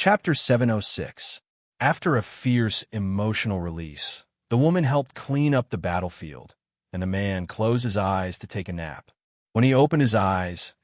Chapter 706. After a fierce emotional release, the woman helped clean up the battlefield, and the man closed his eyes to take a nap. When he opened his eyes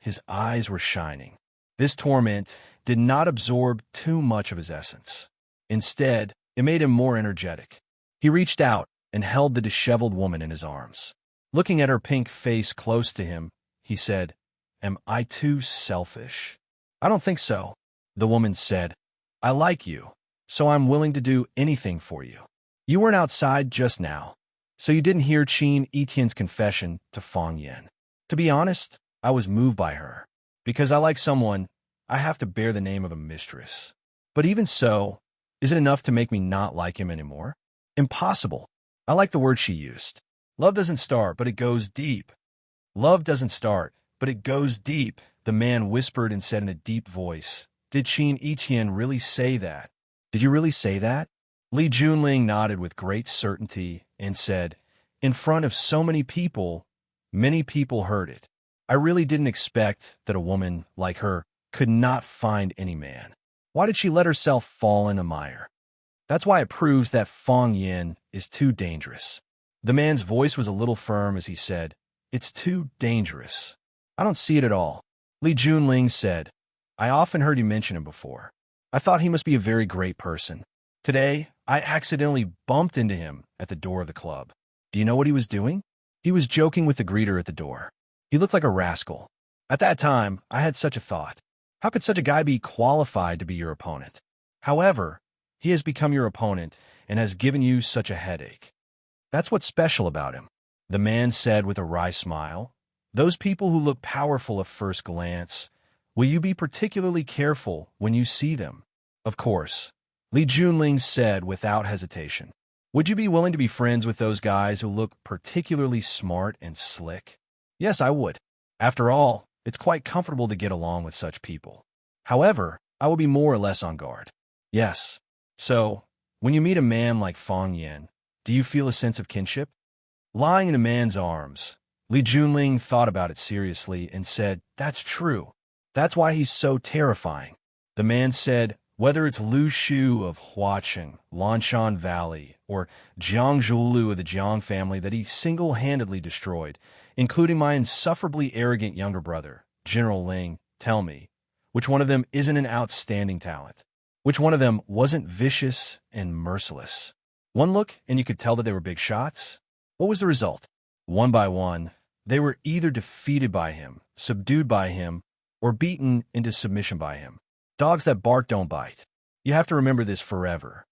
were shining. This torment did not absorb too much of his essence. Instead, it made him more energetic. He reached out and held the disheveled woman in his arms. Looking at her pink face close to him, he said, "Am I too selfish?" "I don't think so," the woman said. "I like you, so I'm willing to do anything for you. You weren't outside just now, so you didn't hear Qin Etienne's confession to Fang Yen. To be honest, I was moved by her. Because I like someone, I have to bear the name of a mistress. But even so, is it enough to make me not like him anymore? Impossible." I like the word she used. Love doesn't start, but it goes deep. Love doesn't start, but it goes deep, the man whispered and said in a deep voice. Did Qin Etienne really say that? Did you really say that? Li Junling nodded with great certainty and said, in front of so many people heard it. I really didn't expect that a woman like her could not find any man. Why did she let herself fall in the mire? That's why it proves that Fang Yen is too dangerous. The man's voice was a little firm as he said, It's too dangerous. I don't see it at all. Li Junling said, I often heard you mention him before. I thought he must be a very great person. Today, I accidentally bumped into him at the door of the club. Do you know what he was doing? He was joking with the greeter at the door. He looked like a rascal. At that time, I had such a thought. How could such a guy be qualified to be your opponent? However, he has become your opponent and has given you such a headache. That's what's special about him, the man said with a wry smile. Those people who look powerful at first glance, will you be particularly careful when you see them? Of course, Li Junling said without hesitation. Would you be willing to be friends with those guys who look particularly smart and slick? Yes, I would. After all, it's quite comfortable to get along with such people. However, I will be more or less on guard. Yes. So, when you meet a man like Fang Yen, do you feel a sense of kinship? Lying in a man's arms, Li Junling thought about it seriously and said, That's true. That's why he's so terrifying. The man said, whether it's Lu Shu of Huaqing, Lanshan Valley, or Jiang Zhulu of the Jiang family that he single-handedly destroyed, including my insufferably arrogant younger brother, General Ling, tell me, which one of them isn't an outstanding talent? Which one of them wasn't vicious and merciless? One look and you could tell that they were big shots. What was the result? One by one, they were either defeated by him, subdued by him, or beaten into submission by him. Dogs that bark don't bite. You have to remember this forever.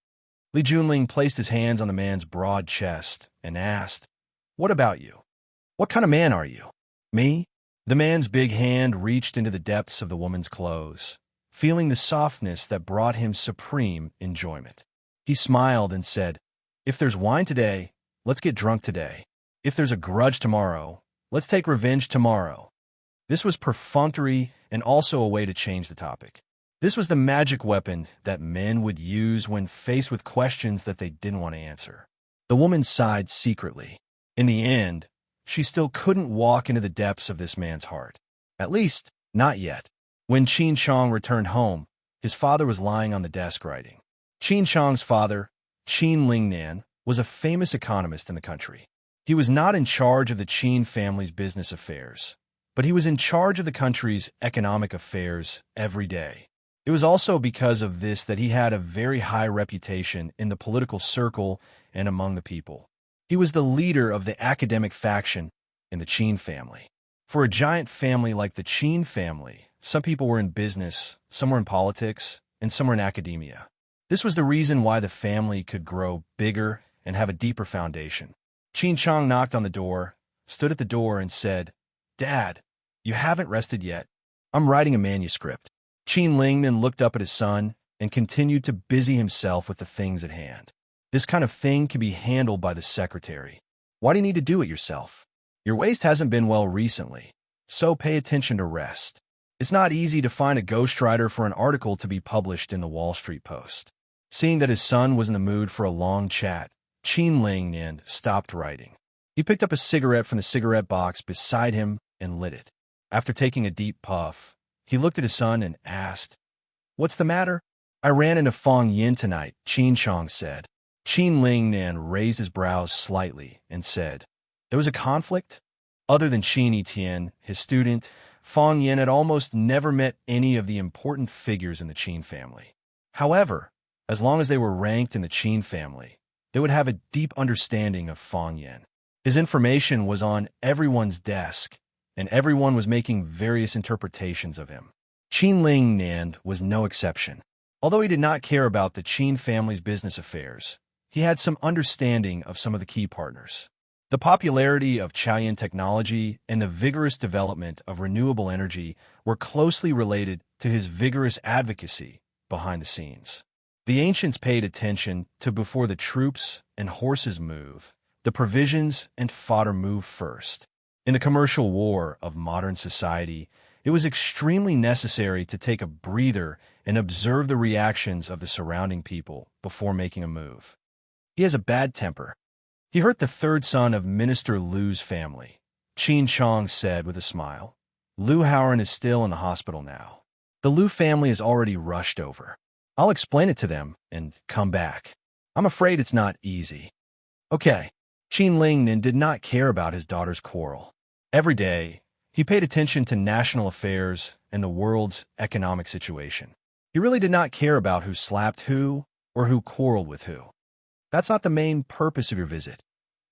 Li Junling placed his hands on the man's broad chest and asked, What about you? What kind of man are you? Me? The man's big hand reached into the depths of the woman's clothes, feeling the softness that brought him supreme enjoyment. He smiled and said, If there's wine today, let's get drunk today. If there's a grudge tomorrow, let's take revenge tomorrow. This was perfunctory and also a way to change the topic. This was the magic weapon that men would use when faced with questions that they didn't want to answer. The woman sighed secretly. In the end, she still couldn't walk into the depths of this man's heart. At least, not yet. When Qin Chong returned home, his father was lying on the desk writing. Qin Chong's father, Qin Lingnan, was a famous economist in the country. He was not in charge of the Qin family's business affairs, but he was in charge of the country's economic affairs every day. It was also because of this that he had a very high reputation in the political circle and among the people. He was the leader of the academic faction in the Qin family. For a giant family like the Qin family, some people were in business, some were in politics, and some were in academia. This was the reason why the family could grow bigger and have a deeper foundation. Qin Chong knocked on the door, stood at the door, and said, Dad, you haven't rested yet. I'm writing a manuscript. Qin Lingnan looked up at his son and continued to busy himself with the things at hand. This kind of thing can be handled by the secretary. Why do you need to do it yourself? Your waist hasn't been well recently, so pay attention to rest. It's not easy to find a ghostwriter for an article to be published in the Wall Street Post. Seeing that his son was in the mood for a long chat, Qin Lingnan stopped writing. He picked up a cigarette from the cigarette box beside him and lit it. After taking a deep puff, he looked at his son and asked, What's the matter? I ran into Fong Yin tonight, Qin Chong said. Qin Lingnan raised his brows slightly and said, there was a conflict? Other than Qin Etienne, his student, Fong Yin had almost never met any of the important figures in the Qin family. However, as long as they were ranked in the Qin family, they would have a deep understanding of Fong Yin. His information was on everyone's desk, and everyone was making various interpretations of him. Qin Lingnan was no exception. Although he did not care about the Qin family's business affairs, he had some understanding of some of the key partners. The popularity of Chaoyan technology and the vigorous development of renewable energy were closely related to his vigorous advocacy behind the scenes. The ancients paid attention to before the troops and horses move, the provisions and fodder move first. In the commercial war of modern society, it was extremely necessary to take a breather and observe the reactions of the surrounding people before making a move. He has a bad temper. He hurt the third son of Minister Lu's family, Qin Chong said with a smile. Lu Haoran is still in the hospital now. The Lu family is already rushed over. I'll explain it to them and come back. I'm afraid it's not easy. Okay. Qin Lingnan did not care about his daughter's quarrel. Every day, he paid attention to national affairs and the world's economic situation. He really did not care about who slapped who or who quarreled with who. That's not the main purpose of your visit,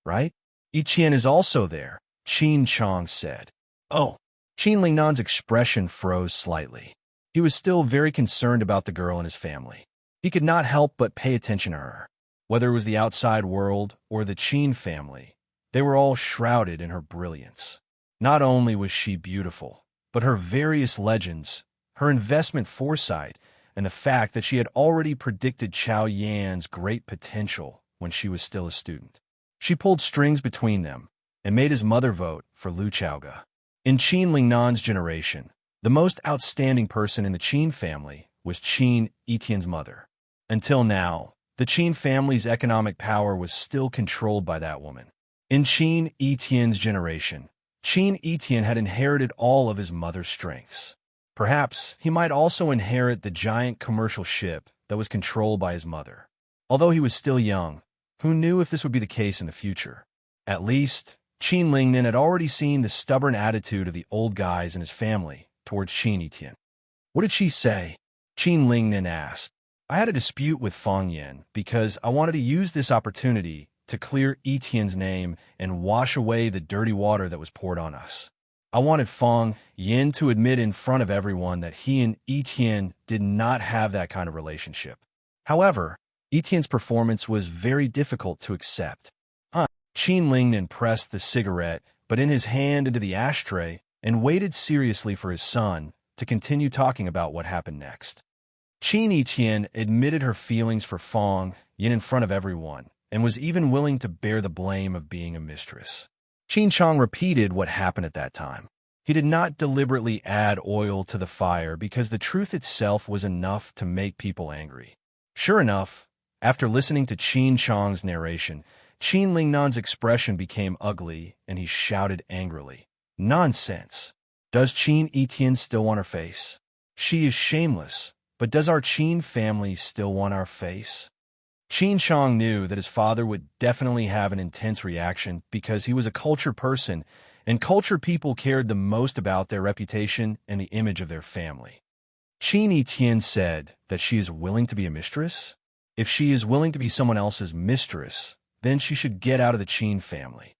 right? Etienne is also there, Qin Chong said. Oh, Qin Lingnan's expression froze slightly. He was still very concerned about the girl and his family. He could not help but pay attention to her. Whether it was the outside world or the Qin family, they were all shrouded in her brilliance. Not only was she beautiful, but her various legends, her investment foresight, and the fact that she had already predicted Chao Yan's great potential when she was still a student. She pulled strings between them and made his mother vote for Lu Chaoga. In Qin Lingnan's generation, the most outstanding person in the Qin family was Qin Etienne's mother. Until now, the Qin family's economic power was still controlled by that woman. In Qin Etienne's generation, Qin Etienne had inherited all of his mother's strengths. Perhaps he might also inherit the giant commercial ship that was controlled by his mother. Although he was still young, who knew if this would be the case in the future? At least, Qin Lingnan had already seen the stubborn attitude of the old guys in his family towards Qin Etienne. What did she say? Qin Lingnan asked. I had a dispute with Fong Yin because I wanted to use this opportunity to clear Etienne's name and wash away the dirty water that was poured on us. I wanted Fong Yin to admit in front of everyone that he and Etienne did not have that kind of relationship. However, Etienne's performance was very difficult to accept. Qin Lingnan pressed the cigarette, but in his hand into the ashtray, and waited seriously for his son to continue talking about what happened next. Qin Etienne admitted her feelings for Fong Yin in front of everyone, and was even willing to bear the blame of being a mistress. Qin Chong repeated what happened at that time. He did not deliberately add oil to the fire because the truth itself was enough to make people angry. Sure enough, after listening to Qin Chong's narration, Qin Lingnan's expression became ugly and he shouted angrily, Nonsense! Does Qin Etienne still want her face? She is shameless, but does our Qin family still want our face? Qin Chong knew that his father would definitely have an intense reaction because he was a cultured person, and cultured people cared the most about their reputation and the image of their family. Qin Etienne said that she is willing to be a mistress? If she is willing to be someone else's mistress, then she should get out of the Qin family.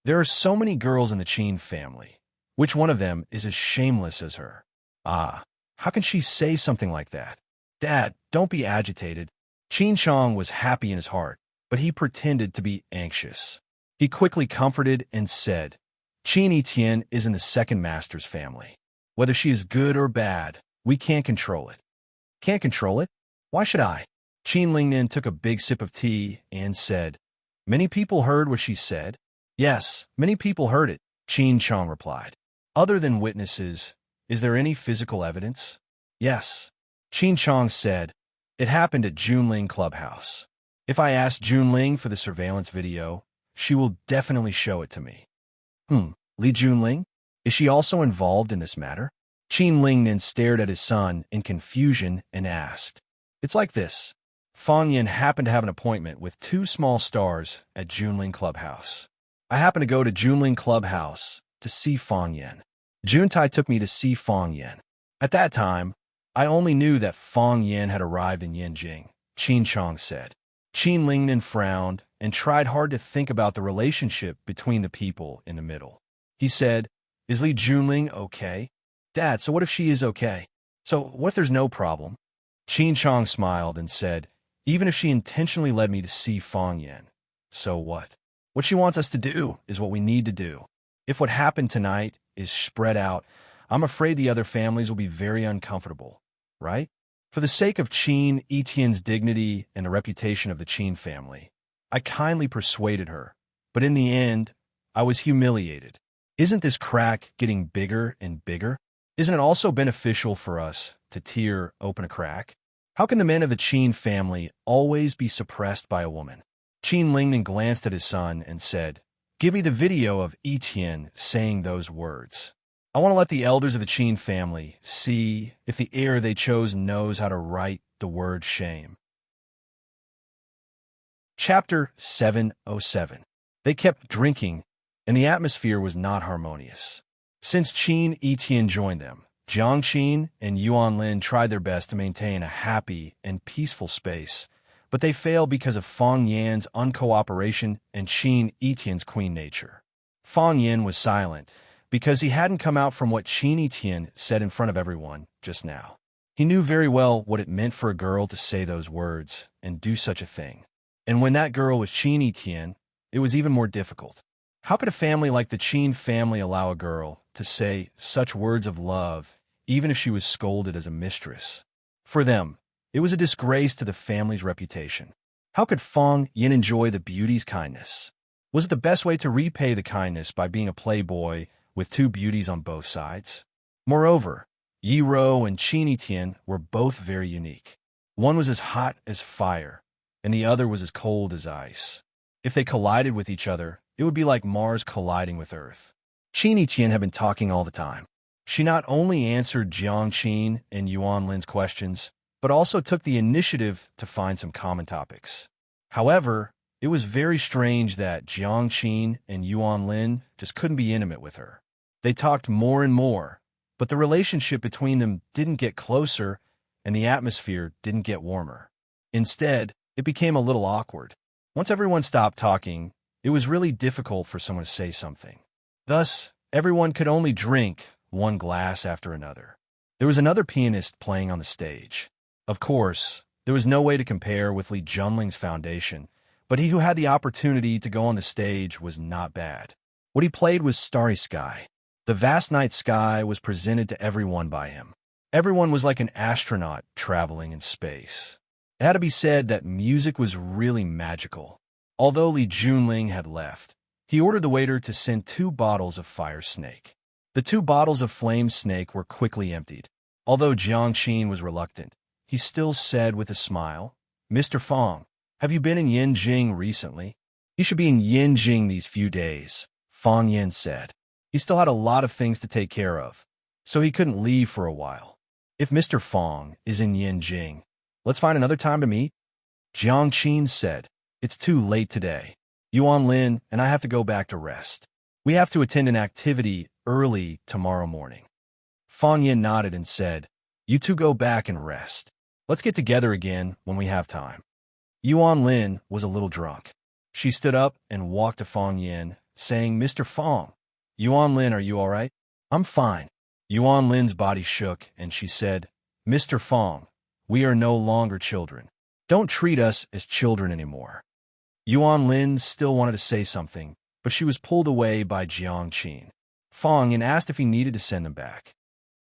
There are so many girls in the Qin family. Which one of them is as shameless as her? How can she say something like that? Dad, don't be agitated. Qin Chong was happy in his heart, but he pretended to be anxious. He quickly comforted and said, Qin Etienne is in the second master's family. Whether she is good or bad, we can't control it. Can't control it? Why should I? Qin Lingnan took a big sip of tea and said, Many people heard what she said. Yes, many people heard it, Qin Chong replied. Other than witnesses, is there any physical evidence? Yes. Qin Chong said, It happened at Junling Clubhouse. If I ask Junling for the surveillance video, she will definitely show it to me. Li Junling? Is she also involved in this matter? Qin Lingnan stared at his son in confusion and asked, It's like this. Fang Yin happened to have an appointment with two small stars at Junling Clubhouse. I happened to go to Junling Clubhouse to see Fang Yin. Juntai took me to see Fang Yin. At that time, I only knew that Fang Yin had arrived in Yinjing, Qin Chong said. Qin Lingnan frowned and tried hard to think about the relationship between the people in the middle. He said, "Is Li Junling okay?" "Dad, so what if she is okay? So what if there's no problem?" Qin Chong smiled and said, "Even if she intentionally led me to see Fang Yin, so what? What she wants us to do is what we need to do. If what happened tonight is spread out, I'm afraid the other families will be very uncomfortable, right? For the sake of Qin Etienne's dignity and the reputation of the Qin family, I kindly persuaded her, but in the end, I was humiliated. Isn't this crack getting bigger and bigger? Isn't it also beneficial for us to tear open a crack? How can the men of the Qin family always be suppressed by a woman?" Qin Lingnan glanced at his son and said, "Give me the video of Etienne saying those words. I want to let the elders of the Qin family see if the heir they chose knows how to write the word shame." Chapter 707. They kept drinking, and the atmosphere was not harmonious. Since Qin Etienne joined them, Jiang Qin and Yuan Lin tried their best to maintain a happy and peaceful space, but they failed because of Fang Yan's uncooperation and Qin Etienne's queen nature. Fang Yan was silent because he hadn't come out from what Qin Etienne said in front of everyone just now. He knew very well what it meant for a girl to say those words and do such a thing. And when that girl was Qin Etienne, it was even more difficult. How could a family like the Qin family allow a girl to say such words of love, even if she was scolded as a mistress? For them, it was a disgrace to the family's reputation. How could Fang Yin enjoy the beauty's kindness? Was it the best way to repay the kindness by being a playboy with two beauties on both sides? Moreover, Yi Ro and Qin Etienne were both very unique. One was as hot as fire, and the other was as cold as ice. If they collided with each other, it would be like Mars colliding with Earth. Qin Etienne had been talking all the time. She not only answered Jiang Qin and Yuan Lin's questions, but also took the initiative to find some common topics. However, it was very strange that Jiang Qin and Yuan Lin just couldn't be intimate with her. They talked more and more, but the relationship between them didn't get closer and the atmosphere didn't get warmer. Instead, it became a little awkward. Once everyone stopped talking, it was really difficult for someone to say something. Thus, everyone could only drink one glass after another. There was another pianist playing on the stage. Of course, there was no way to compare with Li Junling's foundation, but he who had the opportunity to go on the stage was not bad. What he played was Starry Sky. The vast night sky was presented to everyone by him. Everyone was like an astronaut traveling in space. It had to be said that music was really magical. Although Li Junling had left, he ordered the waiter to send 2 bottles of Fire Snake. The 2 bottles of Flame Snake were quickly emptied. Although Jiang Qin was reluctant, he still said with a smile, "Mr. Fang, have you been in Yinjing recently?" "You should be in Yinjing these few days," Fang Yin said. He still had a lot of things to take care of, so he couldn't leave for a while. "If Mr. Fang is in Yinjing, let's find another time to meet," Jiang Qin said. "It's too late today. Yuan Lin and I have to go back to rest. We have to attend an activity early tomorrow morning." Fang Yin nodded and said, "You two go back and rest. Let's get together again when we have time." Yuan Lin was a little drunk. She stood up and walked to Fang Yin, saying, "Mr. Fang, Yuan Lin, are you all right?" "I'm fine." Yuan Lin's body shook, and she said, "Mr. Fang, we are no longer children. Don't treat us as children anymore." Yuan Lin still wanted to say something, but she was pulled away by Jiang Qin. Fang Yin asked if he needed to send them back.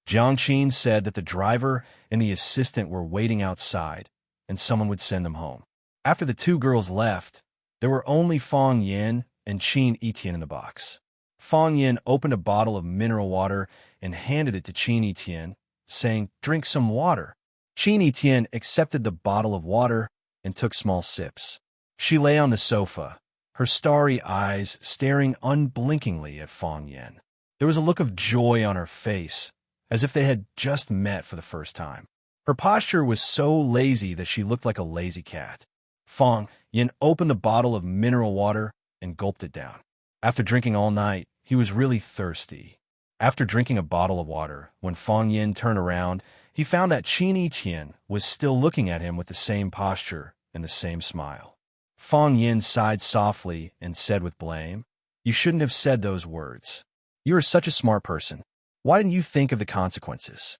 Jiang Qin said that the driver and the assistant were waiting outside, and someone would send them home. After the 2 girls left, there were only Fang Yin and Qin Etienne in the box. Fang Yin opened a bottle of mineral water and handed it to Qin Etienne, saying, "Drink some water." Qin Etienne accepted the bottle of water and took small sips. She lay on the sofa, her starry eyes staring unblinkingly at Fang Yin. There was a look of joy on her face, as if they had just met for the first time. Her posture was so lazy that she looked like a lazy cat. Fong Yin opened the bottle of mineral water and gulped it down. After drinking all night, he was really thirsty. After drinking a bottle of water, when Fong Yin turned around, he found that Qin Tian was still looking at him with the same posture and the same smile. Fong Yin sighed softly and said with blame, "You shouldn't have said those words. You are such a smart person. Why didn't you think of the consequences?"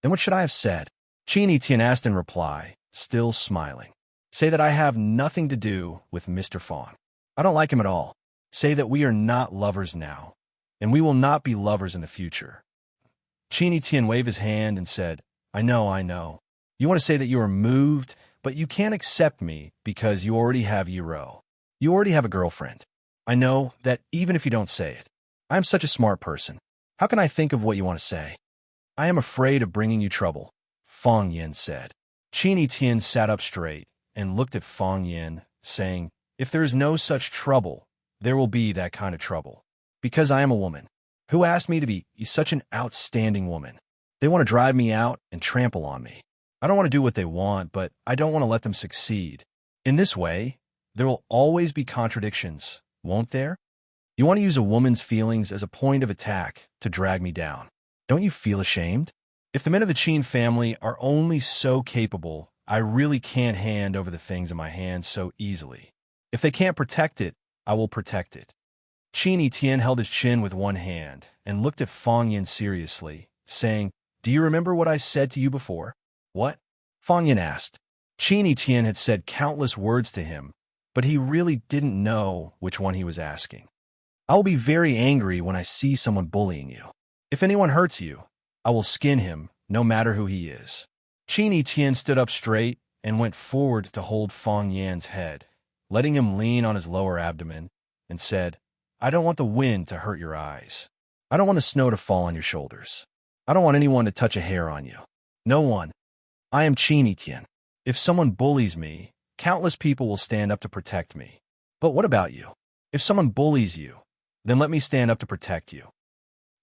"Then what should I have said?" Qin Tian asked in reply, still smiling. "Say that I have nothing to do with Mr. Fong. I don't like him at all. Say that we are not lovers now, and we will not be lovers in the future." Qin Tian waved his hand and said, I know. You want to say that you are moved, but you can't accept me because you already have Yiro. You already have a girlfriend. I know that even if you don't say it. I am such a smart person. How can I think of what you want to say?" "I am afraid of bringing you trouble," Fong Yin said. Qin Tian sat up straight and looked at Fong Yin, saying, "If there is no such trouble, there will be that kind of trouble. Because I am a woman. Who asked me to be such an outstanding woman? They want to drive me out and trample on me. I don't want to do what they want, but I don't want to let them succeed. In this way, there will always be contradictions, won't there? You want to use a woman's feelings as a point of attack to drag me down. Don't you feel ashamed? If the men of the Qin family are only so capable, I really can't hand over the things in my hands so easily. If they can't protect it, I will protect it." Qin Tian held his chin with one hand and looked at Fong Yin seriously, saying, "Do you remember what I said to you before?" "What?" Fong Yin asked. Qin Tian had said countless words to him, but he really didn't know which one he was asking. "I will be very angry when I see someone bullying you. If anyone hurts you, I will skin him, no matter who he is." Qin Tian stood up straight and went forward to hold Fong Yan's head, letting him lean on his lower abdomen, and said, "I don't want the wind to hurt your eyes. I don't want the snow to fall on your shoulders. I don't want anyone to touch a hair on you. No one. I am Qin Tian. If someone bullies me, countless people will stand up to protect me. But what about you? If someone bullies you, then let me stand up to protect you.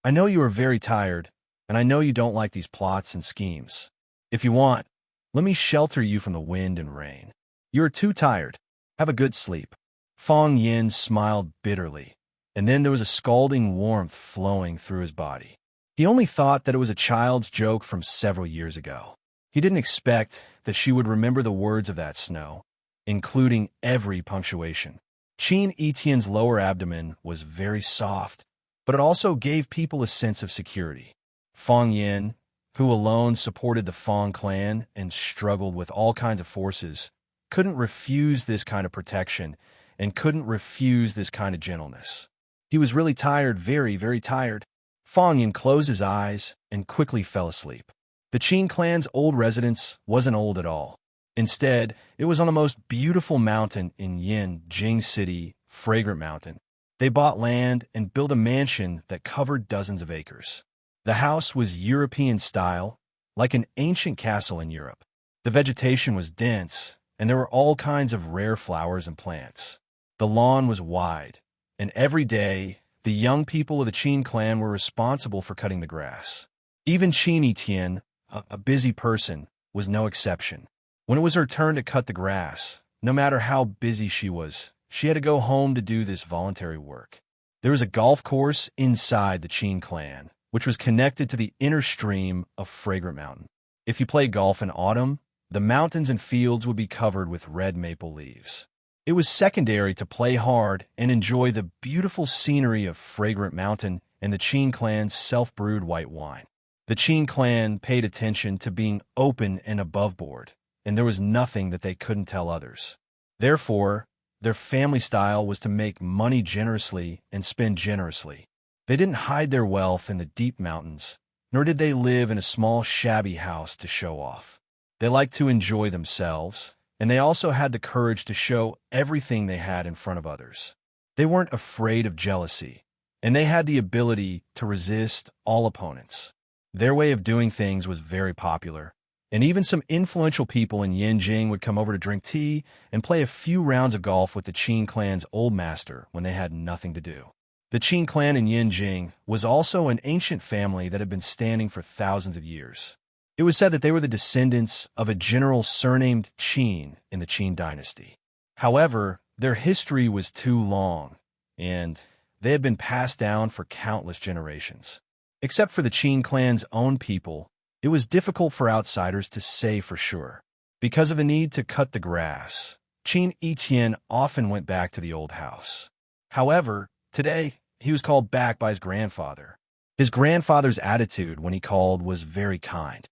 I know you are very tired, and I know you don't like these plots and schemes. If you want, let me shelter you from the wind and rain. You are too tired. Have a good sleep." Fong Yin smiled bitterly, and then there was a scalding warmth flowing through his body. He only thought that it was a child's joke from several years ago. He didn't expect that she would remember the words of that snow, including every punctuation. Qin Tian's lower abdomen was very soft, but it also gave people a sense of security. Fong Yin, who alone supported the Fong clan and struggled with all kinds of forces, couldn't refuse this kind of protection and couldn't refuse this kind of gentleness. He was really tired, very, very tired. Fong Yin closed his eyes and quickly fell asleep. The Qin clan's old residence wasn't old at all. Instead, it was on the most beautiful mountain in Yin Jing City, Fragrant Mountain. They bought land and built a mansion that covered dozens of acres. The house was European style, like an ancient castle in Europe. The vegetation was dense, and there were all kinds of rare flowers and plants. The lawn was wide, and every day, the young people of the Qin clan were responsible for cutting the grass. Even Qin Tian, a busy person, was no exception. When it was her turn to cut the grass, no matter how busy she was, she had to go home to do this voluntary work. There was a golf course inside the Qin clan, which was connected to the inner stream of Fragrant Mountain. If you played golf in autumn, the mountains and fields would be covered with red maple leaves. It was secondary to play hard and enjoy the beautiful scenery of Fragrant Mountain and the Qin clan's self-brewed white wine. The Qin clan paid attention to being open and above board, and there was nothing that they couldn't tell others. Therefore, their family style was to make money generously and spend generously. They didn't hide their wealth in the deep mountains, nor did they live in a small shabby house to show off. They liked to enjoy themselves, and they also had the courage to show everything they had in front of others. They weren't afraid of jealousy, and they had the ability to resist all opponents. Their way of doing things was very popular, and even some influential people in Yanjing would come over to drink tea and play a few rounds of golf with the Qin clan's old master when they had nothing to do. The Qin clan in Yanjing was also an ancient family that had been standing for thousands of years. It was said that they were the descendants of a general surnamed Qin in the Qin dynasty. However, their history was too long, and they had been passed down for countless generations. Except for the Qin clan's own people, it was difficult for outsiders to say for sure. Because of the need to cut the grass, Qin Yiqian often went back to the old house. However, today, he was called back by his grandfather. His grandfather's attitude when he called was very kind.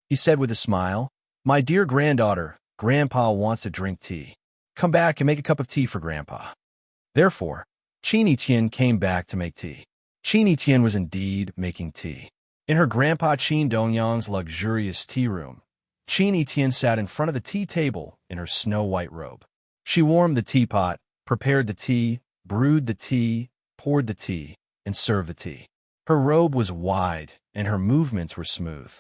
He said with a smile, "My dear granddaughter, Grandpa wants to drink tea. Come back and make a cup of tea for Grandpa." Therefore, Qin Yiqian came back to make tea. Qin Yiqian was indeed making tea. In her Grandpa Qin Dongyang's luxurious tea room, Qin Yiqian sat in front of the tea table in her snow-white robe. She warmed the teapot, prepared the tea, brewed the tea, poured the tea, and served the tea. Her robe was wide, and her movements were smooth.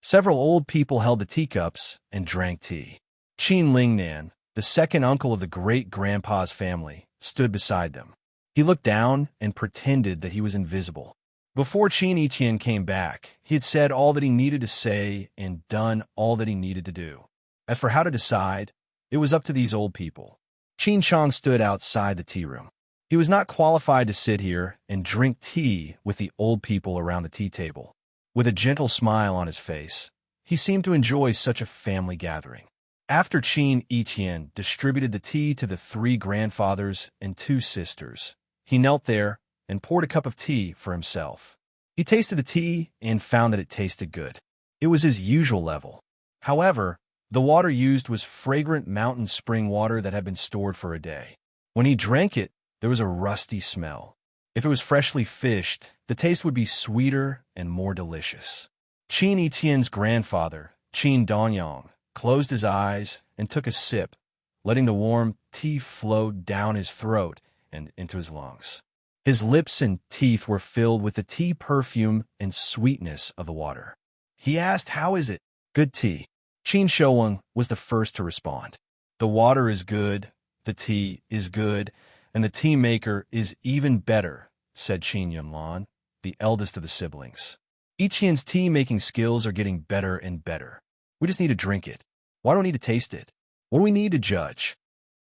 Several old people held the teacups and drank tea. Qin Lingnan, the second uncle of the great-grandpa's family, stood beside them. He looked down and pretended that he was invisible. Before Qin Yiqian came back, he had said all that he needed to say and done all that he needed to do. As for how to decide, it was up to these old people. Qin Chong stood outside the tea room. He was not qualified to sit here and drink tea with the old people around the tea table. With a gentle smile on his face, he seemed to enjoy such a family gathering. After Qin Yiqian distributed the tea to the 3 grandfathers and 2 sisters, he knelt there and poured a cup of tea for himself. He tasted the tea and found that it tasted good. It was his usual level. However, the water used was fragrant mountain spring water that had been stored for a day. When he drank it, there was a rusty smell. If it was freshly fished, the taste would be sweeter and more delicious. Qin Yiqian's grandfather, Qin Dongyang, closed his eyes and took a sip, letting the warm tea flow down his throat and into his lungs. His lips and teeth were filled with the tea perfume and sweetness of the water. He asked, "How is it?" "Good tea." Qin Shouweng was the first to respond. "The water is good, the tea is good, and the tea maker is even better," said Qin Yunlan, the eldest of the siblings. "Yiqian's tea-making skills are getting better and better. We just need to drink it. Why do we need to taste it? What do we need to judge?"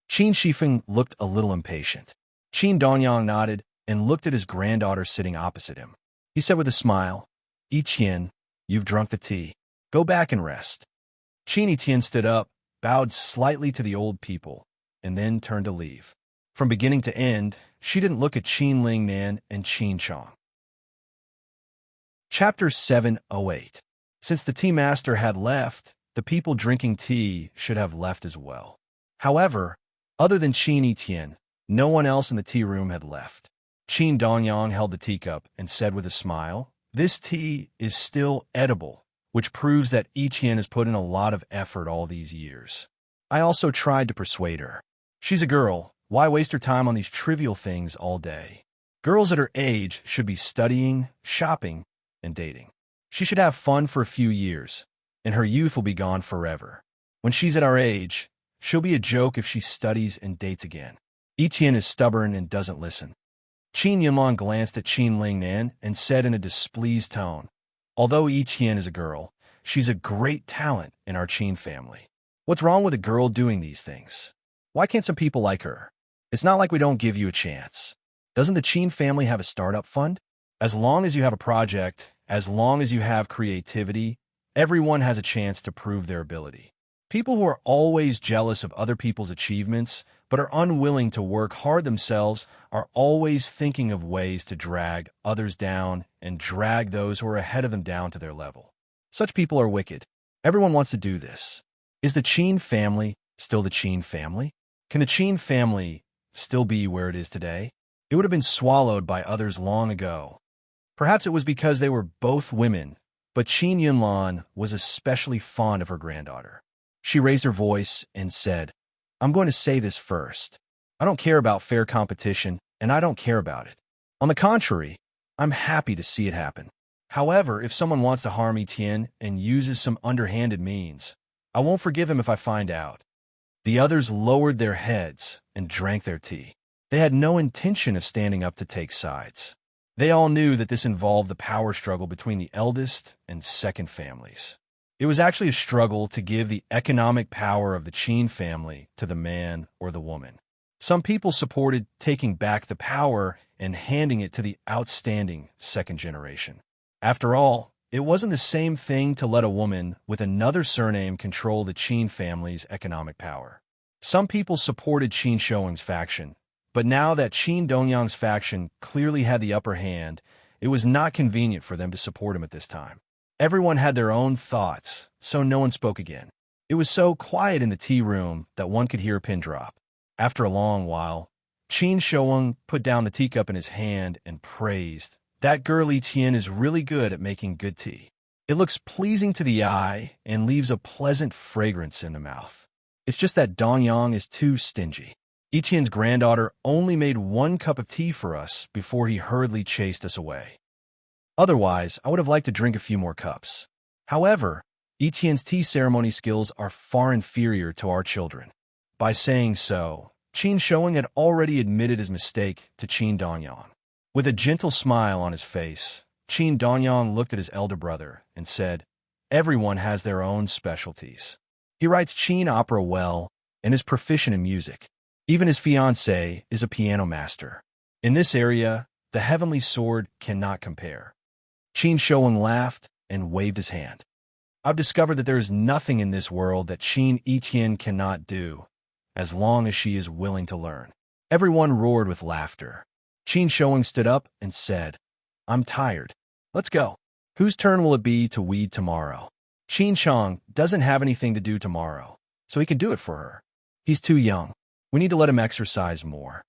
Qin Shifeng looked a little impatient. Qin Dongyang nodded and looked at his granddaughter sitting opposite him. He said with a smile, "Yiqian, you've drunk the tea. Go back and rest." Qin Yiqian stood up, bowed slightly to the old people, and then turned to leave. From beginning to end, she didn't look at Qin Lingnan and Qin Chong. Chapter 708. Since the tea master had left, the people drinking tea should have left as well. However, other than Qin Yiqian, no one else in the tea room had left. Qin Dongyang held the teacup and said with a smile, "This tea is still edible, which proves that Yiqian has put in a lot of effort all these years." I also tried to persuade her. She's a girl. Why waste her time on these trivial things all day? Girls at her age should be studying, shopping, and dating. She should have fun for a few years, and her youth will be gone forever. When she's at our age, she'll be a joke if she studies and dates again. Yiqian is stubborn and doesn't listen. Qin Yunlan glanced at Qin Lingnan and said in a displeased tone, "Although Yiqian is a girl, she's a great talent in our Qin family. What's wrong with a girl doing these things? Why can't some people like her? It's not like we don't give you a chance. Doesn't the Qin family have a startup fund? As long as you have a project, as long as you have creativity, everyone has a chance to prove their ability. People who are always jealous of other people's achievements but are unwilling to work hard themselves are always thinking of ways to drag others down and drag those who are ahead of them down to their level. Such people are wicked. Everyone wants to do this. Is the Qin family still the Qin family? Can the Qin family still be where it is today? It would have been swallowed by others long ago. Perhaps it was because they were both women, but Qin Yunlan was especially fond of her granddaughter. She raised her voice and said, "I'm going to say this first. I don't care about fair competition, and I don't care about it. On the contrary, I'm happy to see it happen. However, if someone wants to harm Etienne and uses some underhanded means, I won't forgive him if I find out." The others lowered their heads and drank their tea. They had no intention of standing up to take sides. They all knew that this involved the power struggle between the eldest and second families. It was actually a struggle to give the economic power of the Qin family to the man or the woman. Some people supported taking back the power and handing it to the outstanding second generation. After all, it wasn't the same thing to let a woman with another surname control the Qin family's economic power. Some people supported Qin Shouwen's faction, but now that Qin Dongyang's faction clearly had the upper hand, it was not convenient for them to support him at this time. Everyone had their own thoughts, so no one spoke again. It was so quiet in the tea room that one could hear a pin drop. After a long while, Qin Shouwen put down the teacup in his hand and praised, "That girl Etienne is really good at making good tea. It looks pleasing to the eye and leaves a pleasant fragrance in the mouth. It's just that Dongyang is too stingy. Etienne's granddaughter only made 1 cup of tea for us before he hurriedly chased us away. Otherwise, I would have liked to drink a few more cups. However, Etienne's tea ceremony skills are far inferior to our children." By saying so, Qin Shouwen had already admitted his mistake to Qin Dongyang. With a gentle smile on his face, Qin Dongyang looked at his elder brother and said, "Everyone has their own specialties. He writes Qin opera well and is proficient in music. Even his fiancée is a piano master. In this area, the heavenly sword cannot compare." Qin Shouwen laughed and waved his hand. "I've discovered that there is nothing in this world that Qin Etienne cannot do, as long as she is willing to learn." Everyone roared with laughter. Qin Shouwen stood up and said, "I'm tired. Let's go. Whose turn will it be to weed tomorrow? Qin Chang doesn't have anything to do tomorrow, so he can do it for her. He's too young. We need to let him exercise more."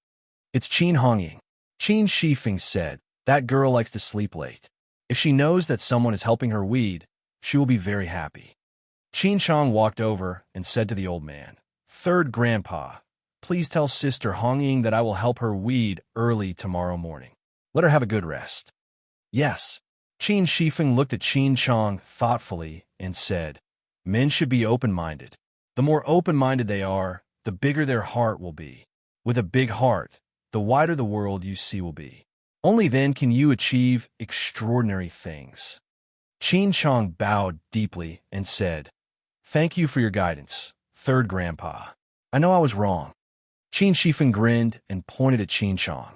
"It's Qin Hongying." Qin Shifeng said, "That girl likes to sleep late. If she knows that someone is helping her weed, she will be very happy." Qin Chang walked over and said to the old man, "Third grandpa, please tell Sister Hongying that I will help her weed early tomorrow morning. Let her have a good rest." "Yes." Qin Shifeng looked at Qin Chang thoughtfully and said, "Men should be open-minded. The more open-minded they are, the bigger their heart will be. With a big heart, the wider the world you see will be. Only then can you achieve extraordinary things." Qin Chang bowed deeply and said, "Thank you for your guidance, third grandpa. I know I was wrong." Qin Shifeng grinned and pointed at Qin Chang.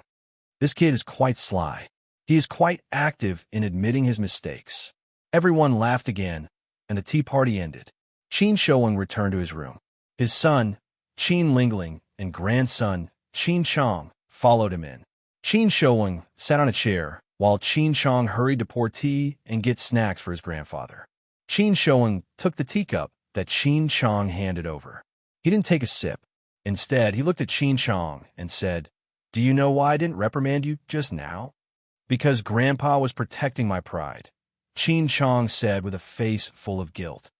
"This kid is quite sly. He is quite active in admitting his mistakes." Everyone laughed again, and the tea party ended. Qin Shouwen returned to his room. His son, Qin Lingling, and grandson, Qin Chang, followed him in. Qin Shouwen sat on a chair, while Qin Chang hurried to pour tea and get snacks for his grandfather. Qin Shouwen took the teacup that Qin Chang handed over. He didn't take a sip. Instead, he looked at Qin Chang and said, "Do you know why I didn't reprimand you just now?" "Because Grandpa was protecting my pride," Qin Chang said with a face full of guilt.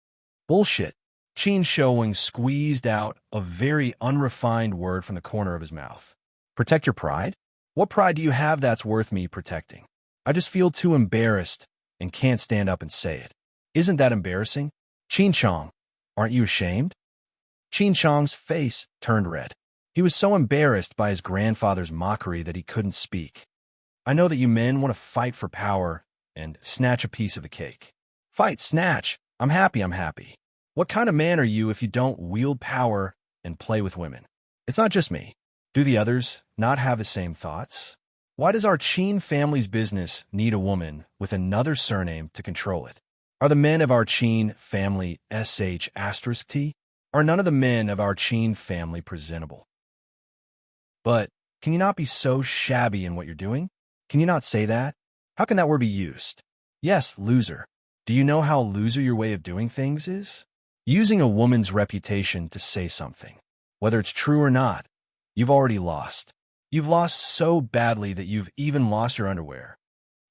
"Bullshit." Qin Shouwen squeezed out a very unrefined word from the corner of his mouth. "Protect your pride? What pride do you have that's worth me protecting? I just feel too embarrassed and can't stand up and say it. Isn't that embarrassing? Qin Chang, aren't you ashamed?" Qin Chang's face turned red. He was so embarrassed by his grandfather's mockery that he couldn't speak. "I know that you men want to fight for power and snatch a piece of the cake. Fight, snatch. I'm happy, I'm happy. What kind of man are you if you don't wield power and play with women? It's not just me. Do the others not have the same thoughts? Why does our Qin family's business need a woman with another surname to control it? Are the men of our Qin family sh*t? Are none of the men of our Qin family presentable? But can you not be so shabby in what you're doing? Can you not say that? How can that word be used? Yes, loser. Do you know how loser your way of doing things is? Using a woman's reputation to say something. Whether it's true or not, you've already lost. You've lost so badly that you've even lost your underwear.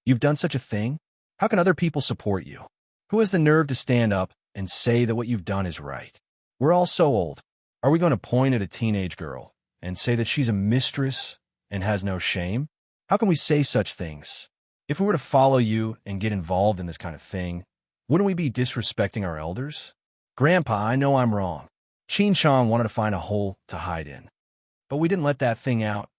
You've done such a thing? How can other people support you? Who has the nerve to stand up and say that what you've done is right? We're all so old. Are we going to point at a teenage girl and say that she's a mistress and has no shame? How can we say such things? If we were to follow you and get involved in this kind of thing, wouldn't we be disrespecting our elders? Grandpa, I know I'm wrong. Qin Chang wanted to find a hole to hide in. But we didn't let that thing out.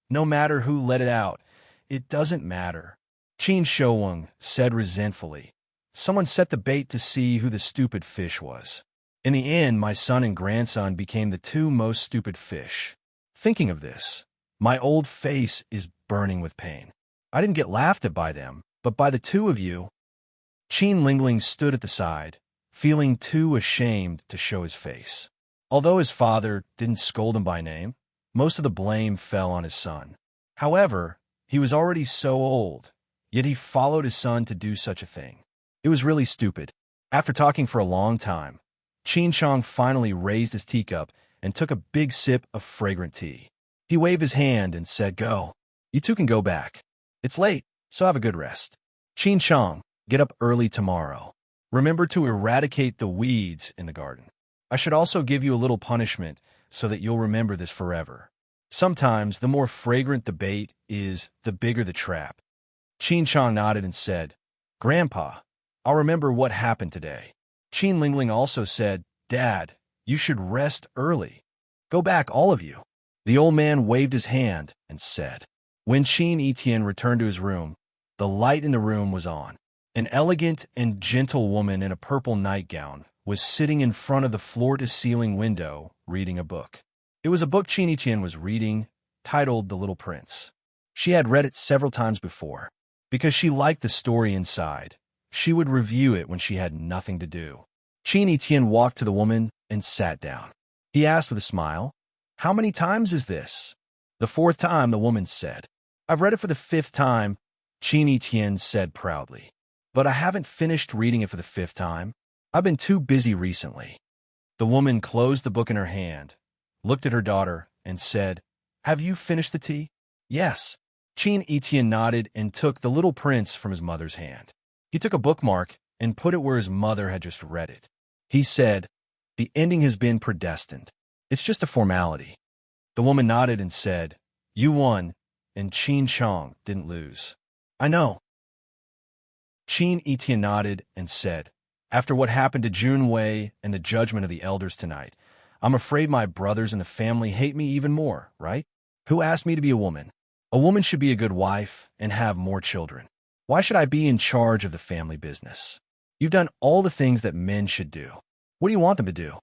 No matter who let it out, it doesn't matter. Qin Shouwen said resentfully, Someone set the bait to see who the stupid fish was. In the end, my son and grandson became the two most stupid fish. Thinking of this, my old face is burning with pain. I didn't get laughed at by them, but by the two of you. Qin Lingling stood at the side, feeling too ashamed to show his face. Although his father didn't scold him by name, most of the blame fell on his son. However, he was already so old, yet he followed his son to do such a thing. It was really stupid. After talking for a long time, Qin Chong finally raised his teacup and took a big sip of fragrant tea. He waved his hand and said, "Go. You two can go back. It's late, so have a good rest. Qin Chong, get up early tomorrow. Remember to eradicate the weeds in the garden. I should also give you a little punishment so that you'll remember this forever. Sometimes the more fragrant the bait is, the bigger the trap." Qin Chong nodded and said, "Grandpa, I'll remember what happened today." Qin Lingling also said, "Dad, you should rest early. Go back, all of you." The old man waved his hand and said. When Qin Etienne returned to his room, the light in the room was on. An elegant and gentle woman in a purple nightgown was sitting in front of the floor-to-ceiling window reading a book. It was a book Qin Etienne was reading, titled The Little Prince. She had read it several times before. Because she liked the story inside, she would review it when she had nothing to do. Qin Etienne walked to the woman and sat down. He asked with a smile, "How many times is this?" "The fourth time," the woman said. "I've read it for the fifth time," Qin Etienne said proudly. "But I haven't finished reading it for the fifth time. I've been too busy recently." The woman closed the book in her hand, looked at her daughter, and said, "Have you finished the tea?" "Yes." Qin Etienne nodded and took The Little Prince from his mother's hand. He took a bookmark and put it where his mother had just read it. He said, "The ending has been predestined. It's just a formality." The woman nodded and said, "You won, and Qin Chong didn't lose." "I know." Qin Etienne nodded and said, "After what happened to Jun Wei and the judgment of the elders tonight, I'm afraid my brothers and the family hate me even more, right? Who asked me to be a woman? A woman should be a good wife and have more children. Why should I be in charge of the family business? You've done all the things that men should do. What do you want them to do?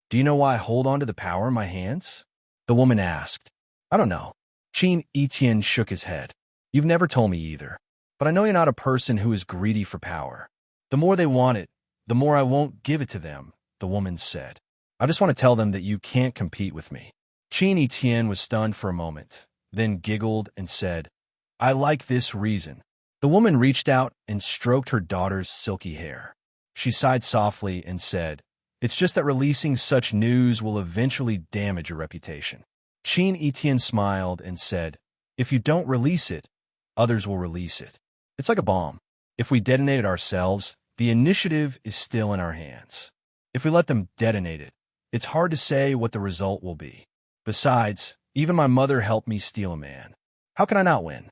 Do you know why I hold on to the power in my hands?" The woman asked. "I don't know." Qin Etienne shook his head. "You've never told me either. But I know you're not a person who is greedy for power. The more they want it, the more I won't give it to them," the woman said. "I just want to tell them that you can't compete with me." Qin Etienne was stunned for a moment, then giggled and said, "I like this reason." The woman reached out and stroked her daughter's silky hair. She sighed softly and said, "It's just that releasing such news will eventually damage your reputation." Qin Etienne smiled and said, "If you don't release it, others will release it. It's like a bomb. If we detonate it ourselves, the initiative is still in our hands. If we let them detonate it, it's hard to say what the result will be. Besides, even my mother helped me steal a man. How can I not win?"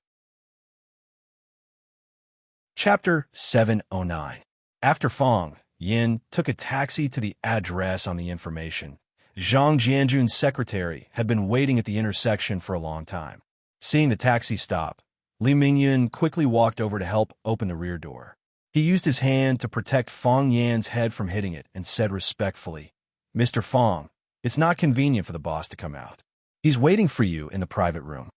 Chapter 709. After Fang, Yin took a taxi to the address on the information. Zhang Jianjun's secretary had been waiting at the intersection for a long time. Seeing the taxi stop, Li Mingyun quickly walked over to help open the rear door. He used his hand to protect Fang Yan's head from hitting it and said respectfully, "Mr. Fang, it's not convenient for the boss to come out. He's waiting for you in the private room."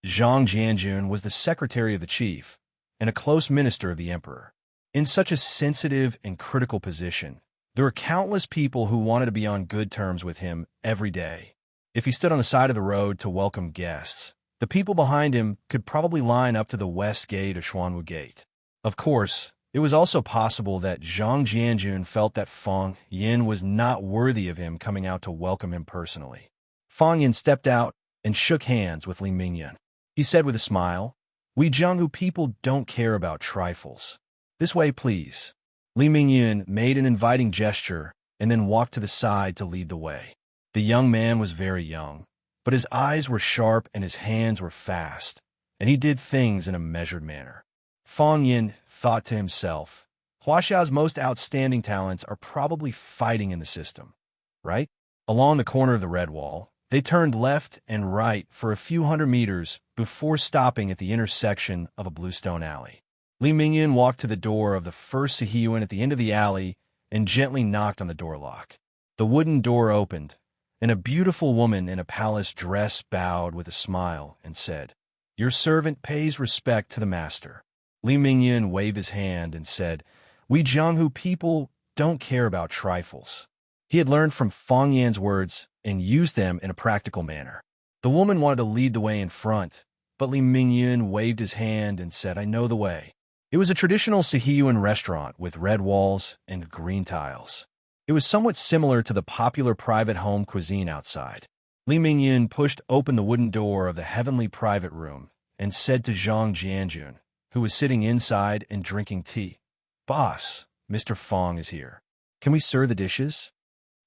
Zhang Jianjun was the secretary of the chief and a close minister of the emperor. In such a sensitive and critical position, there were countless people who wanted to be on good terms with him every day. If he stood on the side of the road to welcome guests, the people behind him could probably line up to the west gate or Xuanwu Gate. Of course, it was also possible that Zhang Jianjun felt that Fang Yin was not worthy of him coming out to welcome him personally. Fang Yin stepped out and shook hands with Li Mingyun. He said with a smile, "We Jianghu people don't care about trifles. This way, please." Li Mingyun made an inviting gesture and then walked to the side to lead the way. The young man was very young, but his eyes were sharp and his hands were fast, and he did things in a measured manner. Fang Yin thought to himself, Huaxia's most outstanding talents are probably fighting in the system, right? Along the corner of the red wall, they turned left and right for a few hundred meters before stopping at the intersection of a bluestone alley. Li Mingyun walked to the door of the first Sihiyuan at the end of the alley and gently knocked on the door lock. The wooden door opened, and a beautiful woman in a palace dress bowed with a smile and said, "Your servant pays respect to the master." Li Mingyun waved his hand and said, "We Jianghu people don't care about trifles." He had learned from Fong Yan's words and used them in a practical manner. The woman wanted to lead the way in front, but Li Mingyun waved his hand and said, "I know the way." It was a traditional Sihiyuan restaurant with red walls and green tiles. It was somewhat similar to the popular private home cuisine outside. Li Mingyun pushed open the wooden door of the heavenly private room and said to Zhang Jianjun, who was sitting inside and drinking tea, "Boss, Mr. Fong is here. Can we serve the dishes?"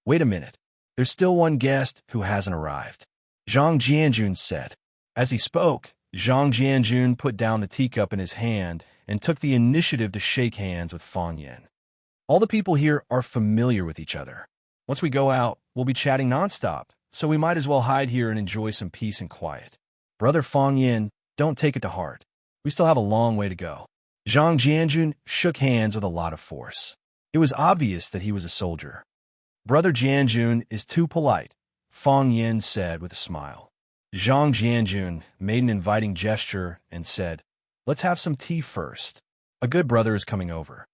"Wait a minute. There's still one guest who hasn't arrived," Zhang Jianjun said. As he spoke, Zhang Jianjun put down the teacup in his hand and took the initiative to shake hands with Fong Yan. "All the people here are familiar with each other. Once we go out, we'll be chatting nonstop, so we might as well hide here and enjoy some peace and quiet. Brother Fong Yan, don't take it to heart. We still have a long way to go." Zhang Jianjun shook hands with a lot of force. It was obvious that he was a soldier. "Brother Jianjun is too polite," Fong Yan said with a smile. Zhang Jianjun made an inviting gesture and said, "Let's have some tea first. A good brother is coming over."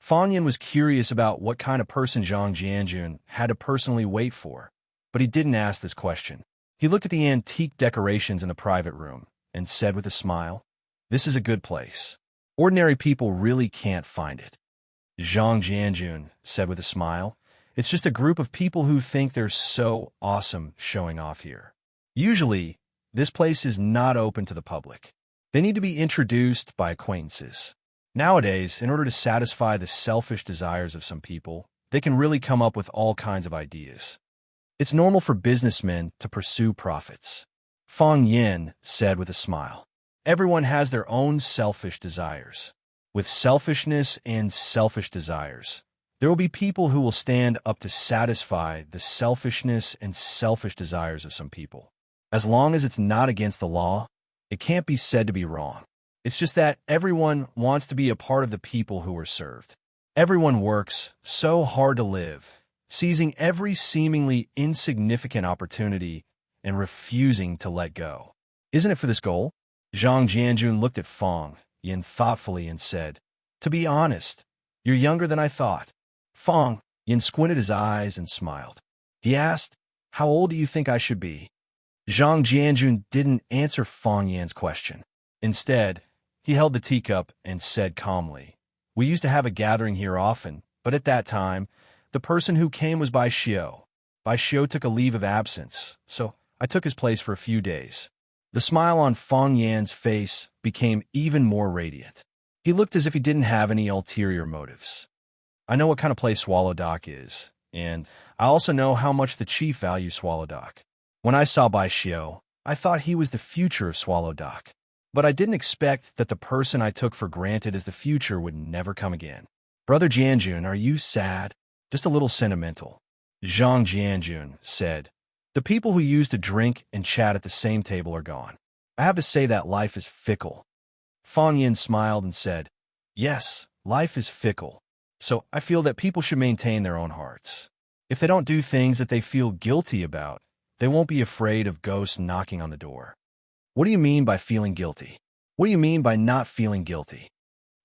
Fong Yan was curious about what kind of person Zhang Jianjun had to personally wait for, but he didn't ask this question. He looked at the antique decorations in the private room and said with a smile, "This is a good place. Ordinary people really can't find it." Zhang Jianjun said with a smile, "It's just a group of people who think they're so awesome showing off here. Usually, this place is not open to the public. They need to be introduced by acquaintances. Nowadays, in order to satisfy the selfish desires of some people, they can really come up with all kinds of ideas. It's normal for businessmen to pursue profits." Fong Yan said with a smile, "Everyone has their own selfish desires. With selfishness and selfish desires, there will be people who will stand up to satisfy the selfishness and selfish desires of some people. As long as it's not against the law, it can't be said to be wrong. It's just that everyone wants to be a part of the people who are served. Everyone works so hard to live, seizing every seemingly insignificant opportunity and refusing to let go. Isn't it for this goal?" Zhang Jianjun looked at Fong Yan thoughtfully and said, "To be honest, you're younger than I thought." Fong Yan squinted his eyes and smiled. He asked, "How old do you think I should be?" Zhang Jianjun didn't answer Fong Yan's question. Instead, he held the teacup and said calmly, "We used to have a gathering here often, but at that time, the person who came was Bai Xiu. Bai Xiu took a leave of absence, so I took his place for a few days." The smile on Fong Yan's face became even more radiant. He looked as if he didn't have any ulterior motives. "I know what kind of place Swallow Dock is, and I also know how much the chief values Swallow Dock. When I saw Bai Xiu, I thought he was the future of Swallow Dock. But I didn't expect that the person I took for granted as the future would never come again." "Brother Jianjun, are you sad?" "Just a little sentimental," Zhang Jianjun said. "The people who used to drink and chat at the same table are gone. I have to say that life is fickle." Fong Yan smiled and said, "Yes, life is fickle. So I feel that people should maintain their own hearts. If they don't do things that they feel guilty about, they won't be afraid of ghosts knocking on the door." "What do you mean by feeling guilty? What do you mean by not feeling guilty?"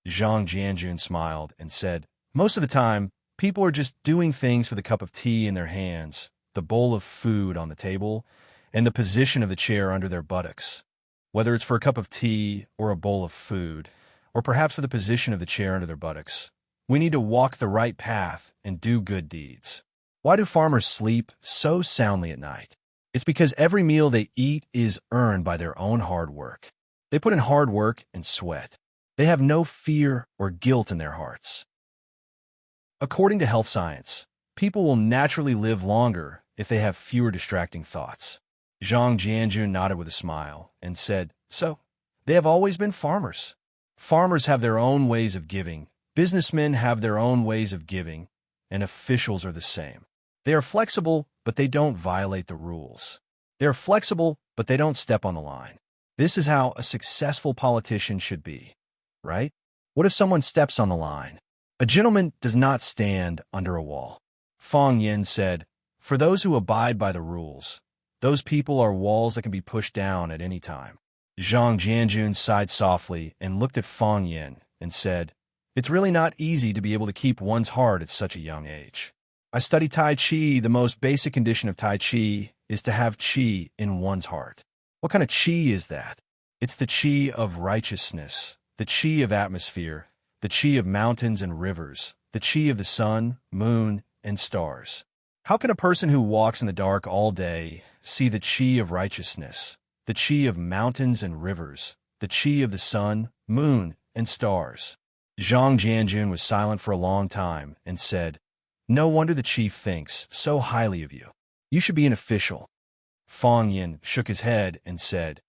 Zhang Jianjun smiled and said, "Most of the time, people are just doing things for the cup of tea in their hands, the bowl of food on the table, and the position of the chair under their buttocks. Whether it's for a cup of tea or a bowl of food, or perhaps for the position of the chair under their buttocks, we need to walk the right path and do good deeds. Why do farmers sleep so soundly at night? It's because every meal they eat is earned by their own hard work. They put in hard work and sweat. They have no fear or guilt in their hearts." According to health science, people will naturally live longer if they have fewer distracting thoughts. Zhang Jianjun nodded with a smile and said, "So, they have always been farmers. Farmers have their own ways of giving, businessmen have their own ways of giving, and officials are the same. They are flexible, but they don't violate the rules. They are flexible, but they don't step on the line. This is how a successful politician should be. right? What if someone steps on the line? A gentleman does not stand under a wall. Fang Yin said, for those who abide by the rules, those people are walls that can be pushed down at any time. Zhang Jianjun sighed softly and looked at Fang Yin and said, it's really not easy to be able to keep one's heart at such a young age. I study Tai Chi. The most basic condition of Tai Chi is to have Qi in one's heart. What kind of Qi is that? It's the Qi of righteousness, the Qi of atmosphere, the Qi of mountains and rivers, the Qi of the sun, moon, and stars. How can a person who walks in the dark all day see the Qi of righteousness, the Qi of mountains and rivers, the Qi of the sun, moon, and stars? Zhang Jianjun was silent for a long time and said, no wonder the chief thinks so highly of you. You should be an official. Fang Yin shook his head and said,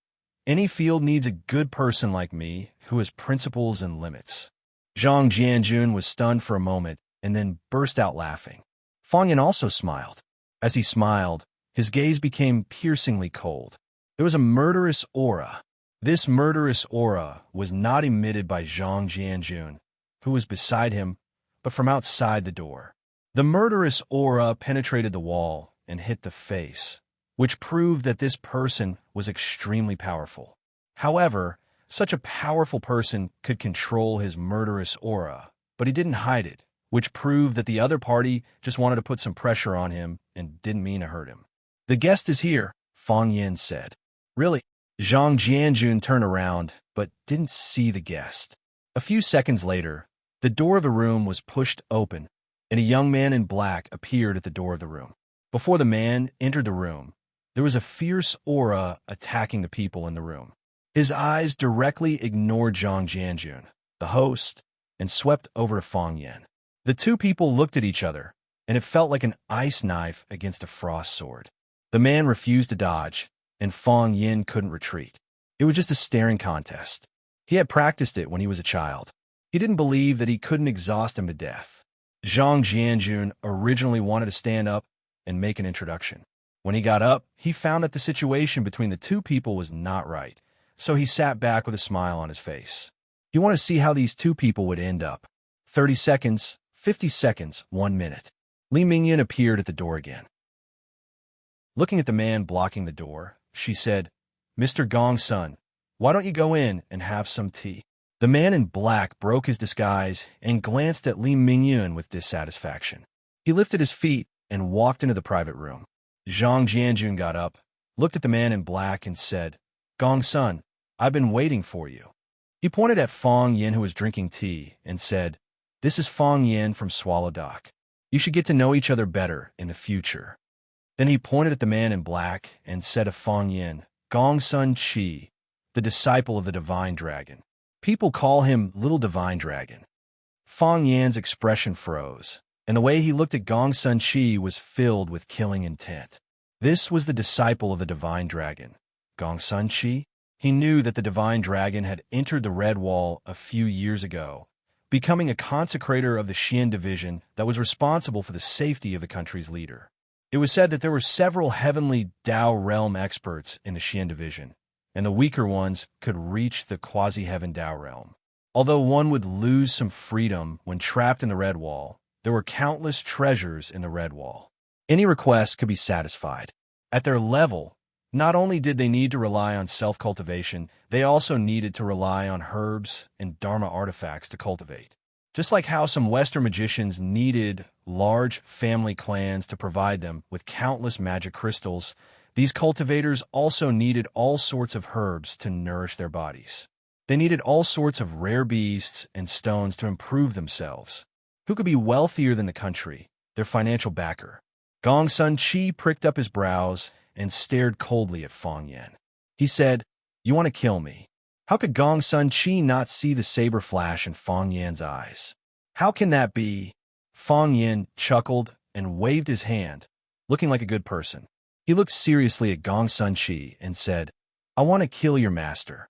any field needs a good person like me who has principles and limits. Zhang Jianjun was stunned for a moment and then burst out laughing. Fang Yin also smiled. As he smiled, his gaze became piercingly cold. There was a murderous aura. This murderous aura was not emitted by Zhang Jianjun, who was beside him, but from outside the door. The murderous aura penetrated the wall and hit the face, which proved that this person was extremely powerful. However, such a powerful person could control his murderous aura, but he didn't hide it, which proved that the other party just wanted to put some pressure on him and didn't mean to hurt him. The guest is here, Fang Yin said. Really? Zhang Jianjun turned around, but didn't see the guest. A few seconds later, the door of the room was pushed open, and a young man in black appeared at the door of the room. Before the man entered the room, there was a fierce aura attacking the people in the room. His eyes directly ignored Zhang Jianjun, the host, and swept over to Fang Yin. The two people looked at each other, and it felt like an ice knife against a frost sword. The man refused to dodge, and Fang Yin couldn't retreat. It was just a staring contest. He had practiced it when he was a child. He didn't believe that he couldn't exhaust him to death. Zhang Jianjun originally wanted to stand up and make an introduction. When he got up, he found that the situation between the two people was not right, so he sat back with a smile on his face. He wanted to see how these two people would end up. 30 seconds, 50 seconds, 1 minute. Li Mingyan appeared at the door again. Looking at the man blocking the door, she said, Mr. Gongsun, why don't you go in and have some tea? The man in black broke his disguise and glanced at Li Mingyun with dissatisfaction. He lifted his feet and walked into the private room. Zhang Jianjun got up, looked at the man in black and said, Gongsun, I've been waiting for you. He pointed at Fang Yin, who was drinking tea, and said, This is Fang Yin from Swallow Dock. You should get to know each other better in the future. Then he pointed at the man in black and said to Fang Yin, Gongsun Qi, the disciple of the Divine Dragon. People call him Little Divine Dragon. Fang Yin's expression froze, and the way he looked at Gongsun Qi was filled with killing intent. This was the disciple of the Divine Dragon. Gongsun Qi? He knew that the Divine Dragon had entered the Red Wall a few years ago, becoming a consecrator of the Xian division that was responsible for the safety of the country's leader. It was said that there were several heavenly Dao realm experts in the Xian division, and the weaker ones could reach the quasi-heaven Dao realm. Although one would lose some freedom when trapped in the Red Wall, there were countless treasures in the Red Wall. Any request could be satisfied. At their level, not only did they need to rely on self-cultivation, they also needed to rely on herbs and Dharma artifacts to cultivate. Just like how some Western magicians needed large family clans to provide them with countless magic crystals, these cultivators also needed all sorts of herbs to nourish their bodies. They needed all sorts of rare beasts and stones to improve themselves. Who could be wealthier than the country, their financial backer? Gongsun Qi pricked up his brows and stared coldly at Fang Yin. He said, You want to kill me? How could Gongsun Qi not see the saber flash in Fang Yin's eyes? How can that be? Fang Yin chuckled and waved his hand, looking like a good person. He looked seriously at Gongsun Qi and said, I want to kill your master.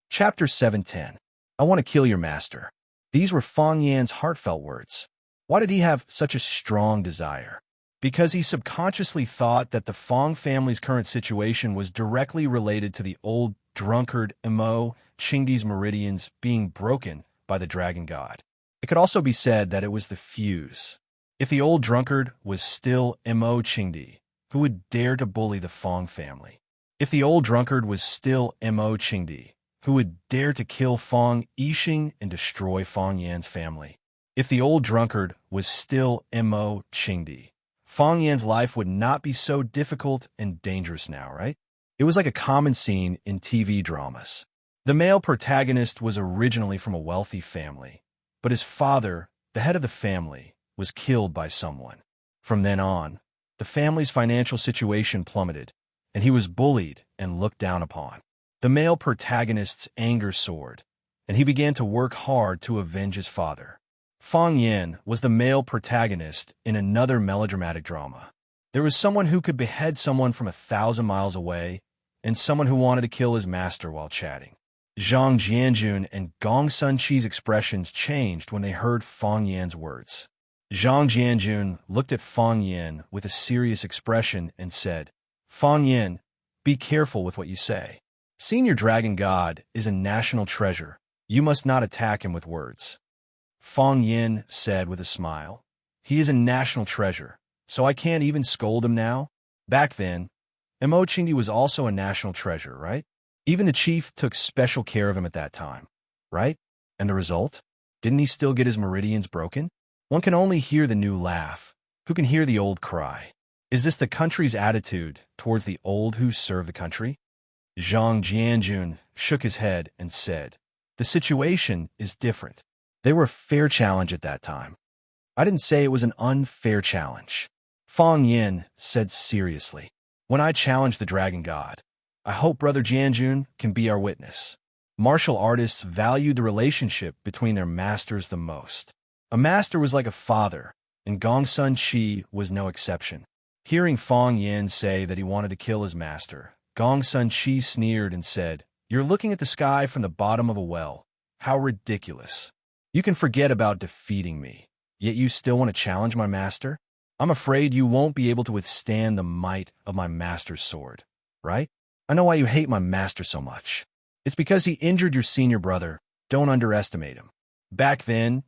Chapter 710. I want to kill your master. These were Fang Yin's heartfelt words. Why did he have such a strong desire? Because he subconsciously thought that the Fang family's current situation was directly related to the old drunkard Mo Chingdi's meridians being broken by the dragon god. It could also be said that it was the fuse. If the old drunkard was still Mo Chingdi, who would dare to bully the Fong family? If the old drunkard was still Mo Chingdi, who would dare to kill Fong Yixing and destroy Fong Yan's family? If the old drunkard was still Mo Chingdi, Fong Yan's life would not be so difficult and dangerous now, right? It was like a common scene in TV dramas. The male protagonist was originally from a wealthy family, but his father, the head of the family, was killed by someone. From then on, the family's financial situation plummeted, and he was bullied and looked down upon. The male protagonist's anger soared, and he began to work hard to avenge his father. Fong Yan was the male protagonist in another melodramatic drama. There was someone who could behead someone from 1,000 miles away, and someone who wanted to kill his master while chatting. Zhang Jianjun and Gong Sunqi's expressions changed when they heard Fong Yan's words. Zhang Jianjun looked at Fong Yan with a serious expression and said, "Fong Yan, be careful with what you say. Senior Dragon God is a national treasure. You must not attack him with words." Fong Yan said with a smile, "He is a national treasure, so I can't even scold him now." Back then, Mo Chingdi was also a national treasure, right? Even the chief took special care of him at that time, right? And the result? Didn't he still get his meridians broken? One can only hear the new laugh. Who can hear the old cry? Is this the country's attitude towards the old who serve the country? Zhang Jianjun shook his head and said, "The situation is different. They were a fair challenge at that time. I didn't say it was an unfair challenge." Fong Yan said seriously, "When I challenge the dragon god, I hope Brother Jianjun can be our witness." Martial artists valued the relationship between their masters the most. A master was like a father, and Gong Sun Qi was no exception. Hearing Fong Yan say that he wanted to kill his master, Gong Sun Qi sneered and said, "You're looking at the sky from the bottom of a well. How ridiculous. You can forget about defeating me, yet you still want to challenge my master? I'm afraid you won't be able to withstand the might of my master's sword, right? I know why you hate my master so much. It's because he injured your senior brother. Don't underestimate him." Back then,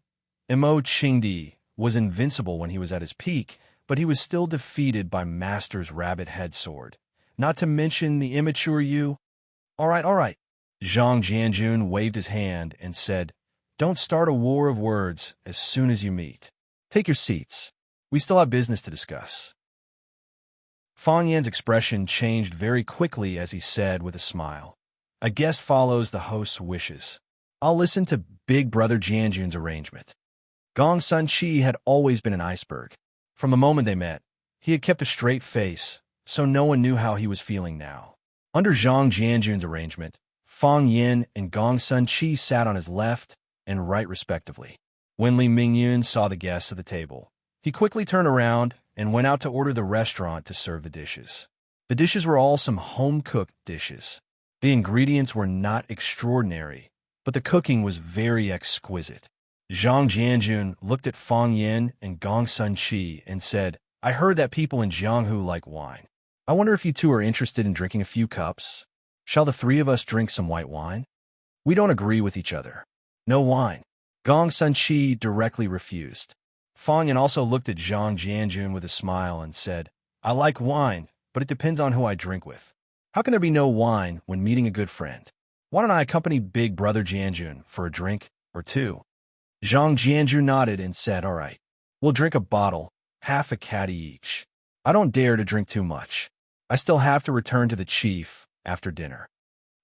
Mo Chingdi was invincible when he was at his peak, but he was still defeated by Master's rabbit head sword. Not to mention the immature you. All right. Zhang Jianjun waved his hand and said, "Don't start a war of words as soon as you meet. Take your seats. We still have business to discuss." Fong Yan's expression changed very quickly as he said with a smile, "A guest follows the host's wishes. I'll listen to Big Brother Jianjun's arrangement." Gong Sun Qi had always been an iceberg. From the moment they met, he had kept a straight face, so no one knew how he was feeling now. Under Zhang Jianjun's arrangement, Fong Yan and Gong Sun Qi sat on his left and right respectively. When Li Mingyun saw the guests at the table, he quickly turned around and went out to order the restaurant to serve the dishes. The dishes were all some home-cooked dishes. The ingredients were not extraordinary, but the cooking was very exquisite. Zhang Jianjun looked at Fong Yan and Gong Sun Qi and said, "I heard that people in Jianghu like wine. I wonder if you two are interested in drinking a few cups? Shall the three of us drink some white wine? We don't agree with each other. No wine." Gong Sun Qi directly refused. Fong Yan also looked at Zhang Jianjun with a smile and said, "I like wine, but it depends on who I drink with. How can there be no wine when meeting a good friend? Why don't I accompany Big Brother Jianjun for a drink or two?" Zhang Jianjun nodded and said, "All right, we'll drink a bottle, half a caddy each. I don't dare to drink too much. I still have to return to the chief after dinner."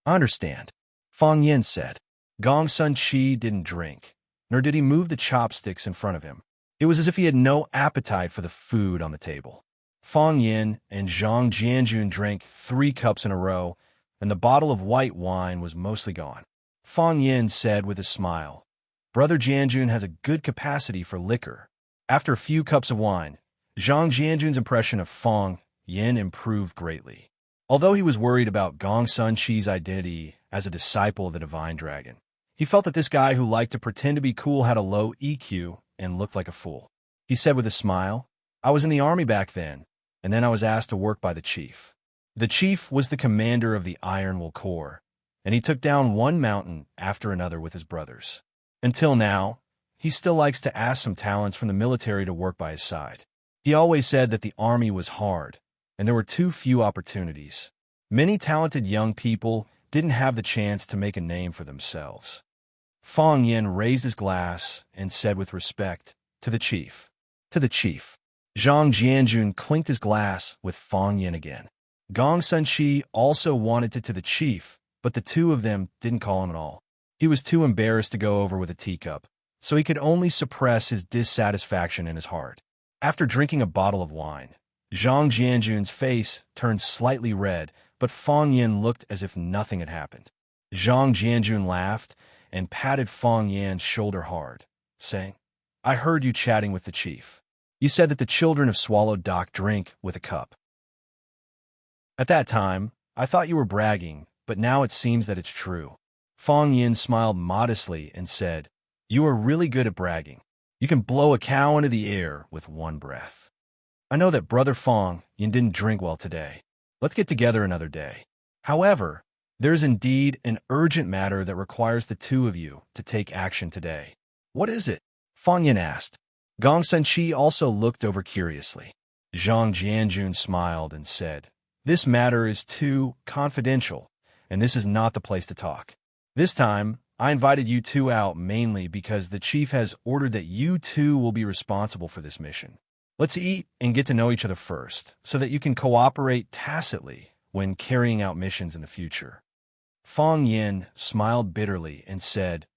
"I understand," Fong Yan said. Gong Sun Qi didn't drink, nor did he move the chopsticks in front of him. It was as if he had no appetite for the food on the table. Fong Yan and Zhang Jianjun drank 3 cups in a row, and the bottle of white wine was mostly gone. Fong Yan said with a smile, "Brother Jianjun has a good capacity for liquor." After a few cups of wine, Zhang Jianjun's impression of Fong Yan improved greatly. Although he was worried about Gong Sun Qi's identity as a disciple of the Divine Dragon, he felt that this guy who liked to pretend to be cool had a low EQ and looked like a fool. He said with a smile, "I was in the army back then, and then I was asked to work by the chief. The chief was the commander of the Iron Will Corps, and he took down one mountain after another with his brothers. Until now, he still likes to ask some talents from the military to work by his side. He always said that the army was hard, and there were too few opportunities. Many talented young people didn't have the chance to make a name for themselves. Fang Yin raised his glass and said with respect, "To the chief." "To the chief." Zhang Jianjun clinked his glass with Fang Yin again. Gong Sunqi also wanted to the chief, but the two of them didn't call him at all. He was too embarrassed to go over with a teacup, so he could only suppress his dissatisfaction in his heart. After drinking a bottle of wine, Zhang Jianjun's face turned slightly red, but Fang Yin looked as if nothing had happened. Zhang Jianjun laughed and patted Fang Yin's shoulder hard, saying, "I heard you chatting with the chief. You said that the children of Swallow Dock drink with a cup. At that time, I thought you were bragging, but now it seems that it's true." Fang Yin smiled modestly and said, "You are really good at bragging. You can blow a cow into the air with one breath. I know that Brother Fang Yin didn't drink well today. Let's get together another day. However, there is indeed an urgent matter that requires the two of you to take action today." "What is it?" Fang Yin asked. Gong Sunqi also looked over curiously. Zhang Jianjun smiled and said, "This matter is too confidential, and this is not the place to talk. This time, I invited you two out mainly because the chief has ordered that you two will be responsible for this mission. Let's eat and get to know each other first, so that you can cooperate tacitly when carrying out missions in the future." Fang Yin smiled bitterly and said,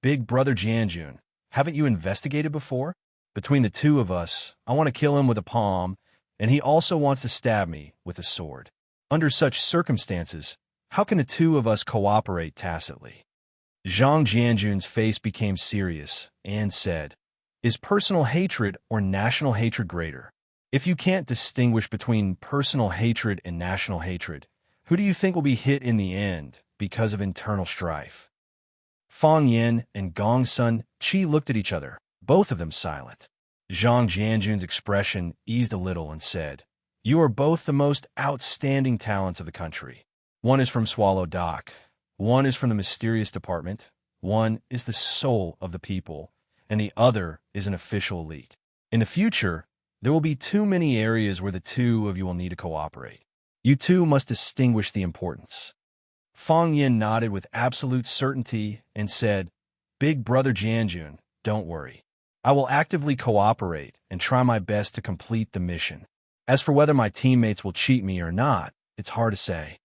"Big Brother Jianjun, haven't you investigated before? Between the two of us, I want to kill him with a palm, and he also wants to stab me with a sword. Under such circumstances, how can the two of us cooperate tacitly?" Zhang Jianjun's face became serious and said, "Is personal hatred or national hatred greater? If you can't distinguish between personal hatred and national hatred, who do you think will be hit in the end because of internal strife?" Fang Yin and Gong Sunqi looked at each other, both of them silent. Zhang Jianjun's expression eased a little and said, "You are both the most outstanding talents of the country. One is from Swallow Dock, one is from the mysterious department, one is the soul of the people, and the other is an official elite. In the future, there will be too many areas where the two of you will need to cooperate. You two must distinguish the importance." Fang Yin nodded with absolute certainty and said, "Big Brother Jianjun, don't worry. I will actively cooperate and try my best to complete the mission. As for whether my teammates will cheat me or not, it's hard to say."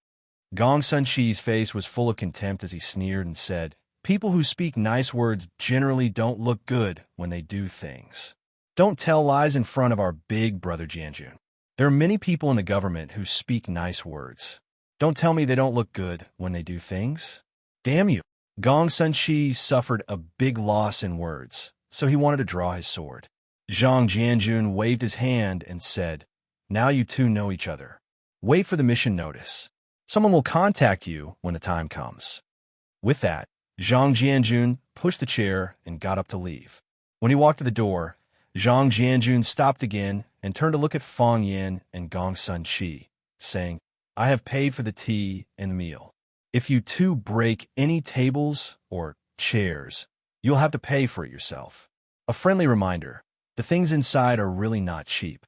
Gong Sunqi's face was full of contempt as he sneered and said, "People who speak nice words generally don't look good when they do things. Don't tell lies in front of our Big Brother Jianjun. There are many people in the government who speak nice words. Don't tell me they don't look good when they do things. Damn you." Gong Sunqi suffered a big loss in words, so he wanted to draw his sword. Zhang Jianjun waved his hand and said, "Now you two know each other. Wait for the mission notice. Someone will contact you when the time comes." With that, Zhang Jianjun pushed the chair and got up to leave. When he walked to the door, Zhang Jianjun stopped again and turned to look at Fang Yin and Gong Sunqi, saying, "I have paid for the tea and the meal. If you two break any tables or chairs, you'll have to pay for it yourself. A friendly reminder, the things inside are really not cheap."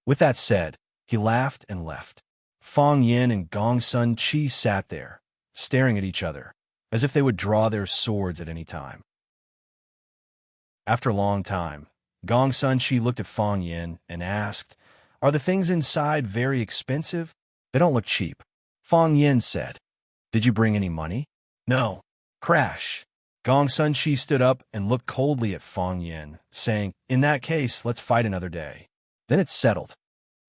With that said, he laughed and left. Fang Yin and Gong Sunqi sat there, staring at each other, as if they would draw their swords at any time. After a long time, Gong Sunqi looked at Fang Yin and asked, "Are the things inside very expensive?" "They don't look cheap." Fang Yin said. "Did you bring any money?" "No." Crash. Gong Sunqi stood up and looked coldly at Fang Yin, saying, "In that case, let's fight another day. Then it's settled."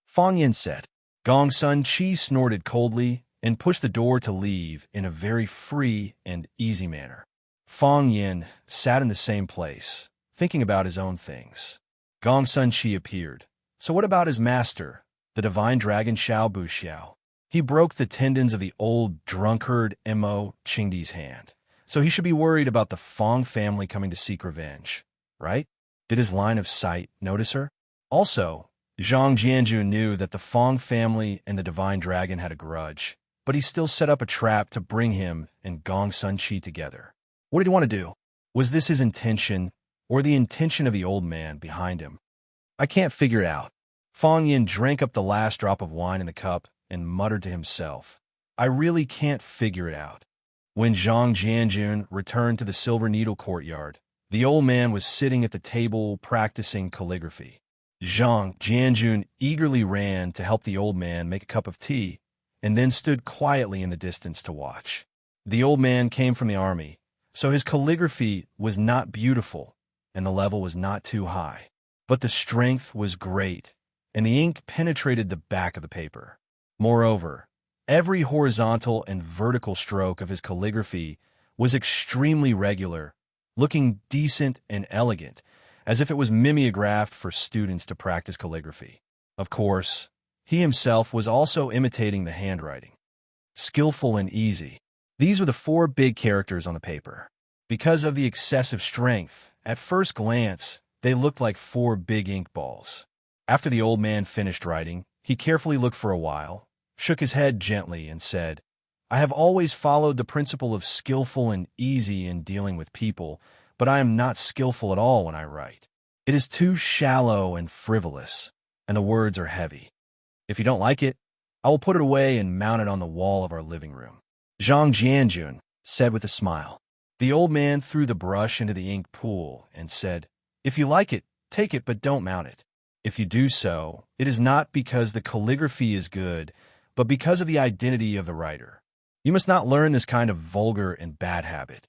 Fang Yin said. Gong Sunqi snorted coldly and pushed the door to leave in a very free and easy manner. Fang Yin sat in the same place, thinking about his own things. Gong Sunqi appeared. So what about his master, the divine dragon Xiao Bu Xiao? He broke the tendons of the old drunkard Mo Qingdi's hand, so he should be worried about the Fang family coming to seek revenge, right? Did his line of sight notice her? Also, Zhang Jianjun knew that the Fang family and the divine dragon had a grudge, but he still set up a trap to bring him and Gong Sun-chi together. What did he want to do? Was this his intention, or the intention of the old man behind him? I can't figure it out. Fong Yin drank up the last drop of wine in the cup and muttered to himself, I really can't figure it out. When Zhang Jianjun returned to the Silver Needle courtyard, the old man was sitting at the table practicing calligraphy. Zhang Jianjun eagerly ran to help the old man make a cup of tea, and then stood quietly in the distance to watch. The old man came from the army, so his calligraphy was not beautiful, and the level was not too high. But the strength was great, and the ink penetrated the back of the paper. Moreover, every horizontal and vertical stroke of his calligraphy was extremely regular, looking decent and elegant, as if it was mimeographed for students to practice calligraphy. Of course, he himself was also imitating the handwriting. Skillful and easy. These were the 4 big characters on the paper. Because of the excessive strength, at first glance, they looked like 4 big ink balls. After the old man finished writing, he carefully looked for a while, shook his head gently, and said, I have always followed the principle of skillful and easy in dealing with people, but I am not skillful at all when I write. It is too shallow and frivolous, and the words are heavy. If you don't like it, I will put it away and mount it on the wall of our living room. Zhang Jianjun said with a smile. The old man threw the brush into the ink pool and said, If you like it, take it, but don't mount it. If you do so, it is not because the calligraphy is good, but because of the identity of the writer. You must not learn this kind of vulgar and bad habit.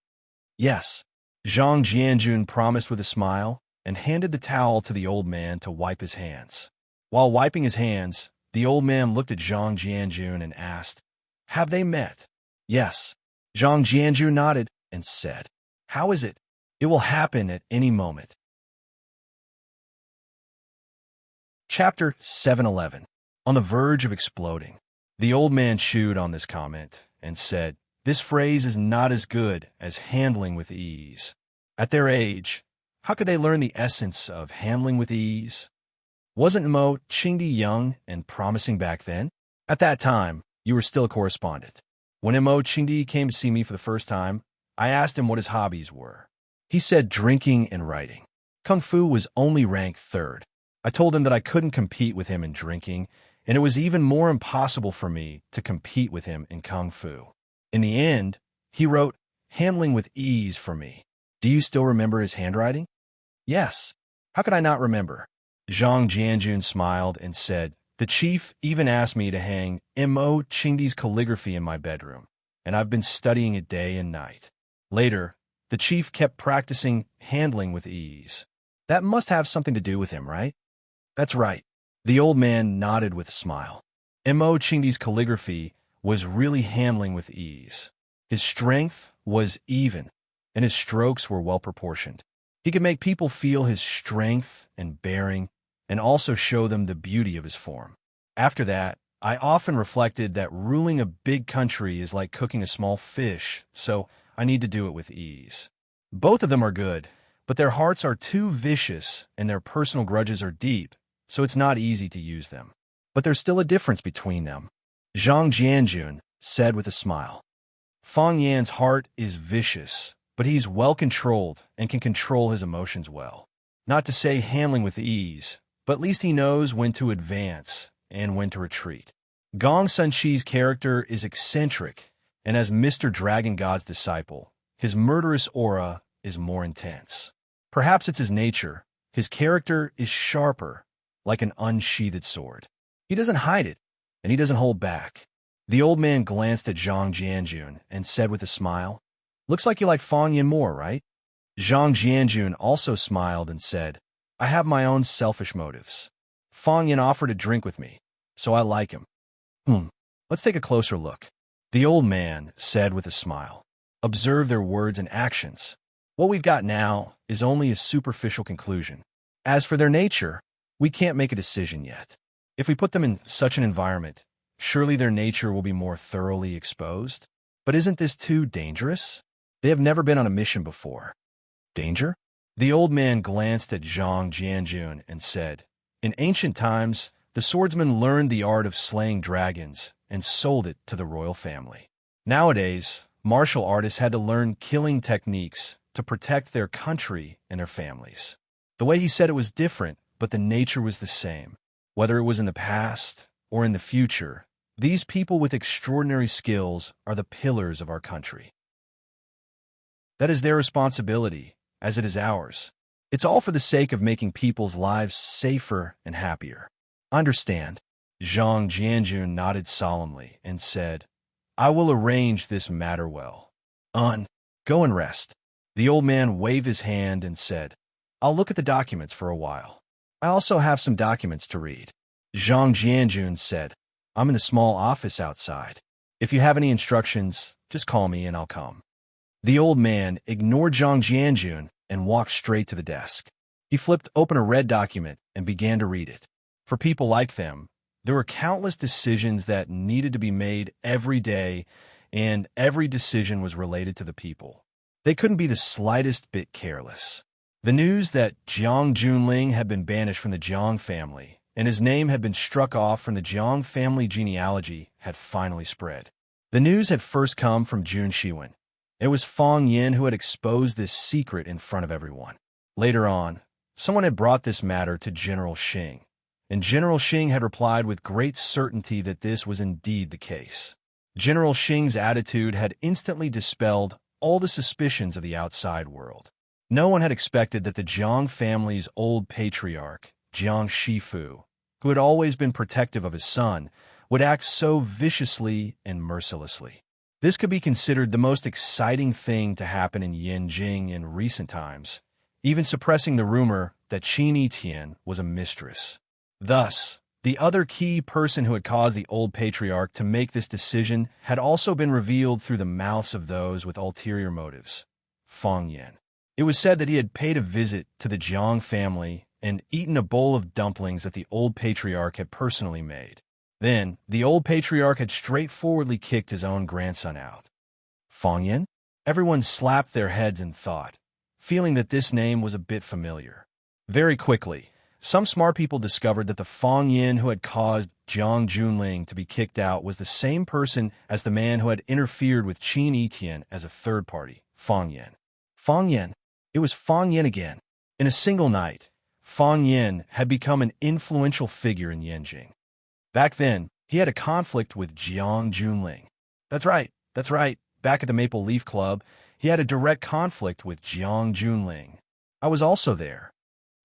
Yes, Zhang Jianjun promised with a smile and handed the towel to the old man to wipe his hands. While wiping his hands, the old man looked at Zhang Jianjun and asked, Have they met? Yes. Zhang Jianjun nodded and said, How is it? It will happen at any moment. Chapter 711. On the verge of exploding. The old man chewed on this comment and said, This phrase is not as good as handling with ease. At their age, how could they learn the essence of handling with ease? Wasn't Mo Qingdi young and promising back then? At that time, you were still a correspondent. When Mo Qingdi came to see me for the first time, I asked him what his hobbies were. He said drinking and writing. Kung Fu was only ranked 3rd. I told him that I couldn't compete with him in drinking, and it was even more impossible for me to compete with him in Kung Fu. In the end, he wrote handling with ease for me. Do you still remember his handwriting? Yes. How could I not remember? Zhang Jianjun smiled and said, The chief even asked me to hang Mo Qingdi's calligraphy in my bedroom, and I've been studying it day and night. Later, the chief kept practicing handling with ease. That must have something to do with him, right? That's right. The old man nodded with a smile. Mo Qingdi's calligraphy was really handling with ease. His strength was even, and his strokes were well proportioned. He could make people feel his strength and bearing, and also show them the beauty of his form. After that, I often reflected that ruling a big country is like cooking a small fish, so I need to do it with ease. Both of them are good, but their hearts are too vicious and their personal grudges are deep, so it's not easy to use them. But there's still a difference between them. Zhang Jianjun said with a smile. Fong Yan's heart is vicious, but he's well-controlled and can control his emotions well. Not to say handling with ease, but at least he knows when to advance and when to retreat. Gong Sun-chi's character is eccentric, and as Mr. Dragon God's disciple, his murderous aura is more intense. Perhaps it's his nature. His character is sharper, like an unsheathed sword. He doesn't hide it, and he doesn't hold back. The old man glanced at Zhang Jianjun and said with a smile, Looks like you like Fong Yan more, right? Zhang Jianjun also smiled and said, I have my own selfish motives. Fong Yan offered a drink with me, so I like him. Let's take a closer look. The old man said with a smile, Observe their words and actions. What we've got now is only a superficial conclusion. As for their nature, we can't make a decision yet. If we put them in such an environment, surely their nature will be more thoroughly exposed. But isn't this too dangerous? They have never been on a mission before. Danger? The old man glanced at Zhang Jianjun and said, In ancient times, the swordsman learned the art of slaying dragons and sold it to the royal family. Nowadays, martial artists had to learn killing techniques to protect their country and their families. The way he said it was different, but the nature was the same. Whether it was in the past or in the future, these people with extraordinary skills are the pillars of our country. That is their responsibility, as it is ours. It's all for the sake of making people's lives safer and happier. Understand? Zhang Jianjun nodded solemnly and said, I will arrange this matter well. Go and rest. The old man waved his hand and said, I'll look at the documents for a while. I also have some documents to read. Zhang Jianjun said, I'm in the small office outside. If you have any instructions, just call me and I'll come. The old man ignored Zhang Jianjun and walked straight to the desk. He flipped open a red document and began to read it. For people like them, there were countless decisions that needed to be made every day, and every decision was related to the people. They couldn't be the slightest bit careless. The news that Jiang Junling had been banished from the Jiang family, and his name had been struck off from the Jiang family genealogy, had finally spread. The news had first come from Jun Shiwen. It was Fang Yin who had exposed this secret in front of everyone. Later on, someone had brought this matter to General Xing, and General Xing had replied with great certainty that this was indeed the case. General Xing's attitude had instantly dispelled all the suspicions of the outside world. No one had expected that the Jiang family's old patriarch, Jiang Shifu, who had always been protective of his son, would act so viciously and mercilessly. This could be considered the most exciting thing to happen in Yanjing in recent times, even suppressing the rumor that Qin Yitian was a mistress. Thus, the other key person who had caused the old patriarch to make this decision had also been revealed through the mouths of those with ulterior motives, Fang Yin. It was said that he had paid a visit to the Jiang family and eaten a bowl of dumplings that the old patriarch had personally made. Then, the old patriarch had straightforwardly kicked his own grandson out. Fang Yin? Everyone slapped their heads in thought, feeling that this name was a bit familiar. Very quickly, some smart people discovered that the Fang Yin who had caused Jiang Junling to be kicked out was the same person as the man who had interfered with Qin Yitian as a third party, Fang Yin. Fang Yin. It was Fang Yin again. In a single night, Fang Yin had become an influential figure in Yanjing. Back then, he had a conflict with Jiang Junling. That's right. Back at the Maple Leaf Club, he had a direct conflict with Jiang Junling. I was also there.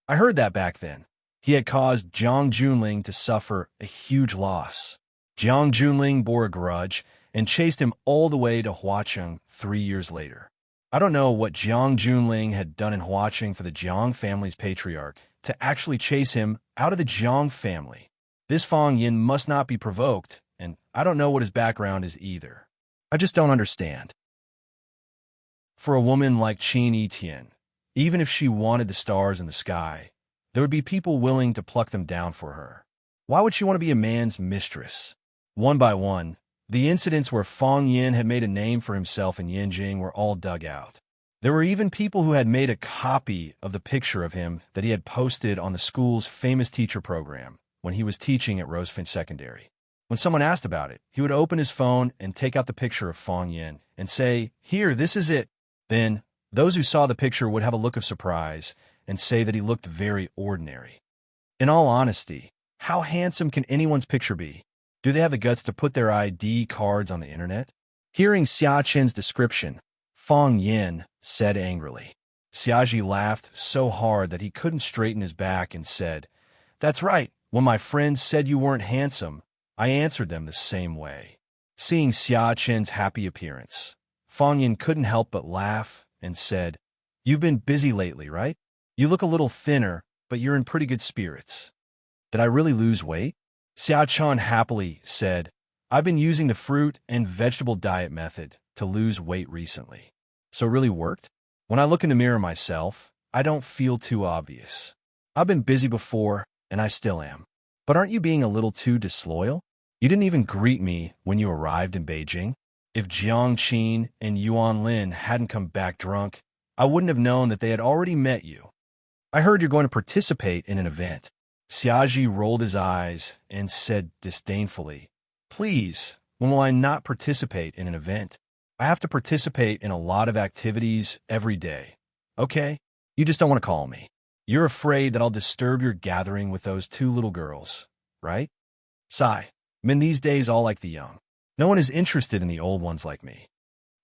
I heard that back then. He had caused Jiang Junling to suffer a huge loss. Jiang Junling bore a grudge and chased him all the way to Huacheng 3 years later. I don't know what Jiang Junling had done in Huacheng for the Jiang family's patriarch to actually chase him out of the Jiang family. This Fang Yin must not be provoked, and I don't know what his background is either. I just don't understand. For a woman like Qin Yitian, even if she wanted the stars in the sky, there would be people willing to pluck them down for her. Why would she want to be a man's mistress? One by one, the incidents where Fang Yin had made a name for himself in Yanjing were all dug out. There were even people who had made a copy of the picture of him that he had posted on the school's famous teacher program when he was teaching at Rosefinch Secondary. When someone asked about it, he would open his phone and take out the picture of Fang Yin and say, "Here, this is it." Then, those who saw the picture would have a look of surprise and say that he looked very ordinary. In all honesty, how handsome can anyone's picture be? Do they have the guts to put their ID cards on the internet? Hearing Xia Chen's description, Fang Yin said angrily. Xiaji laughed so hard that he couldn't straighten his back and said, "That's right. When my friends said you weren't handsome, I answered them the same way." Seeing Xia Chen's happy appearance, Fang Yin couldn't help but laugh and said, "You've been busy lately, right? You look a little thinner, but you're in pretty good spirits." "Did I really lose weight?" Xia Chen happily said, "I've been using the fruit and vegetable diet method to lose weight recently. So it really worked? When I look in the mirror myself, I don't feel too obvious. I've been busy before, and I still am. But aren't you being a little too disloyal? You didn't even greet me when you arrived in Beijing. If Jiang Qin and Yuan Lin hadn't come back drunk, I wouldn't have known that they had already met you. I heard you're going to participate in an event." Xiaji rolled his eyes and said disdainfully, "Please, when will I not participate in an event? I have to participate in a lot of activities every day. Okay? You just don't want to call me. You're afraid that I'll disturb your gathering with those two little girls, right? Sigh. Men these days all like the young. No one is interested in the old ones like me.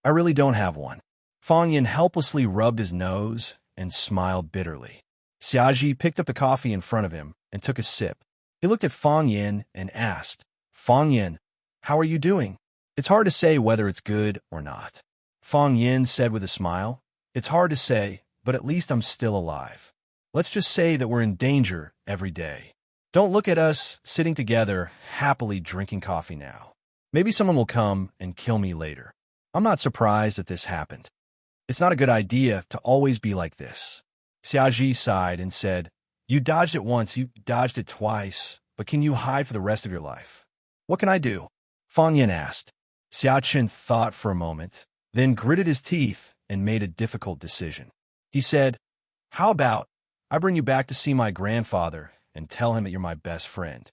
I really don't have one." Fang Yin helplessly rubbed his nose and smiled bitterly. Xiaji picked up the coffee in front of him and took a sip. He looked at Fang Yin and asked, "Fang Yin, how are you doing?" "It's hard to say whether it's good or not," Fang Yin said with a smile. "It's hard to say, but at least I'm still alive. Let's just say that we're in danger every day. Don't look at us sitting together, happily drinking coffee now. Maybe someone will come and kill me later. I'm not surprised that this happened. It's not a good idea to always be like this." Xiaji sighed and said, "You dodged it once, you dodged it twice, but can you hide for the rest of your life?" "What can I do?" Fang Yin asked. Xiachen thought for a moment, then gritted his teeth and made a difficult decision. He said, "How about I bring you back to see my grandfather and tell him that you're my best friend?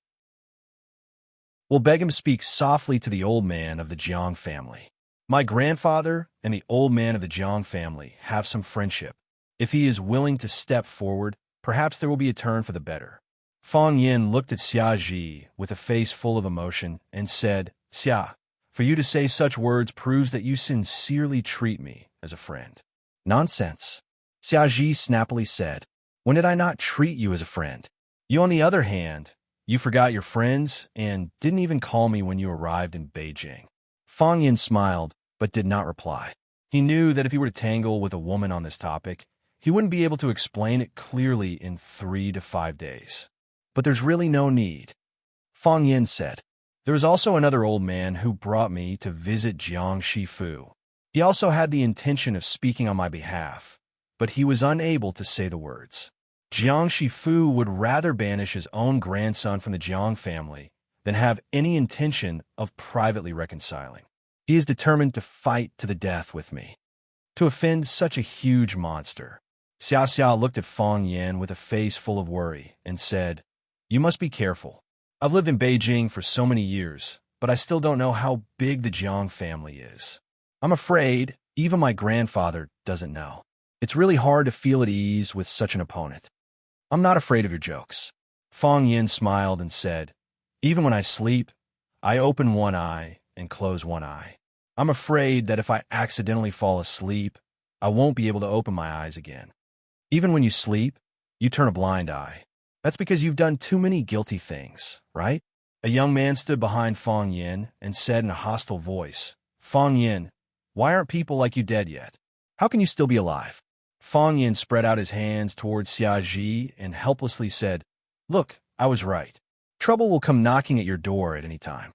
We'll beg him to speak softly to the old man of the Jiang family. My grandfather and the old man of the Jiang family have some friendship. If he is willing to step forward, perhaps there will be a turn for the better." Fang Yin looked at Xia Ji with a face full of emotion and said, "Xia, for you to say such words proves that you sincerely treat me as a friend." "Nonsense," Xia Ji snappily said. "When did I not treat you as a friend? You, on the other hand, you forgot your friends and didn't even call me when you arrived in Beijing." Fang Yin smiled, but did not reply. He knew that if he were to tangle with a woman on this topic, he wouldn't be able to explain it clearly in 3 to 5 days. "But there's really no need," Fang Yin said. "There is also another old man who brought me to visit Jiang Shifu. He also had the intention of speaking on my behalf, but he was unable to say the words. Jiang Shifu would rather banish his own grandson from the Jiang family than have any intention of privately reconciling. He is determined to fight to the death with me. To offend such a huge monster." Xia Xia looked at Fang Yin with a face full of worry and said, "You must be careful. I've lived in Beijing for so many years, but I still don't know how big the Jiang family is. I'm afraid even my grandfather doesn't know. It's really hard to feel at ease with such an opponent." "I'm not afraid of your jokes." Fang Yin smiled and said, "Even when I sleep, I open one eye and close one eye. I'm afraid that if I accidentally fall asleep, I won't be able to open my eyes again." "Even when you sleep, you turn a blind eye. That's because you've done too many guilty things, right?" A young man stood behind Fang Yin and said in a hostile voice, "Fang Yin, why aren't people like you dead yet? How can you still be alive?" Fang Yin spread out his hands towards Xia Ji and helplessly said, "Look, I was right. Trouble will come knocking at your door at any time."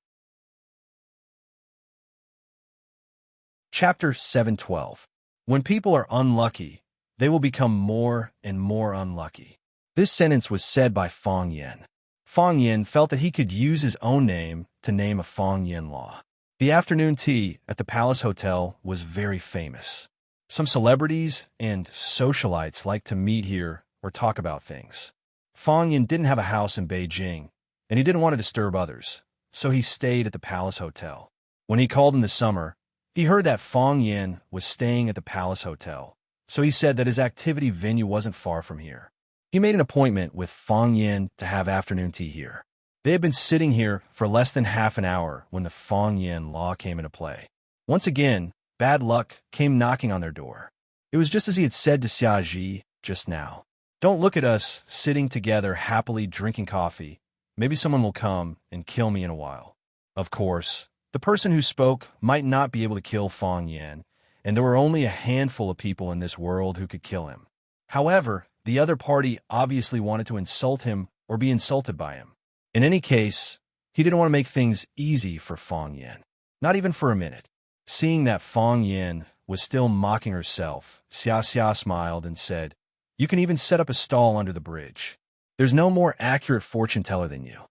Chapter 712. When people are unlucky, they will become more and more unlucky. This sentence was said by Fang Yin. Fang Yin felt that he could use his own name to name a Fang Yin law. The afternoon tea at the Palace Hotel was very famous. Some celebrities and socialites liked to meet here or talk about things. Fang Yin didn't have a house in Beijing, and he didn't want to disturb others, so he stayed at the Palace Hotel. When he called in the summer, he heard that Fang Yin was staying at the Palace Hotel, so he said that his activity venue wasn't far from here. He made an appointment with Fang Yin to have afternoon tea here. They had been sitting here for less than half an hour when the Fang Yin law came into play. Once again, bad luck came knocking on their door. It was just as he had said to Xia Ji just now. "Don't look at us sitting together happily drinking coffee. Maybe someone will come and kill me in a while." Of course, the person who spoke might not be able to kill Fang Yin, and there were only a handful of people in this world who could kill him. However, the other party obviously wanted to insult him or be insulted by him. In any case, he didn't want to make things easy for Fang Yin, not even for a minute. Seeing that Fang Yin was still mocking herself, Xia Xia smiled and said, "You can even set up a stall under the bridge. There's no more accurate fortune teller than you.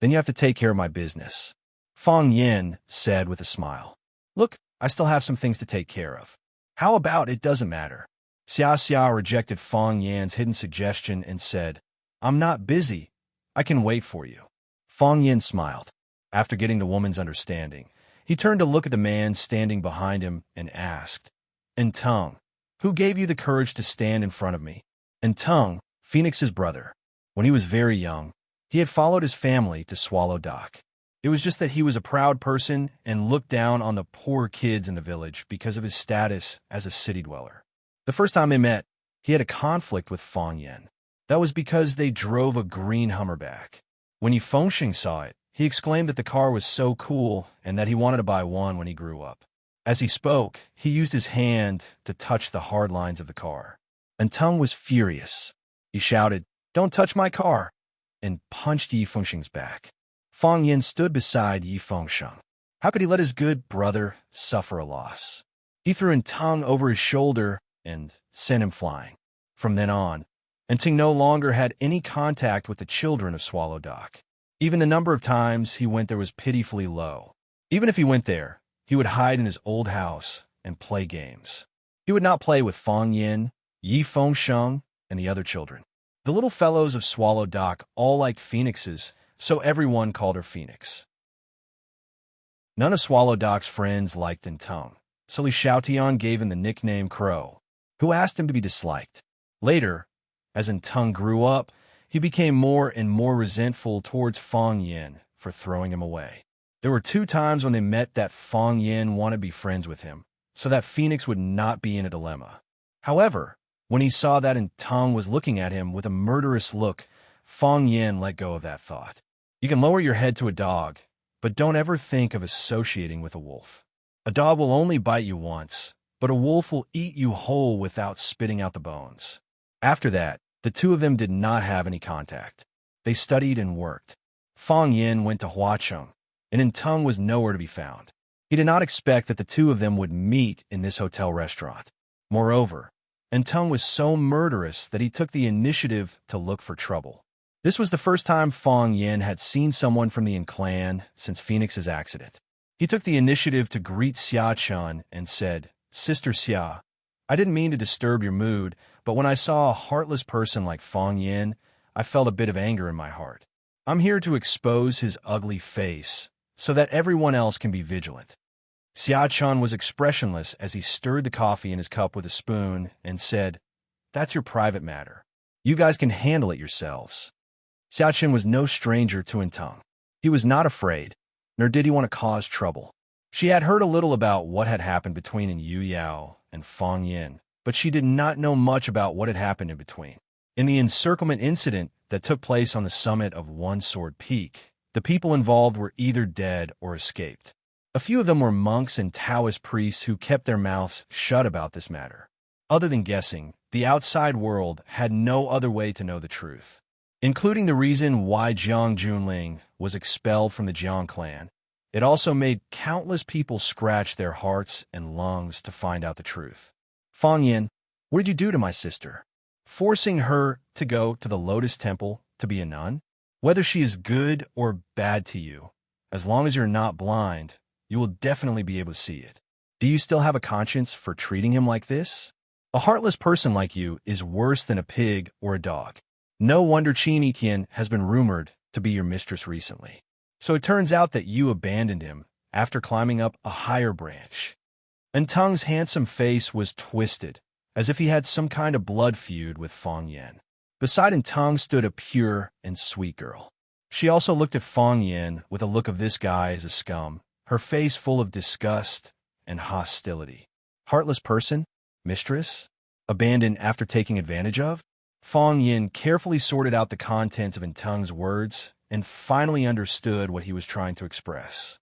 Then you have to take care of my business." Fang Yin said with a smile, "Look, I still have some things to take care of. How about it doesn't matter?" Xia Xia rejected Fang Yin's hidden suggestion and said, "I'm not busy. I can wait for you. Fong Yin smiled. After getting the woman's understanding, he turned to look at the man standing behind him and asked, "And Tung, who gave you the courage to stand in front of me?" And Tung, Phoenix's brother. When he was very young, he had followed his family to Swallow Dock. It was just that he was a proud person and looked down on the poor kids in the village because of his status as a city dweller. The first time they met, he had a conflict with Fong Yin. That was because they drove a green Hummerback. When Yi Fengxing saw it, he exclaimed that the car was so cool and that he wanted to buy one when he grew up. As he spoke, he used his hand to touch the hard lines of the car. And Tung was furious. He shouted, "Don't touch my car!" and punched Yi Fengxing's back. Fong Yin stood beside Yi Fengxing. How could he let his good brother suffer a loss? He threw Tung over his shoulder and sent him flying. From then on, Ting no longer had any contact with the children of Swallow Dock. Even the number of times he went there was pitifully low. Even if he went there, he would hide in his old house and play games. He would not play with Fong Yin, Yi Fengxing, and the other children. The little fellows of Swallow Dock all liked phoenixes, so everyone called her Phoenix. None of Swallow Dock's friends liked Tung, so Li Xiaotian gave him the nickname Crow, who asked him to be disliked. Later, as Tung grew up, he became more and more resentful towards Fong Yin for throwing him away. There were 2 times when they met that Fong Yin wanted to be friends with him, so that Phoenix would not be in a dilemma. However, when he saw that Tung was looking at him with a murderous look, Fong Yin let go of that thought. You can lower your head to a dog, but don't ever think of associating with a wolf. A dog will only bite you once, but a wolf will eat you whole without spitting out the bones. After that, the 2 of them did not have any contact. They studied and worked. Fong Yin went to Huacheng, and Tung was nowhere to be found. He did not expect that the 2 of them would meet in this hotel restaurant. Moreover, Tung was so murderous that he took the initiative to look for trouble. This was the first time Fong Yin had seen someone from the Yin clan since Phoenix's accident. He took the initiative to greet Xia Chun and said, "Sister Xia, I didn't mean to disturb your mood, but when I saw a heartless person like Fong Yin, I felt a bit of anger in my heart. I'm here to expose his ugly face so that everyone else can be vigilant." Xia Chun was expressionless as he stirred the coffee in his cup with a spoon and said, "That's your private matter. You guys can handle it yourselves." Xia Chun was no stranger to Tung. He was not afraid, nor did he want to cause trouble. She had heard a little about what had happened between Yu Yao and Fong Yin, but she did not know much about what had happened in between. In the encirclement incident that took place on the summit of One Sword Peak, the people involved were either dead or escaped. A few of them were monks and Taoist priests who kept their mouths shut about this matter. Other than guessing, the outside world had no other way to know the truth, including the reason why Jiang Junling was expelled from the Jiang clan. It also made countless people scratch their hearts and lungs to find out the truth. "Fong Yin, what did you do to my sister? Forcing her to go to the Lotus Temple to be a nun? Whether she is good or bad to you, as long as you're not blind, you will definitely be able to see it. Do you still have a conscience for treating him like this? A heartless person like you is worse than a pig or a dog. No wonder Qin Etian has been rumored to be your mistress recently. So it turns out that you abandoned him after climbing up a higher branch." Tung's handsome face was twisted, as if he had some kind of blood feud with Fong Yin. Beside Tung stood a pure and sweet girl. She also looked at Fong Yin with a look of this guy as a scum, her face full of disgust and hostility. Heartless person? Mistress? Abandoned after taking advantage of? Fong Yin carefully sorted out the contents of Tung's words and finally understood what he was trying to express.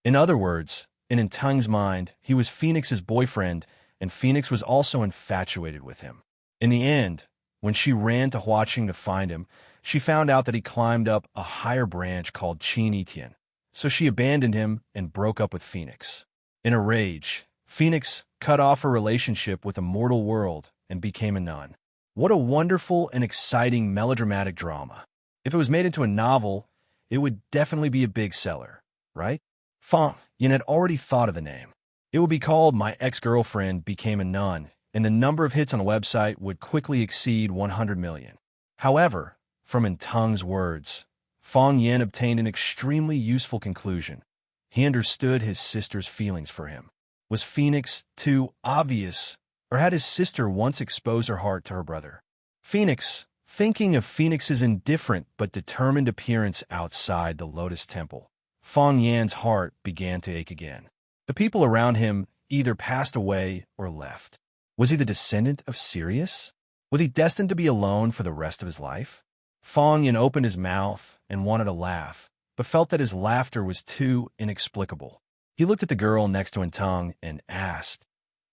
In other words, in Tung's mind, he was Phoenix's boyfriend, and Phoenix was also infatuated with him. In the end, when she ran to Huacheng to find him, she found out that he climbed up a higher branch called Qin Etian, so she abandoned him and broke up with Phoenix. In a rage, Phoenix cut off her relationship with the mortal world and became a nun. What a wonderful and exciting melodramatic drama. If it was made into a novel, it would definitely be a big seller, right? Fong Yin had already thought of the name. It would be called My Ex-Girlfriend Became a Nun, and the number of hits on the website would quickly exceed 100 million. However, From Entang's words, Fong Yin obtained an extremely useful conclusion. He understood his sister's feelings for him. Was Phoenix too obvious, or had his sister once exposed her heart to her brother? Phoenix, thinking of Phoenix's indifferent but determined appearance outside the Lotus Temple, Fong Yan's heart began to ache again. The people around him either passed away or left. Was he the descendant of Sirius? Was he destined to be alone for the rest of his life? Fong Yan opened his mouth and wanted to laugh, but felt that his laughter was too inexplicable. He looked at the girl next to Entang and asked,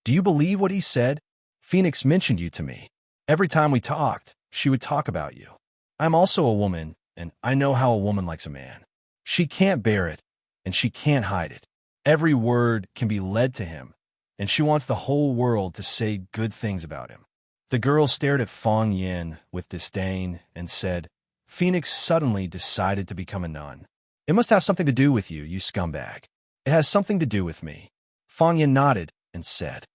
"Do you believe what he said? Phoenix mentioned you to me. Every time we talked, she would talk about you. I'm also a woman, and I know how a woman likes a man. She can't bear it, and she can't hide it. Every word can be led to him, and she wants the whole world to say good things about him." The girl stared at Fong Yin with disdain and said, "Phoenix suddenly decided to become a nun. It must have something to do with you, you scumbag." "It has something to do with me." Fong Yin nodded and said,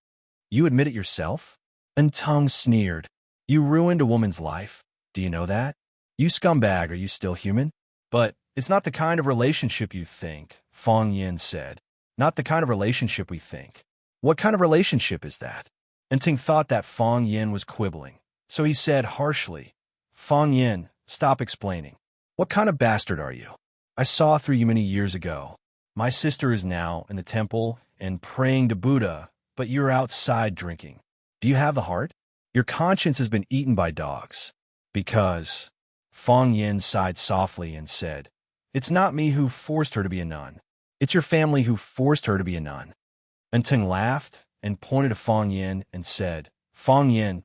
"You admit it yourself?" Entang sneered. "You ruined a woman's life. Do you know that? You scumbag, are you still human?" "But it's not the kind of relationship you think," Fong Yin said. "Not the kind of relationship we think." "What kind of relationship is that?" Entang thought that Fong Yin was quibbling, so he said harshly, "Fong Yin, stop explaining. What kind of bastard are you? I saw through you many years ago. My sister is now in the temple and praying to Buddha, but you're outside drinking. Do you have the heart? Your conscience has been eaten by dogs." "Because..." Fong Yin sighed softly and said, "It's not me who forced her to be a nun. It's your family who forced her to be a nun." Entang laughed and pointed to Fong Yin and said, "Fong Yin,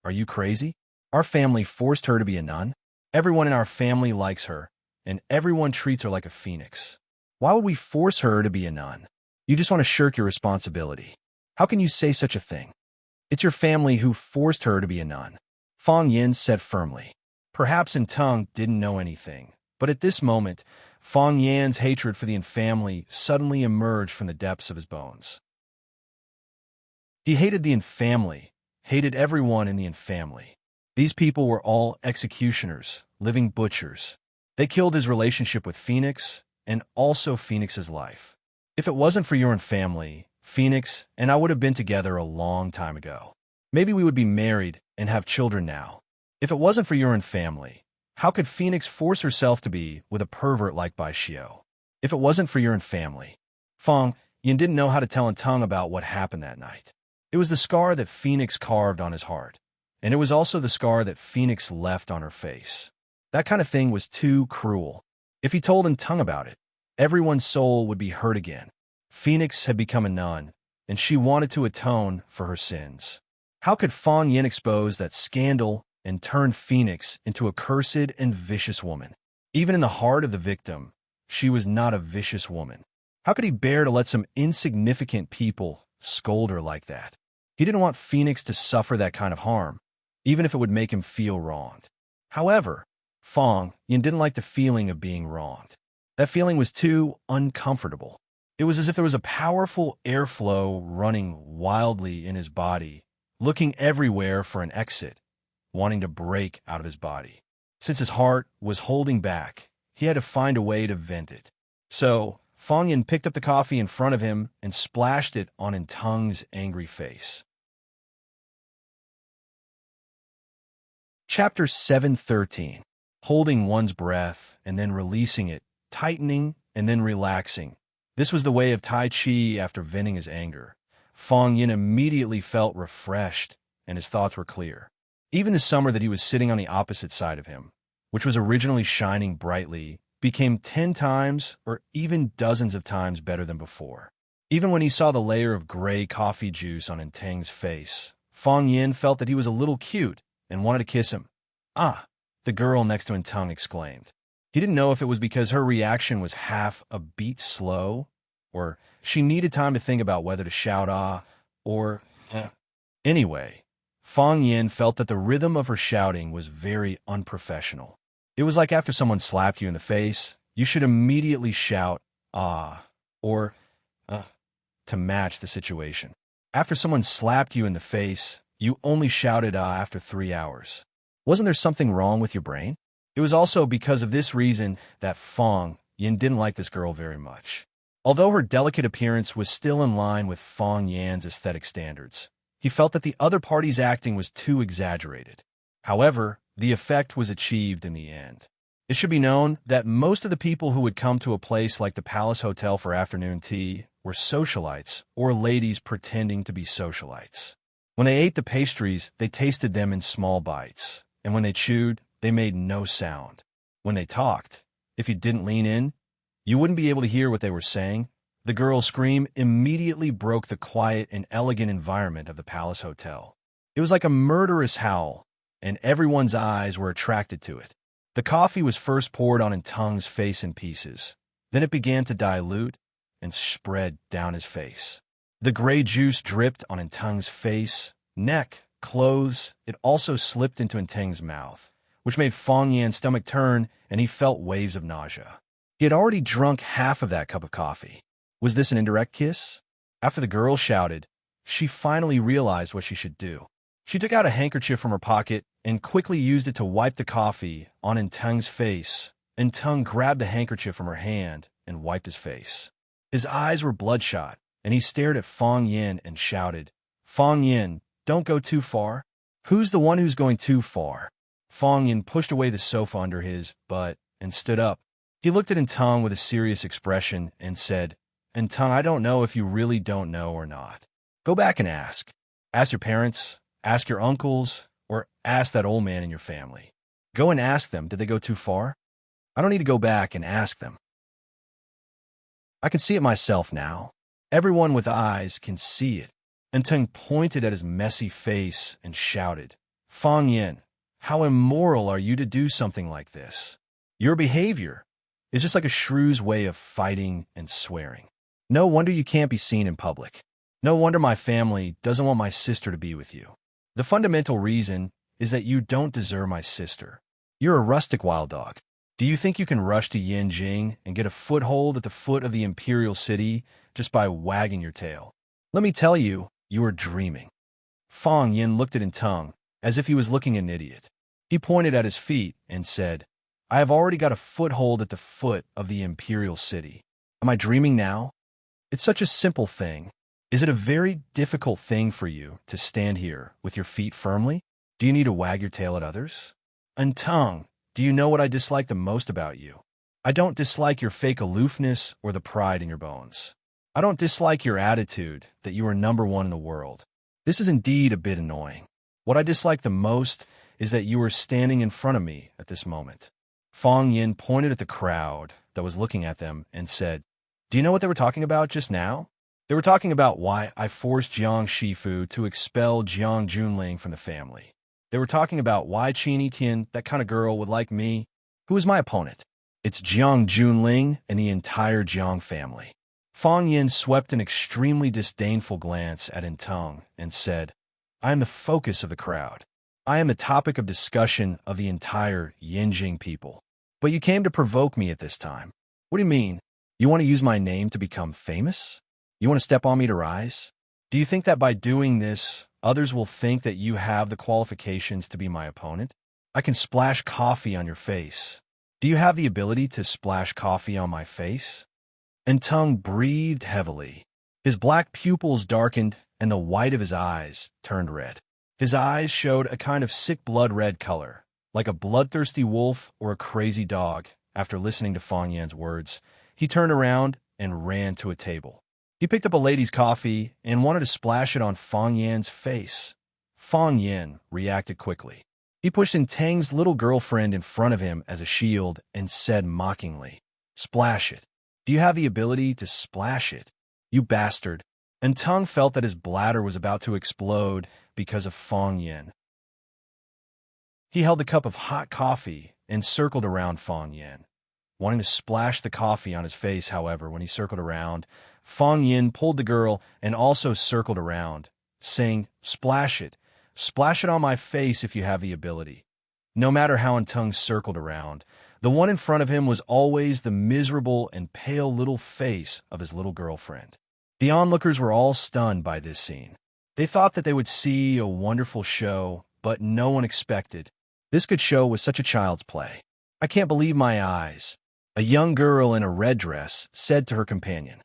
are you crazy? Our family forced her to be a nun. Everyone in our family likes her, and everyone treats her like a phoenix. Why would we force her to be a nun? You just want to shirk your responsibility. How can you say such a thing? It's your family who forced her to be a nun," Fong Yin said firmly. Perhaps Entang didn't know anything, but at this moment, Fong Yan's hatred for the Yin family suddenly emerged from the depths of his bones. He hated the Yin family, hated everyone in the Yin family. These people were all executioners, living butchers. They killed his relationship with Phoenix, and also Phoenix's life. If it wasn't for your Yin family, Phoenix and I would have been together a long time ago. Maybe we would be married and have children now. If it wasn't for your Yin family, how could Phoenix force herself to be with a pervert like Bai Xiao? If it wasn't for your Yin family. Fong Yin didn't know how to tell Entang about what happened that night. It was the scar that Phoenix carved on his heart, and it was also the scar that Phoenix left on her face. That kind of thing was too cruel. If he told Entang about it, everyone's soul would be hurt again. Phoenix had become a nun, and she wanted to atone for her sins. How could Fong Yin expose that scandal and turn Phoenix into a cursed and vicious woman? Even in the heart of the victim, she was not a vicious woman. How could he bear to let some insignificant people scold her like that? He didn't want Phoenix to suffer that kind of harm, even if it would make him feel wronged. However, Fong Yin didn't like the feeling of being wronged. That feeling was too uncomfortable. It was as if there was a powerful airflow running wildly in his body, looking everywhere for an exit, wanting to break out of his body. Since his heart was holding back, he had to find a way to vent it. So, Fong Yin picked up the coffee in front of him and splashed it on Entang's angry face. Chapter 713. Holding one's breath and then releasing it, tightening and then relaxing. This was the way of Tai Chi after venting his anger. Fong Yin immediately felt refreshed, and his thoughts were clear. Even the summer that he was sitting on the opposite side of him, which was originally shining brightly, became 10 times or even dozens of times better than before. Even when he saw the layer of gray coffee juice on Entang's face, Fong Yin felt that he was a little cute and wanted to kiss him. "Ah!" the girl next to Entang exclaimed. He didn't know if it was because her reaction was half a beat slow, or she needed time to think about whether to shout "ah" or "eh." Anyway, Fong Yin felt that the rhythm of her shouting was very unprofessional. It was like after someone slapped you in the face, you should immediately shout "ah" or to match the situation. After someone slapped you in the face, you only shouted "ah" after 3 hours. Wasn't there something wrong with your brain? It was also because of this reason that Fong Yin didn't like this girl very much. Although her delicate appearance was still in line with Fong Yan's aesthetic standards, he felt that the other party's acting was too exaggerated. However, the effect was achieved in the end. It should be known that most of the people who would come to a place like the Palace Hotel for afternoon tea were socialites or ladies pretending to be socialites. When they ate the pastries, they tasted them in small bites, and when they chewed, they made no sound. When they talked, if you didn't lean in, you wouldn't be able to hear what they were saying. The girl's scream immediately broke the quiet and elegant environment of the Palace Hotel. It was like a murderous howl, and everyone's eyes were attracted to it. The coffee was first poured on Entung's face in pieces. Then it began to dilute and spread down his face. The gray juice dripped on Entung's face, neck, clothes. It also slipped into Entung's mouth, which made Fong Yan's stomach turn, and he felt waves of nausea. He had already drunk half of that cup of coffee. Was this an indirect kiss? After the girl shouted, she finally realized what she should do. She took out a handkerchief from her pocket and quickly used it to wipe the coffee on Entung's face. Entung grabbed the handkerchief from her hand and wiped his face. His eyes were bloodshot, and he stared at Fong Yin and shouted, "Fong Yin, don't go too far." "Who's the one who's going too far?" Fong Yin pushed away the sofa under his butt and stood up. He looked at Entung with a serious expression and said, "Entung, I don't know if you really don't know or not. Go back and ask. Ask your parents, ask your uncles, or ask that old man in your family. Go and ask them, did they go too far? I don't need to go back and ask them. I can see it myself now. Everyone with eyes can see it." Entung pointed at his messy face and shouted, "Fong Yin, how immoral are you to do something like this? Your behavior is just like a shrew's way of fighting and swearing. No wonder you can't be seen in public. No wonder my family doesn't want my sister to be with you. The fundamental reason is that you don't deserve my sister. You're a rustic wild dog. Do you think you can rush to Yinjing and get a foothold at the foot of the imperial city just by wagging your tail? Let me tell you, you are dreaming." Fong Yin looked at Entung as if he was looking at an idiot. He pointed at his feet and said, "I have already got a foothold at the foot of the imperial city. Am I dreaming now? It's such a simple thing. Is it a very difficult thing for you to stand here with your feet firmly? Do you need to wag your tail at others? Entung, do you know what I dislike the most about you? I don't dislike your fake aloofness or the pride in your bones. I don't dislike your attitude that you are number one in the world. This is indeed a bit annoying. What I dislike the most is that you are standing in front of me at this moment." Fong Yin pointed at the crowd that was looking at them and said, "Do you know what they were talking about just now? They were talking about why I forced Jiang Shifu to expel Jiang Junling from the family. They were talking about why Qin Yitian, that kind of girl, would like me. Who is my opponent? It's Jiang Junling and the entire Jiang family." Fong Yin swept an extremely disdainful glance at Entung and said, "I am the focus of the crowd. I am the topic of discussion of the entire Yinjing people. But you came to provoke me at this time. What do you mean? You want to use my name to become famous? You want to step on me to rise? Do you think that by doing this, others will think that you have the qualifications to be my opponent? I can splash coffee on your face. Do you have the ability to splash coffee on my face?" Entung breathed heavily. His black pupils darkened, and the white of his eyes turned red. His eyes showed a kind of sick blood-red color, like a bloodthirsty wolf or a crazy dog. After listening to Fong Yan's words, he turned around and ran to a table. He picked up a lady's coffee and wanted to splash it on Fong Yan's face. Fong Yan reacted quickly. He pushed Entang's little girlfriend in front of him as a shield and said mockingly, "Splash it. Do you have the ability to splash it? You bastard." Entang felt that his bladder was about to explode because of Fong Yin. He held a cup of hot coffee and circled around Fong Yin. Wanting to splash the coffee on his face, however, when he circled around, Fong Yin pulled the girl and also circled around, saying, "Splash it. Splash it on my face if you have the ability." No matter how Entang circled around, the one in front of him was always the miserable and pale little face of his little girlfriend. The onlookers were all stunned by this scene. They thought that they would see a wonderful show, but no one expected this good show was such a child's play. I can't believe my eyes, a young girl in a red dress said to her companion.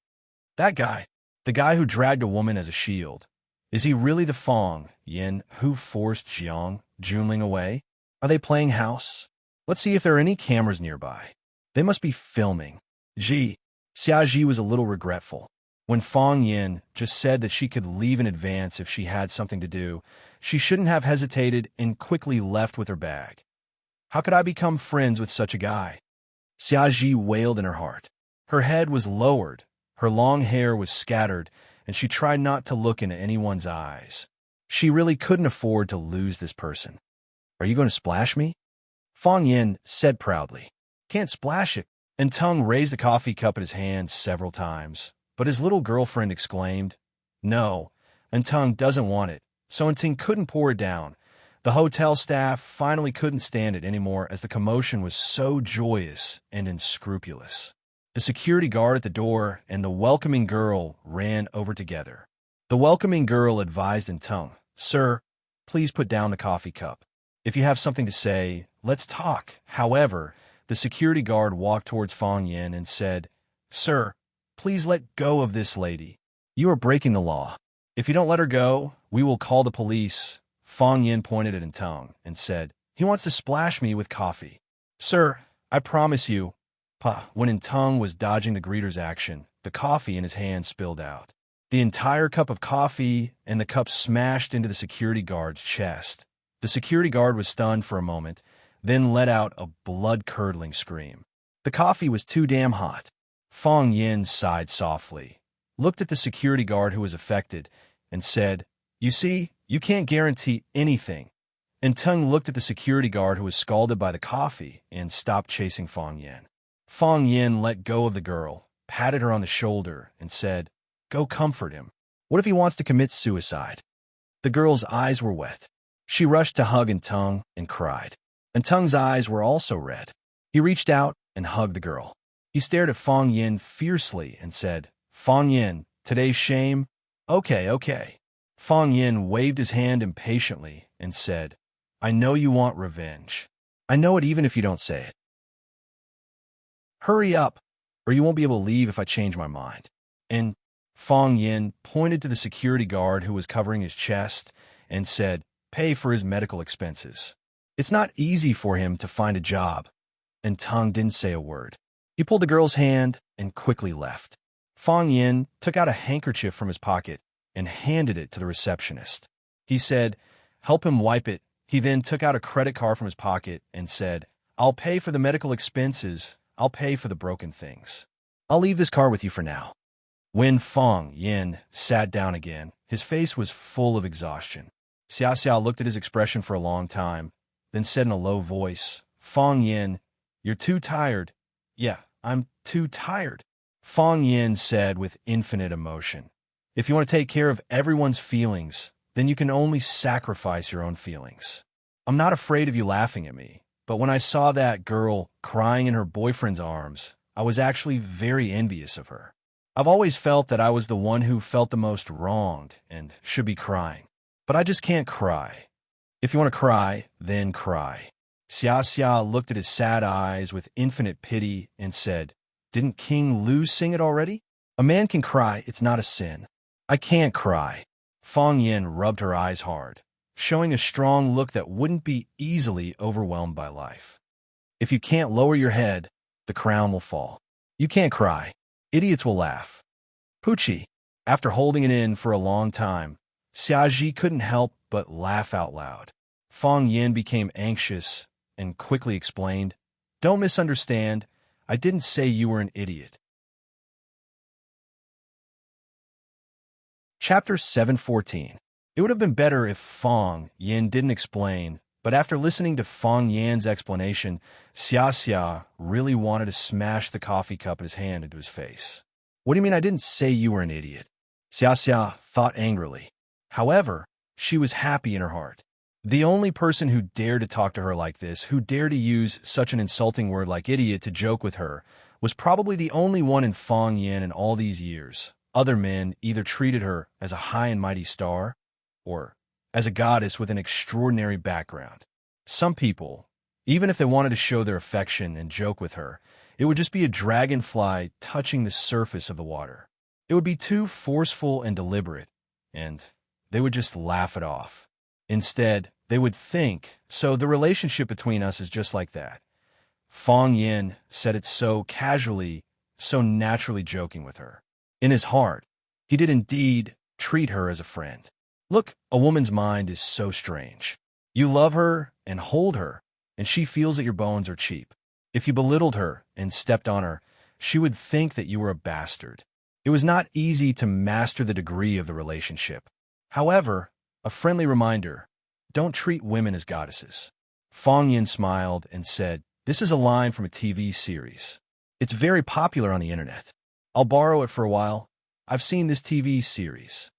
That guy, the guy who dragged a woman as a shield, is he really the Fong Yin who forced Jiang Junling away? Are they playing house? Let's see if there are any cameras nearby. They must be filming. Xiaji was a little regretful. When Fong Yin just said that she could leave in advance if she had something to do, she shouldn't have hesitated and quickly left with her bag. How could I become friends with such a guy? Xiaji wailed in her heart. Her head was lowered, her long hair was scattered, and she tried not to look into anyone's eyes. She really couldn't afford to lose this person. Are you going to splash me? Fong Yin said proudly. Can't splash it. And Tung raised the coffee cup in his hand several times, but his little girlfriend exclaimed, No, and Tung doesn't want it, so Ting couldn't pour it down. The hotel staff finally couldn't stand it anymore as the commotion was so joyous and unscrupulous. The security guard at the door and the welcoming girl ran over together. The welcoming girl advised in Tung, Sir, please put down the coffee cup. If you have something to say, let's talk. However, the security guard walked towards Fong Yin and said, Sir, please let go of this lady. You are breaking the law. If you don't let her go, we will call the police. Fong Yin pointed at Tung and said, He wants to splash me with coffee. Sir, I promise you. When Tung was dodging the greeter's action, the coffee in his hand spilled out. The entire cup of coffee and the cup smashed into the security guard's chest. The security guard was stunned for a moment, then let out a blood-curdling scream. The coffee was too damn hot. Fong Yin sighed softly, looked at the security guard who was affected, and said, You see, you can't guarantee anything. And Tung looked at the security guard who was scalded by the coffee and stopped chasing Fong Yin. Fong Yin let go of the girl, patted her on the shoulder, and said, Go comfort him. What if he wants to commit suicide? The girl's eyes were wet. She rushed to hug Tung and cried. And Tung's eyes were also red. He reached out and hugged the girl. He stared at Fong Yin fiercely and said, Fong Yin, today's shame? Okay. Fong Yin waved his hand impatiently and said, I know you want revenge. I know it even if you don't say it. Hurry up, or you won't be able to leave if I change my mind. And Fong Yin pointed to the security guard who was covering his chest and said, Pay for his medical expenses. It's not easy for him to find a job. And Tung didn't say a word. He pulled the girl's hand and quickly left. Fong Yin took out a handkerchief from his pocket and handed it to the receptionist. He said, Help him wipe it. He then took out a credit card from his pocket and said, I'll pay for the medical expenses. I'll pay for the broken things. I'll leave this car with you for now. When Fong Yin sat down again, his face was full of exhaustion. Xiao looked at his expression for a long time, then said in a low voice, Fong Yin, you're too tired. Yeah, I'm too tired. Fong Yin said with infinite emotion, If you want to take care of everyone's feelings, then you can only sacrifice your own feelings. I'm not afraid of you laughing at me, but when I saw that girl crying in her boyfriend's arms, I was actually very envious of her. I've always felt that I was the one who felt the most wronged and should be crying. But I just can't cry. If you want to cry, then cry. Xia looked at his sad eyes with infinite pity and said, Didn't King Lu sing it already? A man can cry, it's not a sin. I can't cry. Fong Yin rubbed her eyes hard, showing a strong look that wouldn't be easily overwhelmed by life. If you can't lower your head, the crown will fall. You can't cry. Idiots will laugh. Poochie. After holding it in for a long time, Xiaji couldn't help but laugh out loud. Fong Yin became anxious and quickly explained, Don't misunderstand. I didn't say you were an idiot. Chapter 714. It would have been better if Fong Yin didn't explain, but after listening to Fong Yin's explanation, Xia really wanted to smash the coffee cup in his hand into his face. What do you mean I didn't say you were an idiot? Xia thought angrily. However, she was happy in her heart. The only person who dared to talk to her like this, who dared to use such an insulting word like idiot to joke with her, was probably the only one in Fong Yin in all these years. Other men either treated her as a high and mighty star, or as a goddess with an extraordinary background. Some people Even if they wanted to show their affection and joke with her, it would just be a dragonfly touching the surface of the water. It would be too forceful and deliberate, and they would just laugh it off. Instead, they would think, so the relationship between us is just like that. Fong Yin said it so casually, so naturally joking with her. In his heart, he did indeed treat her as a friend. Look, a woman's mind is so strange. You love her and hold her, and she feels that your bones are cheap. If you belittled her and stepped on her, she would think that you were a bastard. It was not easy to master the degree of the relationship. However, a friendly reminder, don't treat women as goddesses. Fong Yin smiled and said, this is a line from a TV series. It's very popular on the internet. I'll borrow it for a while. I've seen this TV series.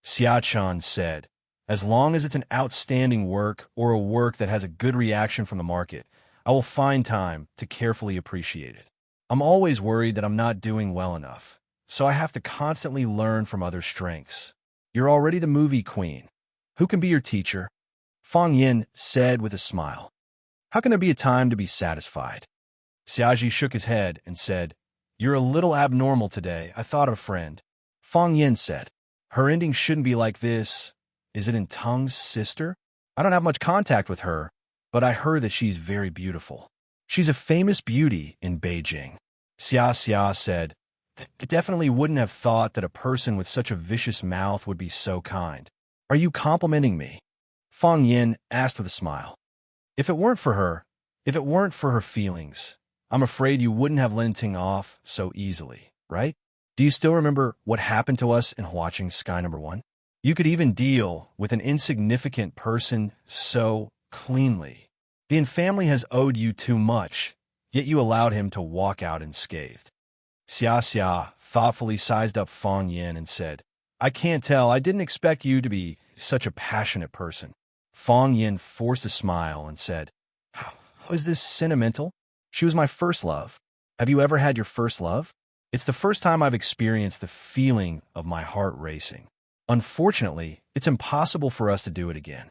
Xiachan said, as long as it's an outstanding work or a work that has a good reaction from the market, I will find time to carefully appreciate it. I'm always worried that I'm not doing well enough, so I have to constantly learn from others' strengths. You're already the movie queen. Who can be your teacher? Fong Yin said with a smile. How can there be a time to be satisfied? Xiaji shook his head and said, you're a little abnormal today. I thought of a friend. Fong Yin said, her ending shouldn't be like this. Is it in Teng's sister? I don't have much contact with her, but I heard that she's very beautiful. She's a famous beauty in Beijing. Xia said, I definitely wouldn't have thought that a person with such a vicious mouth would be so kind. Are you complimenting me? Fong Yin asked with a smile. If it weren't for her feelings, I'm afraid you wouldn't have let Ting off so easily, right? Do you still remember what happened to us in watching Sky Number 1? You could even deal with an insignificant person so cleanly. The family has owed you too much, yet you allowed him to walk out unscathed. Xia thoughtfully sized up Fong Yin and said, I can't tell. I didn't expect you to be such a passionate person. Fong Yin forced a smile and said, how is this sentimental? She was my first love. Have you ever had your first love? It's the first time I've experienced the feeling of my heart racing. Unfortunately, it's impossible for us to do it again.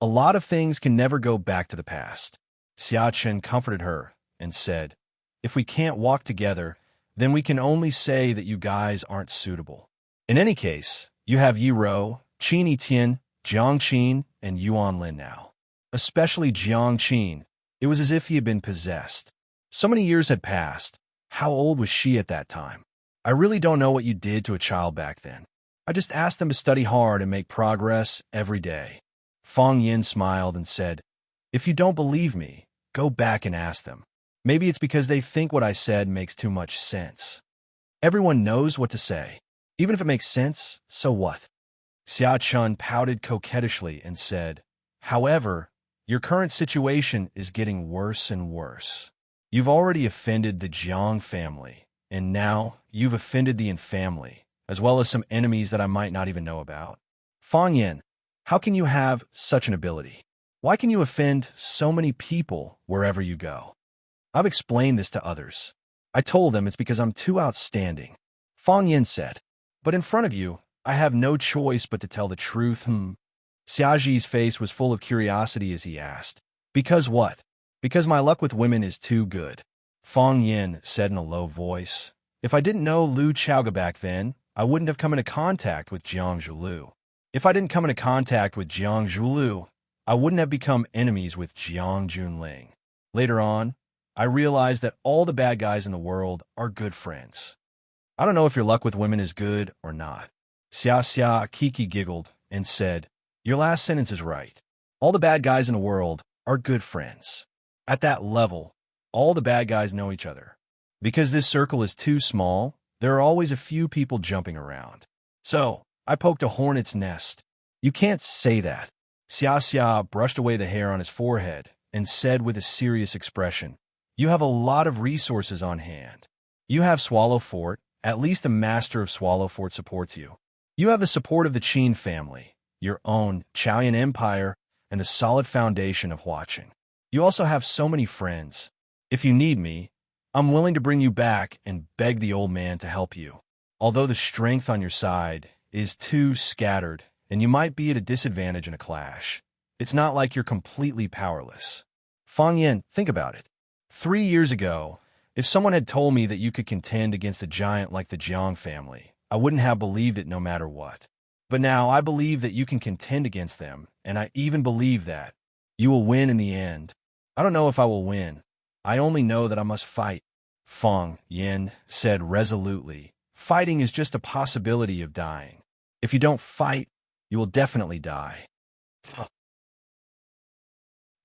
A lot of things can never go back to the past. Xiachen comforted her and said, if we can't walk together, then we can only say that you guys aren't suitable. In any case, you have Yi Rou, Qin Yitian, Jiang Qin, and Yuan Lin now. Especially Jiang Qin. It was as if he had been possessed. So many years had passed. How old was she at that time? I really don't know what you did to a child back then. I just asked them to study hard and make progress every day. Fong Yin smiled and said, if you don't believe me, go back and ask them. Maybe it's because they think what I said makes too much sense. Everyone knows what to say. Even if it makes sense, so what? Xia Chun pouted coquettishly and said, however, your current situation is getting worse and worse. You've already offended the Jiang family, and now you've offended the Yin family, as well as some enemies that I might not even know about. Fong Yin, how can you have such an ability? Why can you offend so many people wherever you go? I've explained this to others. I told them it's because I'm too outstanding. Fong Yin said, but in front of you, I have no choice but to tell the truth. Xiaji's face was full of curiosity as he asked, because what? Because my luck with women is too good. Fong Yin said in a low voice, if I didn't know Lu Chaoga back then, I wouldn't have come into contact with Jiang Zhulu. If I didn't come into contact with Jiang Zhulu, I wouldn't have become enemies with Jiang Junling. Later on, I realized that all the bad guys in the world are good friends. I don't know if your luck with women is good or not. Xia Kiki giggled and said, your last sentence is right. All the bad guys in the world are good friends. At that level, all the bad guys know each other. Because this circle is too small, there are always a few people jumping around. So, I poked a hornet's nest. You can't say that. Xia brushed away the hair on his forehead and said with a serious expression, you have a lot of resources on hand. You have Swallow Fort. At least the master of Swallow Fort supports you. You have the support of the Qin family, your own Chaoyan Empire, and the solid foundation of watching. You also have so many friends. If you need me, I'm willing to bring you back and beg the old man to help you. Although the strength on your side is too scattered, and you might be at a disadvantage in a clash, It's not like you're completely powerless. Fang Yin, think about it. 3 years ago, if someone had told me that you could contend against a giant like the Jiang family, I wouldn't have believed it no matter what. But now I believe that you can contend against them, and I even believe that you will win in the end. I don't know if I will win. I only know that I must fight. Fang Yin said resolutely, fighting is just a possibility of dying. If you don't fight, you will definitely die.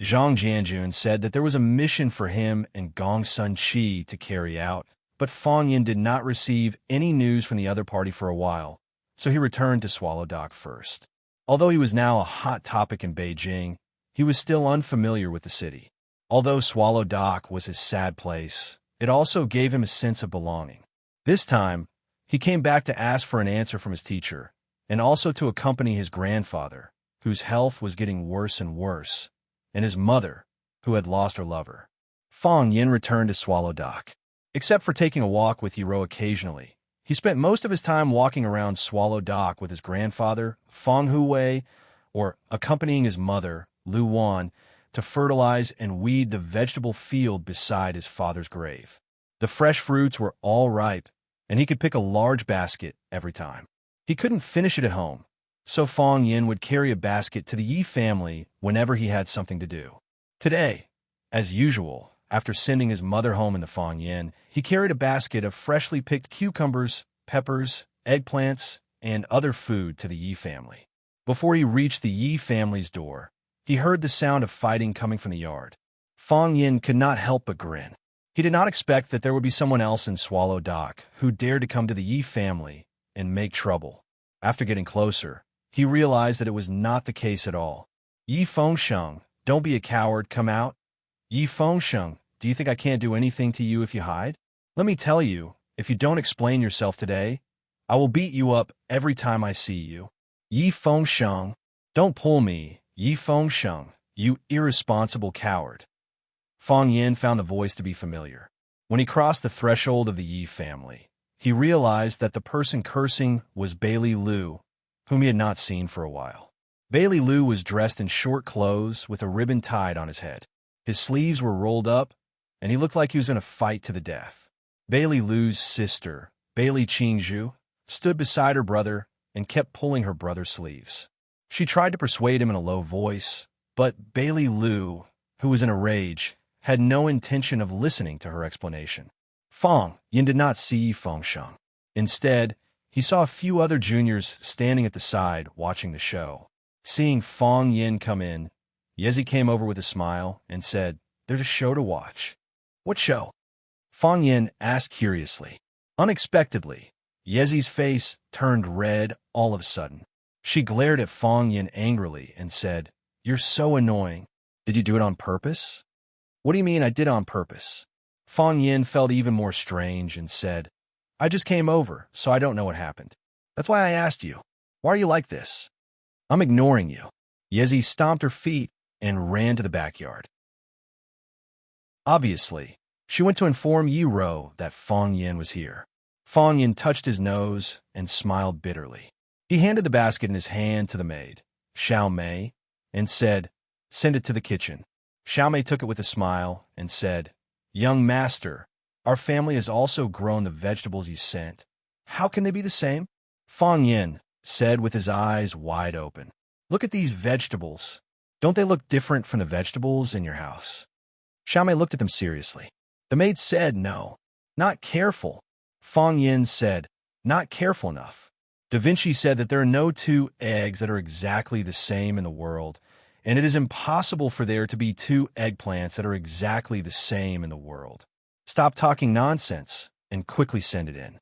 Zhang Jianjun said that there was a mission for him and Gong Sun Qi to carry out, but Fang Yin did not receive any news from the other party for a while, so he returned to Swallow Dock first. Although he was now a hot topic in Beijing, he was still unfamiliar with the city. Although Swallow Dock was his sad place, it also gave him a sense of belonging. This time, he came back to ask for an answer from his teacher, and also to accompany his grandfather, whose health was getting worse and worse, and his mother, who had lost her lover. Fang Yin returned to Swallow Dock. Except for taking a walk with Yiro occasionally, he spent most of his time walking around Swallow Dock with his grandfather, Fang Huwei, or accompanying his mother, Lu Wan, to fertilize and weed the vegetable field beside his father's grave. The fresh fruits were all ripe, and he could pick a large basket every time. He couldn't finish it at home, so Fang Yin would carry a basket to the Yi family whenever he had something to do. Today, as usual, after sending his mother home in the Fang Yin, he carried a basket of freshly picked cucumbers, peppers, eggplants, and other food to the Yi family. Before he reached the Yi family's door, he heard the sound of fighting coming from the yard. Fang Yin could not help but grin. He did not expect that there would be someone else in Swallow Dock who dared to come to the Yi family and make trouble. After getting closer, he realized that it was not the case at all. Yi Fengsheng, don't be a coward, come out. Yi Fengsheng, do you think I can't do anything to you if you hide? Let me tell you, if you don't explain yourself today, I will beat you up every time I see you. Yi Fengsheng, don't pull me, Yi Fengsheng, you irresponsible coward. Fang Yin found the voice to be familiar. When he crossed the threshold of the Yi family, he realized that the person cursing was Bailey Liu, whom he had not seen for a while. Bailey Liu was dressed in short clothes with a ribbon tied on his head. His sleeves were rolled up, and he looked like he was in a fight to the death. Bailey Liu's sister, Bailey Qingzhu, stood beside her brother and kept pulling her brother's sleeves. She tried to persuade him in a low voice, but Bailey Liu, who was in a rage, had no intention of listening to her explanation. Fang Yin did not see Fengsheng. Instead, he saw a few other juniors standing at the side watching the show. Seeing Fang Yin come in, Yezi came over with a smile and said, "There's a show to watch." "What show?" Fang Yin asked curiously. Unexpectedly, Yezi's face turned red all of a sudden. She glared at Fang Yin angrily and said, "You're so annoying. Did you do it on purpose?" "What do you mean I did on purpose?" Fang Yin felt even more strange and said, "I just came over, so I don't know what happened. That's why I asked you. Why are you like this?" "I'm ignoring you." Yezi stomped her feet and ran to the backyard. Obviously, she went to inform Yiro that Fang Yin was here. Fang Yin touched his nose and smiled bitterly. He handed the basket in his hand to the maid, Xiao Mei, and said, "Send it to the kitchen." Xiao Mei took it with a smile and said, "Young master, our family has also grown the vegetables you sent. How can they be the same?" Fang Yin said with his eyes wide open, "Look at these vegetables. Don't they look different from the vegetables in your house?" Xiao Mei looked at them seriously. The maid said, "No, not careful." Fang Yin said, "Not careful enough." Da Vinci said that there are no two eggs that are exactly the same in the world, and it is impossible for there to be two eggplants that are exactly the same in the world. Stop talking nonsense and quickly send it in.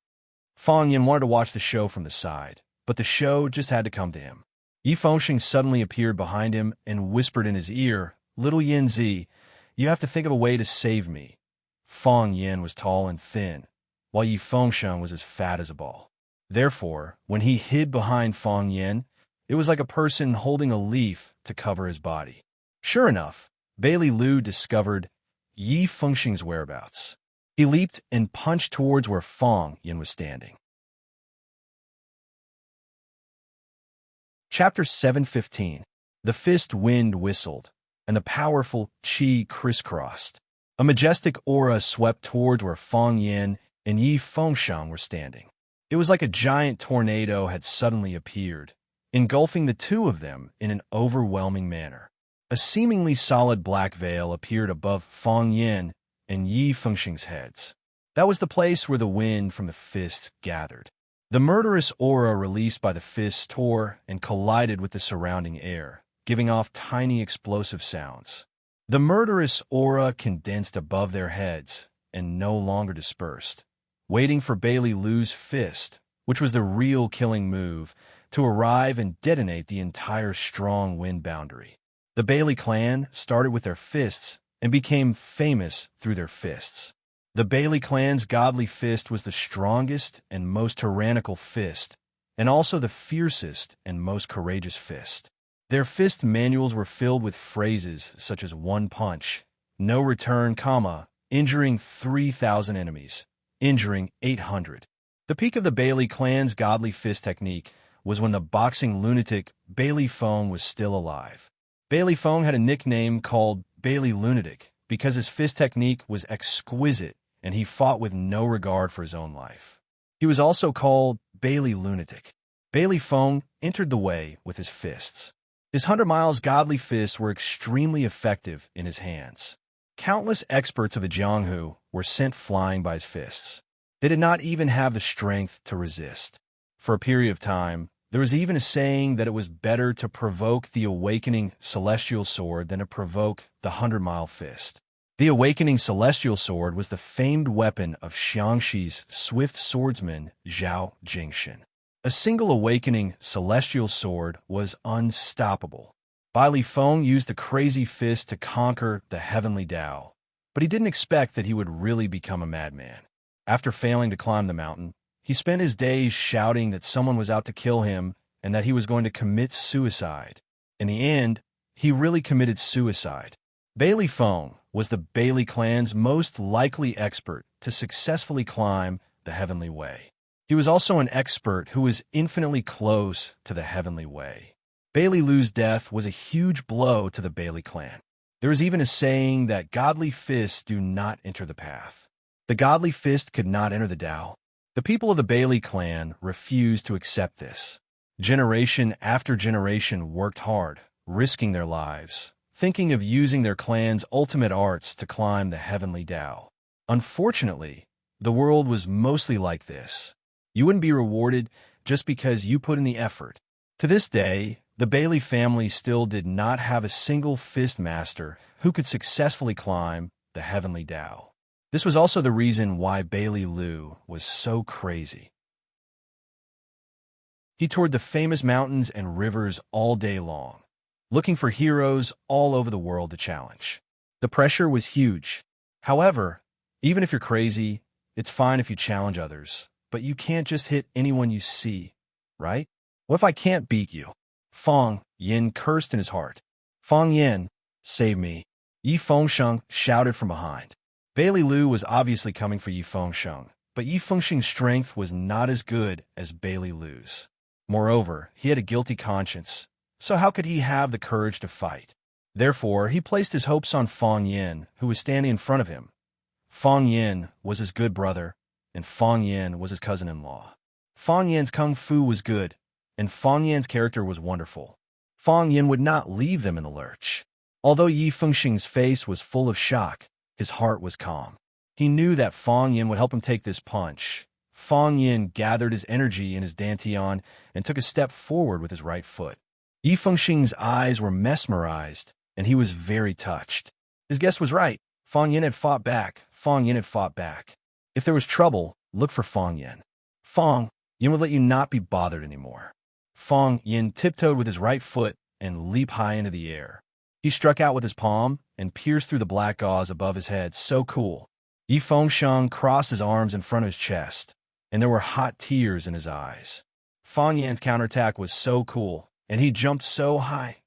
Fang Yin wanted to watch the show from the side, but the show just had to come to him. Yi Fengsheng suddenly appeared behind him and whispered in his ear, "Little Yin Zi, you have to think of a way to save me." Fang Yin was tall and thin, while Yi Fengsheng was as fat as a ball. Therefore, when he hid behind Fang Yin, it was like a person holding a leaf to cover his body. Sure enough, Bailey Liu discovered Yi Fengsheng's whereabouts. He leaped and punched towards where Fang Yin was standing. Chapter 715. The fist wind whistled, and the powerful qi crisscrossed. A majestic aura swept toward where Fang Yin and Yi Fengsheng were standing. It was like a giant tornado had suddenly appeared, engulfing the two of them in an overwhelming manner. A seemingly solid black veil appeared above Fang Yin and Yi Fengsheng's heads. That was the place where the wind from the fist gathered. The murderous aura released by the fist tore and collided with the surrounding air, giving off tiny explosive sounds. The murderous aura condensed above their heads and no longer dispersed, waiting for Bailey Liu's fist, which was the real killing move, to arrive and detonate the entire strong wind boundary. The Bailey clan started with their fists and became famous through their fists. The Bailey clan's godly fist was the strongest and most tyrannical fist, and also the fiercest and most courageous fist. Their fist manuals were filled with phrases such as one punch, no return, injuring 3,000 enemies, injuring 800. The peak of the Bailey clan's godly fist technique was when the boxing lunatic Bailey Feng was still alive. Bailey Feng had a nickname called Bailey Lunatic because his fist technique was exquisite and he fought with no regard for his own life. He was also called Bailey Lunatic. Bailey Feng entered the way with his fists. His 100 miles godly fists were extremely effective in his hands. Countless experts of the Jianghu were sent flying by his fists. They did not even have the strength to resist. For a period of time, there was even a saying that it was better to provoke the awakening celestial sword than to provoke the 100-mile fist. The awakening celestial sword was the famed weapon of Xiangxi's swift swordsman Zhao Jingxin. A single awakening celestial sword was unstoppable. Bailey Feng used the crazy fist to conquer the heavenly Tao, but he didn't expect that he would really become a madman. After failing to climb the mountain, he spent his days shouting that someone was out to kill him and that he was going to commit suicide. In the end, he really committed suicide. Bailey Feng was the Bailey clan's most likely expert to successfully climb the heavenly way. He was also an expert who was infinitely close to the heavenly way. Bailey Liu's death was a huge blow to the Bailey clan. There is even a saying that godly fists do not enter the path. The godly fist could not enter the Tao. The people of the Bailey clan refused to accept this. Generation after generation worked hard, risking their lives, thinking of using their clan's ultimate arts to climb the heavenly Tao. Unfortunately, the world was mostly like this. You wouldn't be rewarded just because you put in the effort. To this day, the Bailey family still did not have a single fist master who could successfully climb the heavenly Tao. This was also the reason why Bailey Liu was so crazy. He toured the famous mountains and rivers all day long, looking for heroes all over the world to challenge. The pressure was huge. However, even if you're crazy, it's fine if you challenge others, but you can't just hit anyone you see, right? What if I can't beat you? Fang Yin cursed in his heart. Fang Yin, save me. Yi Fengsheng shouted from behind. Bailey Liu was obviously coming for Yi Fengsheng, but Yi Fengsheng's strength was not as good as Bailey Liu's. Moreover, he had a guilty conscience, so how could he have the courage to fight? Therefore, he placed his hopes on Fang Yin, who was standing in front of him. Fang Yin was his good brother, and Fang Yin was his cousin-in-law. Fang Yin's kung fu was good, and Fang Yin's character was wonderful. Fang Yin would not leave them in the lurch. Although Yi Fengsheng's face was full of shock, his heart was calm. He knew that Fang Yin would help him take this punch. Fang Yin gathered his energy in his dantian and took a step forward with his right foot. Yi Fengsheng's eyes were mesmerized, and he was very touched. His guess was right. Fang Yin had fought back. Fang Yin had fought back. If there was trouble, look for Fang Yin. Fang Yin would let you not be bothered anymore. Fang Yin tiptoed with his right foot and leaped high into the air. He struck out with his palm and pierced through the black gauze above his head. So cool. Yi Fengsheng crossed his arms in front of his chest, and there were hot tears in his eyes. Fang Yin's counterattack was so cool, and he jumped so high.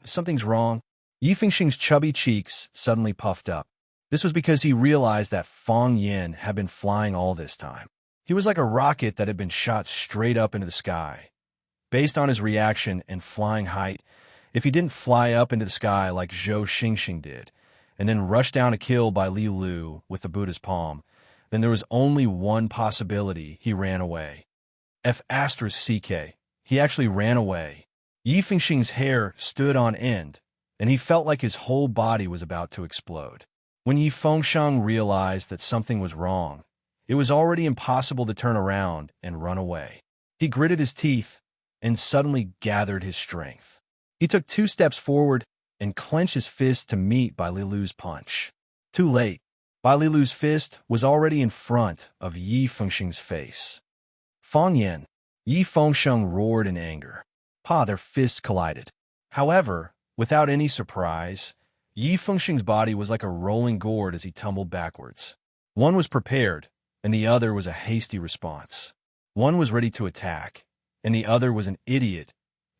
Something's wrong. Yi Fengsheng's chubby cheeks suddenly puffed up. This was because he realized that Fang Yin had been flying all this time. He was like a rocket that had been shot straight up into the sky. Based on his reaction and flying height, If he didn't fly up into the sky like Zhou Xingxing did, and then rush down a kill by Li Lu with the Buddha's palm, then there was only one possibility: he ran away. F***CK. He actually ran away. Yi Fengxing's hair stood on end, and he felt like his whole body was about to explode. When Yi Fengxiang realized that something was wrong, it was already impossible to turn around and run away. He gritted his teeth and suddenly gathered his strength. He took 2 steps forward and clenched his fist to meet Bai Lilu's punch. Too late. Bai Lilu's fist was already in front of Yi Fengxing's face. Fang Yan. Yi Fengxiang roared in anger. Their fists collided. However, without any surprise, Yi Fengxing's body was like a rolling gourd as he tumbled backwards. One was prepared, and the other was a hasty response. One was ready to attack, and the other was an idiot.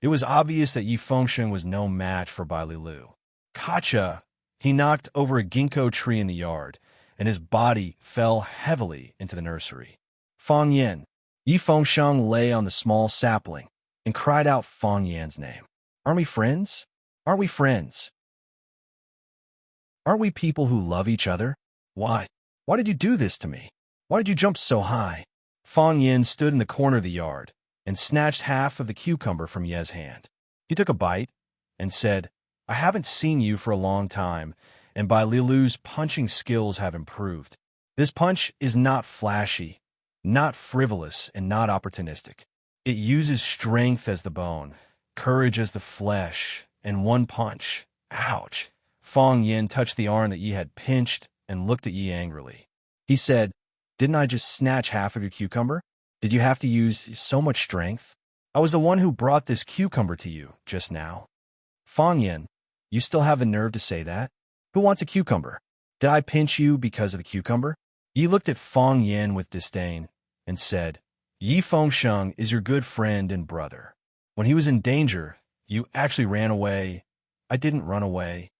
It was obvious that Yi Fengxiang was no match for Bai Lilu. Kacha! He knocked over a ginkgo tree in the yard, and his body fell heavily into the nursery. Fang Yan. Yi Fengxiang lay on the small sapling and cried out Fang Yan's name. Aren't we friends? Aren't we friends? Aren't we people who love each other? Why? Why did you do this to me? Why did you jump so high? Fang Yan stood in the corner of the yard and snatched half of the cucumber from Ye's hand. He took a bite and said, I haven't seen you for a long time, and Bai Lilu's punching skills have improved. This punch is not flashy, not frivolous, and not opportunistic. It uses strength as the bone, courage as the flesh, and one punch. Ouch. Fang Yan touched the arm that Yi had pinched and looked at Yi angrily. He said, Didn't I just snatch half of your cucumber? Did you have to use so much strength? I was the one who brought this cucumber to you just now. Fang Yan, you still have the nerve to say that? Who wants a cucumber? Did I pinch you because of the cucumber? Yi looked at Fang Yan with disdain and said, Yi Fengxiang is your good friend and brother. When he was in danger, you actually ran away. I didn't run away.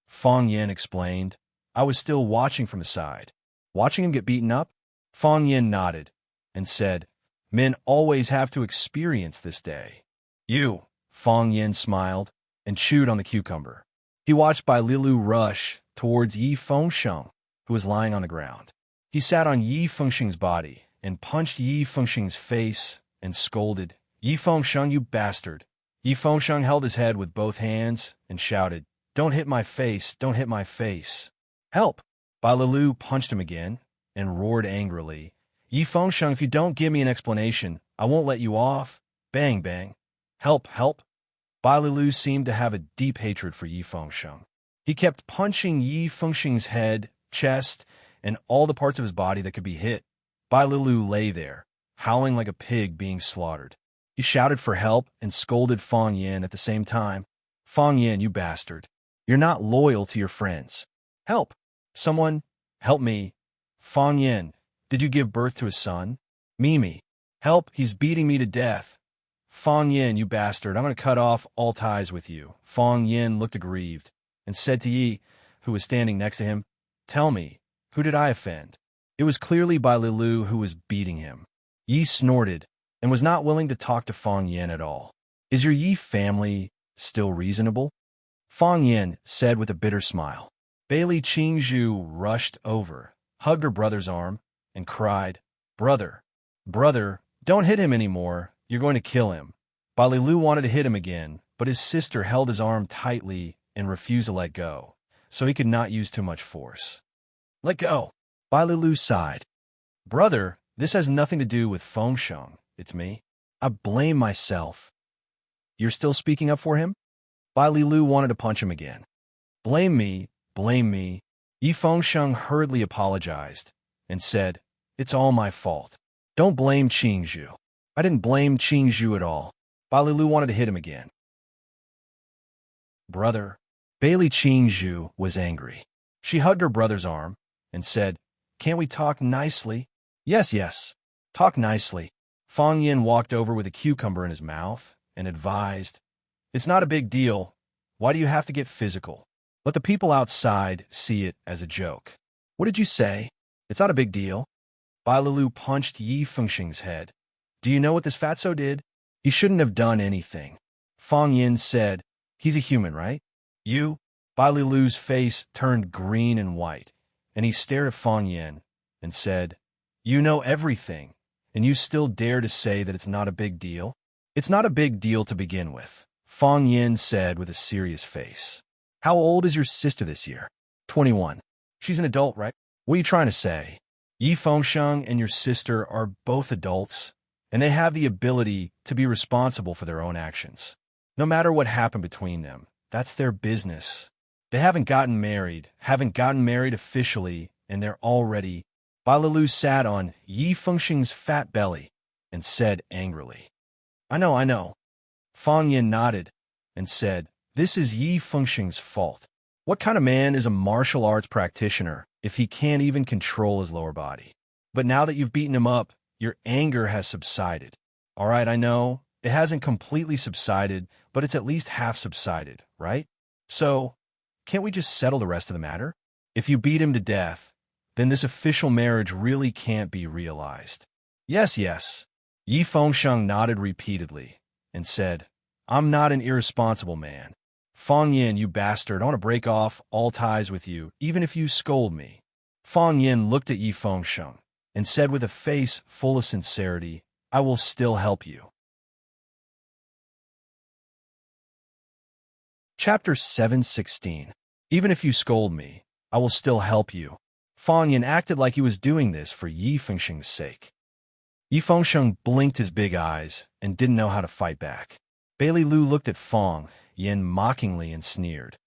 Fang Yan explained. I was still watching from the side. Watching him get beaten up? Fang Yan nodded and said, Men always have to experience this day. You, Fang Yan smiled and chewed on the cucumber. He watched Bai Lilu rush towards Yi Fengxiang, who was lying on the ground. He sat on Yi Fengxing's body and punched Yi Fengxing's face and scolded, Yi Fengxiang, you bastard. Yi Fengxiang held his head with both hands and shouted, Don't hit my face, don't hit my face. Help! Bai Lilu punched him again and roared angrily, Yi Fengxiang, if you don't give me an explanation, I won't let you off. Bang, bang. Help, help. Bai Lilu seemed to have a deep hatred for Yi Fengxiang. He kept punching Yi Fengxing's head, chest, and all the parts of his body that could be hit. Bai Lilu lay there, howling like a pig being slaughtered. He shouted for help and scolded Fang Yan at the same time. Fang Yan, you bastard. You're not loyal to your friends. Help! Someone, help me. Fang Yan, did you give birth to a son? Mimi, help, he's beating me to death. Fang Yan, you bastard, I'm going to cut off all ties with you. Fang Yan looked aggrieved and said to Yi, who was standing next to him, Tell me, who did I offend? It was clearly Bai Lilu who was beating him. Yi snorted and was not willing to talk to Fang Yan at all. Is your Yi family still reasonable? Fang Yan said with a bitter smile. Bailey Qingzhu rushed over, hugged her brother's arm, and cried, Brother, brother, don't hit him anymore. You're going to kill him. Bai Lilu wanted to hit him again, but his sister held his arm tightly and refused to let go, so he could not use too much force. Let go. Bai Lilu sighed. Brother, this has nothing to do with Fengxiang. It's me. I blame myself. You're still speaking up for him? Bai Lilu wanted to punch him again. Blame me, blame me. Yi Fengxiang hurriedly apologized and said, It's all my fault. Don't blame Qingzhu. I didn't blame Qingzhu at all. Bai Lilu wanted to hit him again. Brother. Bailey Qingzhu was angry. She hugged her brother's arm and said, Can't we talk nicely? Yes, yes. Talk nicely. Fang Yan walked over with a cucumber in his mouth and advised, It's not a big deal. Why do you have to get physical? Let the people outside see it as a joke. What did you say? It's not a big deal. Bai Lilu punched Yi Fengxing's head. Do you know what this fatso did? He shouldn't have done anything. Fang Yan said, He's a human, right? You? Bai Lu's face turned green and white, and he stared at Fang Yin and said, "You know everything, and you still dare to say that it's not a big deal?" "It's not a big deal to begin with," Fang Yin said with a serious face. "How old is your sister this year?" 21. "She's an adult, right?" "What are you trying to say?" "Yi Fengsheng and your sister are both adults, and they have the ability to be responsible for their own actions. No matter what happened between them, that's their business. They haven't gotten married officially, and they're already—" Bai Lu sat on Yi Fengsheng's fat belly and said angrily, I know. Fang Yin nodded and said, "This is Yi Fengsheng's fault. What kind of man is a martial arts practitioner if he can't even control his lower body? But now that you've beaten him up, your anger has subsided. All right, I know, it hasn't completely subsided, but it's at least half subsided, right? So, can't we just settle the rest of the matter? If you beat him to death, then this official marriage really can't be realized." Yes. Yi Fengsheng nodded repeatedly and said, "I'm not an irresponsible man. Fang Yin, you bastard, I want to break off all ties with you, even if you scold me." Fang Yin looked at Yi Fengsheng and said with a face full of sincerity, "I will still help you." Chapter 716. Even if you scold me, I will still help you. Fang Yin acted like he was doing this for Yi Fengsheng's sake. Yi Fengsheng blinked his big eyes and didn't know how to fight back. Bai Lu looked at Fang Yin mockingly and sneered.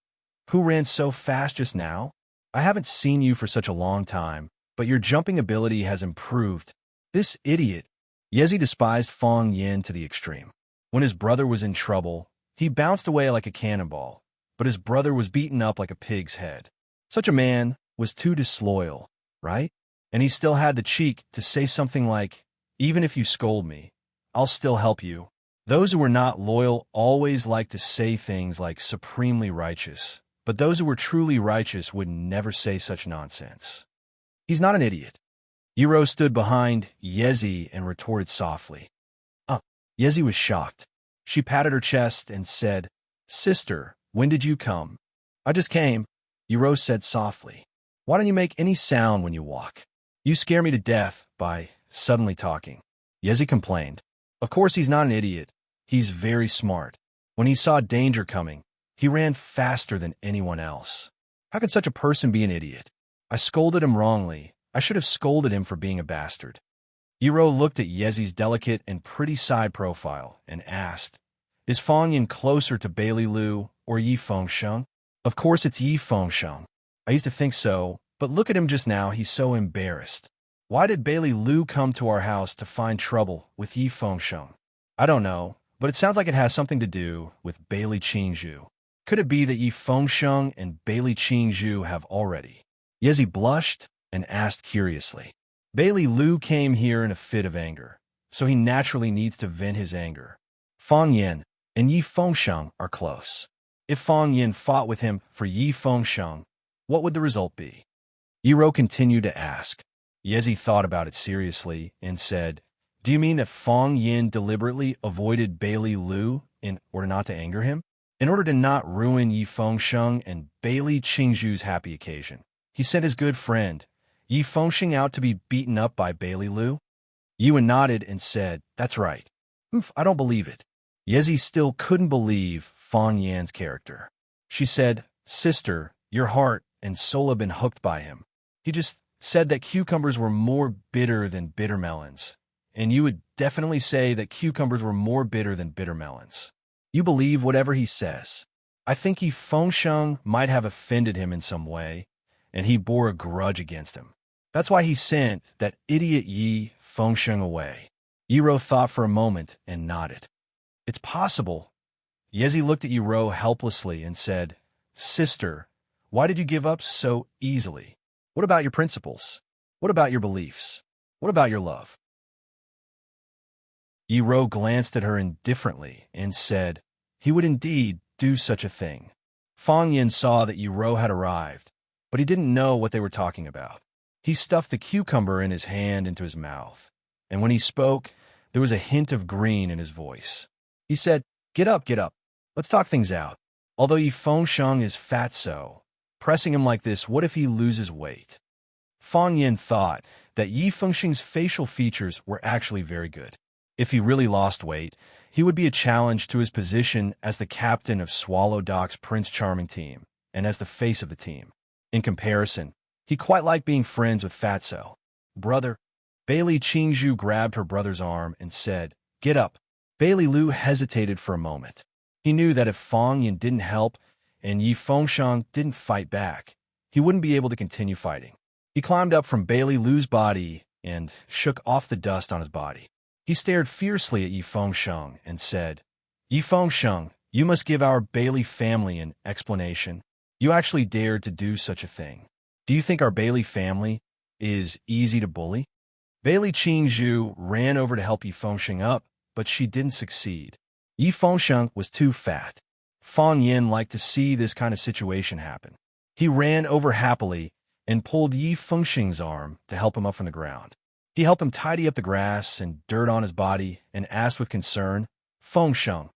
"Who ran so fast just now? I haven't seen you for such a long time, but your jumping ability has improved. This idiot." Yezi despised Fang Yin to the extreme. When his brother was in trouble, he bounced away like a cannonball, but his brother was beaten up like a pig's head. Such a man was too disloyal, right? And he still had the cheek to say something like, "Even if you scold me, I'll still help you." Those who were not loyal always liked to say things like supremely righteous, but those who were truly righteous would never say such nonsense. "He's not an idiot." Yiro stood behind Yezi and retorted softly. Yezi was shocked. She patted her chest and said, "Sister, when did you come?" "I just came," Yiro said softly. "Why don't you make any sound when you walk? You scare me to death by suddenly talking," Yezi complained. Of course he's not an idiot. He's very smart. When he saw danger coming, he ran faster than anyone else. How could such a person be an idiot? I scolded him wrongly. I should have scolded him for being a bastard. Yiro looked at Yezi's delicate and pretty side profile and asked, "Is Fang Yin closer to Bai Lu or Yi Fengsheng?" "Of course it's Yi Fengsheng. I used to think so, but look at him just now, he's so embarrassed. Why did Bai Lu come to our house to find trouble with Yi Fengsheng?" "I don't know, but it sounds like it has something to do with Bai Qingzhu. Could it be that Yi Fengsheng and Bai Qingzhu have already?" Yezi blushed and asked curiously. "Bai Lu came here in a fit of anger, so he naturally needs to vent his anger. Fang Yin and Yi Fengsheng are close. If Fang Yin fought with him for Yi Fengsheng, what would the result be?" Yiro continued to ask. Yezi thought about it seriously and said, "Do you mean that Fang Yin deliberately avoided Bai Lu in order not to anger him? In order to not ruin Yi Fengsheng and Bai Qingzhu's happy occasion, he sent his good friend, Yi Fengsheng, out to be beaten up by Bai Lu?" Yuan nodded and said, "That's right." I don't believe it." Yezi still couldn't believe Fang Yan's character. She said, "Sister, your heart and soul have been hooked by him. He just said that cucumbers were more bitter than bitter melons, and you would definitely say that cucumbers were more bitter than bitter melons. You believe whatever he says. I think Yi Fengsheng might have offended him in some way, and he bore a grudge against him. That's why he sent that idiot Yi Fengsheng away." Yiro thought for a moment and nodded. "It's possible." Yezi looked at Yiro helplessly and said, "Sister, why did you give up so easily? What about your principles? What about your beliefs? What about your love?" Yiro glanced at her indifferently and said, "He would indeed do such a thing." Fang Yin saw that Yiro had arrived, but he didn't know what they were talking about. He stuffed the cucumber in his hand into his mouth, and when he spoke, there was a hint of green in his voice. He said, get up. Let's talk things out. Although Yi Fengsheng is fatso, pressing him like this, what if he loses weight? Fang Yin thought that Yi Fengsheng's facial features were actually very good. If he really lost weight, he would be a challenge to his position as the captain of Swallow Dock's Prince Charming team and as the face of the team. In comparison, he quite liked being friends with Fatso. Brother, Bailey Qingzhu grabbed her brother's arm and said, "Get up." Bailey Lu hesitated for a moment. He knew that if Fang Yin didn't help and Yi Fengsheng didn't fight back, he wouldn't be able to continue fighting. He climbed up from Bailey Lu's body and shook off the dust on his body. He stared fiercely at Yi Fengsheng and said, "Yi Fengsheng, you must give our Bailey family an explanation. You actually dared to do such a thing. Do you think our Bailey family is easy to bully?" Bailey Qingzhu ran over to help Yi Fengsheng up, but she didn't succeed. Yi Fengsheng was too fat. Fang Yin liked to see this kind of situation happen. He ran over happily and pulled Yi Fengsheng's arm to help him up from the ground. He helped him tidy up the grass and dirt on his body and asked with concern, "Fengsheng,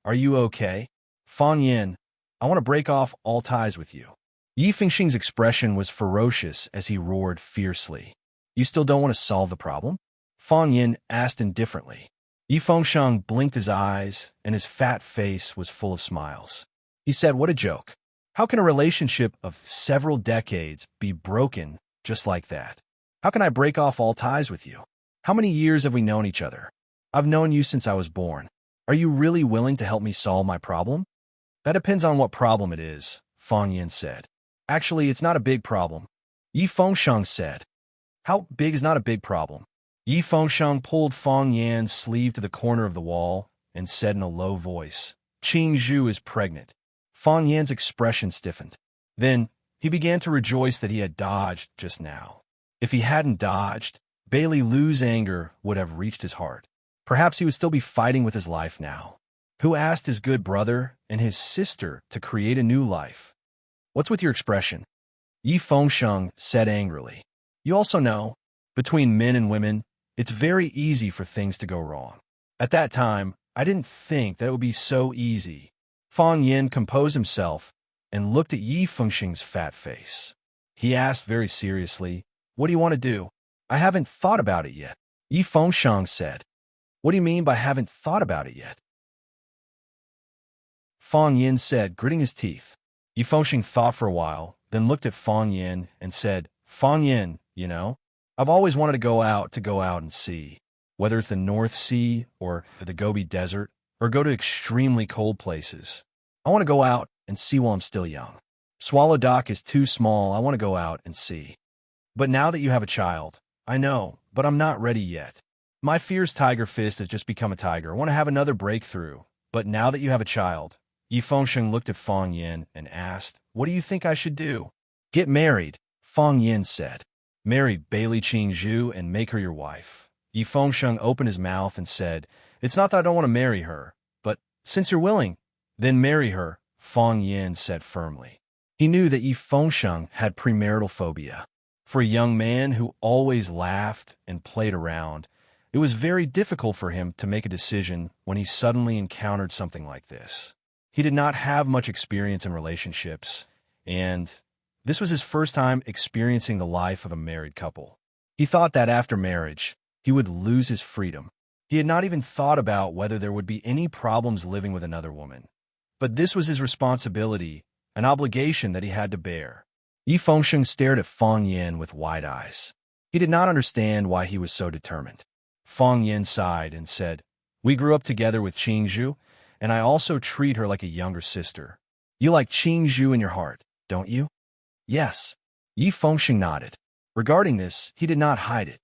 are you okay?" "Fang Yin, I want to break off all ties with you." Yi Fengsheng's expression was ferocious as he roared fiercely. "You still don't want to solve the problem?" Fang Yin asked indifferently. Yi Fengsheng blinked his eyes, and his fat face was full of smiles. He said, "What a joke. How can a relationship of several decades be broken just like that? How can I break off all ties with you? How many years have we known each other? I've known you since I was born. Are you really willing to help me solve my problem?" "That depends on what problem it is," Fang Yin said. "Actually, it's not a big problem," Yi Fengsheng said. "How big is not a big problem?" Yi Fengsheng pulled Fang Yin's sleeve to the corner of the wall and said in a low voice, "Qingzhu is pregnant." Fang Yin's expression stiffened. Then he began to rejoice that he had dodged just now. If he hadn't dodged, Bailey Lu's anger would have reached his heart. Perhaps he would still be fighting with his life now. Who asked his good brother and his sister to create a new life? "What's with your expression?" Yi Fengsheng said angrily. "You also know, between men and women, it's very easy for things to go wrong. At that time, I didn't think that it would be so easy." Fang Yin composed himself and looked at Yi Fengsheng's fat face. He asked very seriously, "What do you want to do?" "I haven't thought about it yet," Yi Fengsheng said. "What do you mean by haven't thought about it yet?" Fang Yin said, gritting his teeth. Yi Fengsheng thought for a while, then looked at Fang Yin and said, "Fang Yin, you know, I've always wanted to go out and see, whether it's the North Sea or the Gobi Desert, or go to extremely cold places. I want to go out and see while I'm still young. Swallow Dock is too small. I want to go out and see. But now that you have a child, I know, but I'm not ready yet. My fierce tiger fist has just become a tiger. I want to have another breakthrough. But now that you have a child," Yi Fengsheng looked at Fang Yin and asked, "What do you think I should do?" "Get married," Fang Yin said. "Marry Bailey Qingzhu and make her your wife." Yi Fengsheng opened his mouth and said, "It's not that I don't want to marry her, but since you're willing, then marry her," Fang Yin said firmly. He knew that Yi Fengsheng had premarital phobia. For a young man who always laughed and played around, it was very difficult for him to make a decision when he suddenly encountered something like this. He did not have much experience in relationships, and this was his first time experiencing the life of a married couple. He thought that after marriage, he would lose his freedom. He had not even thought about whether there would be any problems living with another woman. But this was his responsibility, an obligation that he had to bear. Yi Fengsheng stared at Fang Yin with wide eyes. He did not understand why he was so determined. Fang Yin sighed and said, "We grew up together with Qingzhu, and I also treat her like a younger sister. You like Qingzhu in your heart, don't you?" "Yes." Yi Fengsheng nodded. Regarding this, he did not hide it.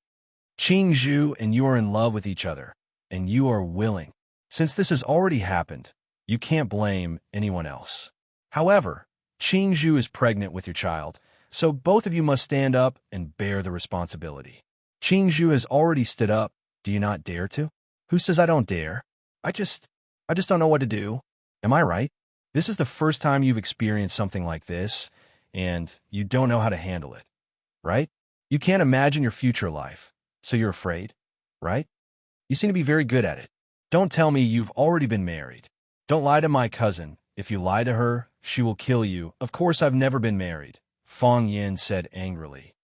"Qingzhu and you are in love with each other, and you are willing. Since this has already happened, you can't blame anyone else. However, Qingzhu is pregnant with your child, so both of you must stand up and bear the responsibility. Qingzhu has already stood up. Do you not dare to?" "Who says I don't dare? I just don't know what to do. Am I right? This is the first time you've experienced something like this, and you don't know how to handle it, right? You can't imagine your future life, so you're afraid, right? You seem to be very good at it. Don't tell me you've already been married. Don't lie to my cousin If you lie to her, she will kill you. Of course, I've never been married, Fong Yin said angrily.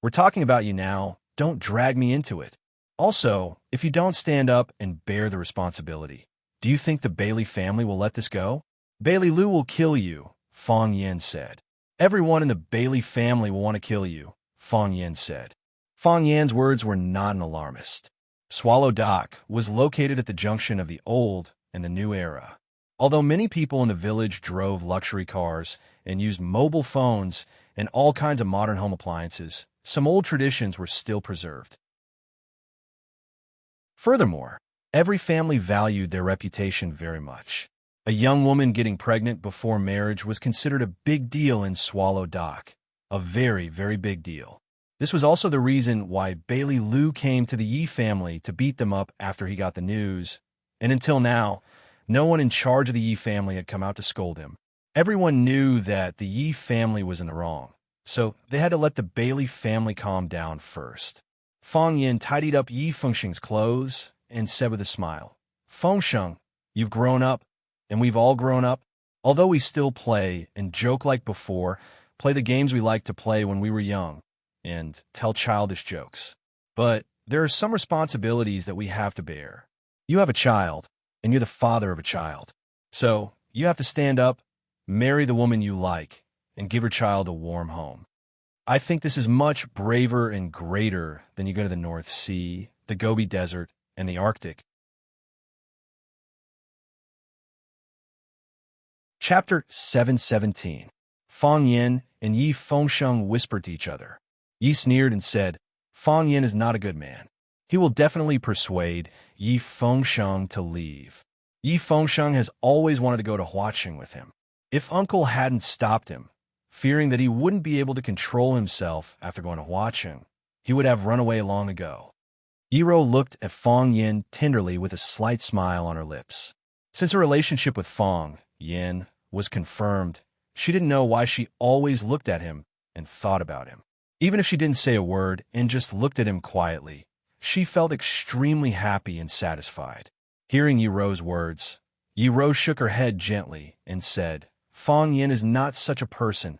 We're talking about you now. Don't drag me into it. Also, if you don't stand up and bear the responsibility, do you think the Bailey family will let this go? Bailey Lu will kill you, Fong Yin said. Everyone in the Bailey family will want to kill you, Fong Yin said. Fong Yin's words were not an alarmist. Swallow Dock was located at the junction of the old and the new era. Although many people in the village drove luxury cars and used mobile phones and all kinds of modern home appliances, some old traditions were still preserved. Furthermore, every family valued their reputation very much. A young woman getting pregnant before marriage was considered a big deal in Swallow Dock, a very, very big deal. This was also the reason why Bailey Lu came to the Yi family to beat them up after he got the news, and until now, no one in charge of the Yi family had come out to scold him. Everyone knew that the Yi family was in the wrong, so they had to let the Bailey family calm down first. Fong Yin tidied up Yi Fengsheng's clothes and said with a smile, Fengsheng, you've grown up, and we've all grown up. Although we still play and joke like before, play the games we liked to play when we were young, and tell childish jokes. But there are some responsibilities that we have to bear. You have a child, and you're the father of a child. So you have to stand up, marry the woman you like, and give her child a warm home. I think this is much braver and greater than you go to the North Sea, the Gobi Desert, and the Arctic. Chapter 717. Fong Yin and Yi Fengsheng whispered to each other. Yi sneered and said, Fong Yin is not a good man. He will definitely persuade Yi Fengsheng to leave. Yi Fengsheng has always wanted to go to Huaqing with him. If Uncle hadn't stopped him, fearing that he wouldn't be able to control himself after going to Huaqing, he would have run away long ago. Yiro looked at Fong Yin tenderly with a slight smile on her lips. Since her relationship with Fong Yin was confirmed, she didn't know why she always looked at him and thought about him. Even if she didn't say a word and just looked at him quietly, she felt extremely happy and satisfied. Hearing Yiro's words, Yiro shook her head gently and said, Fong Yin is not such a person.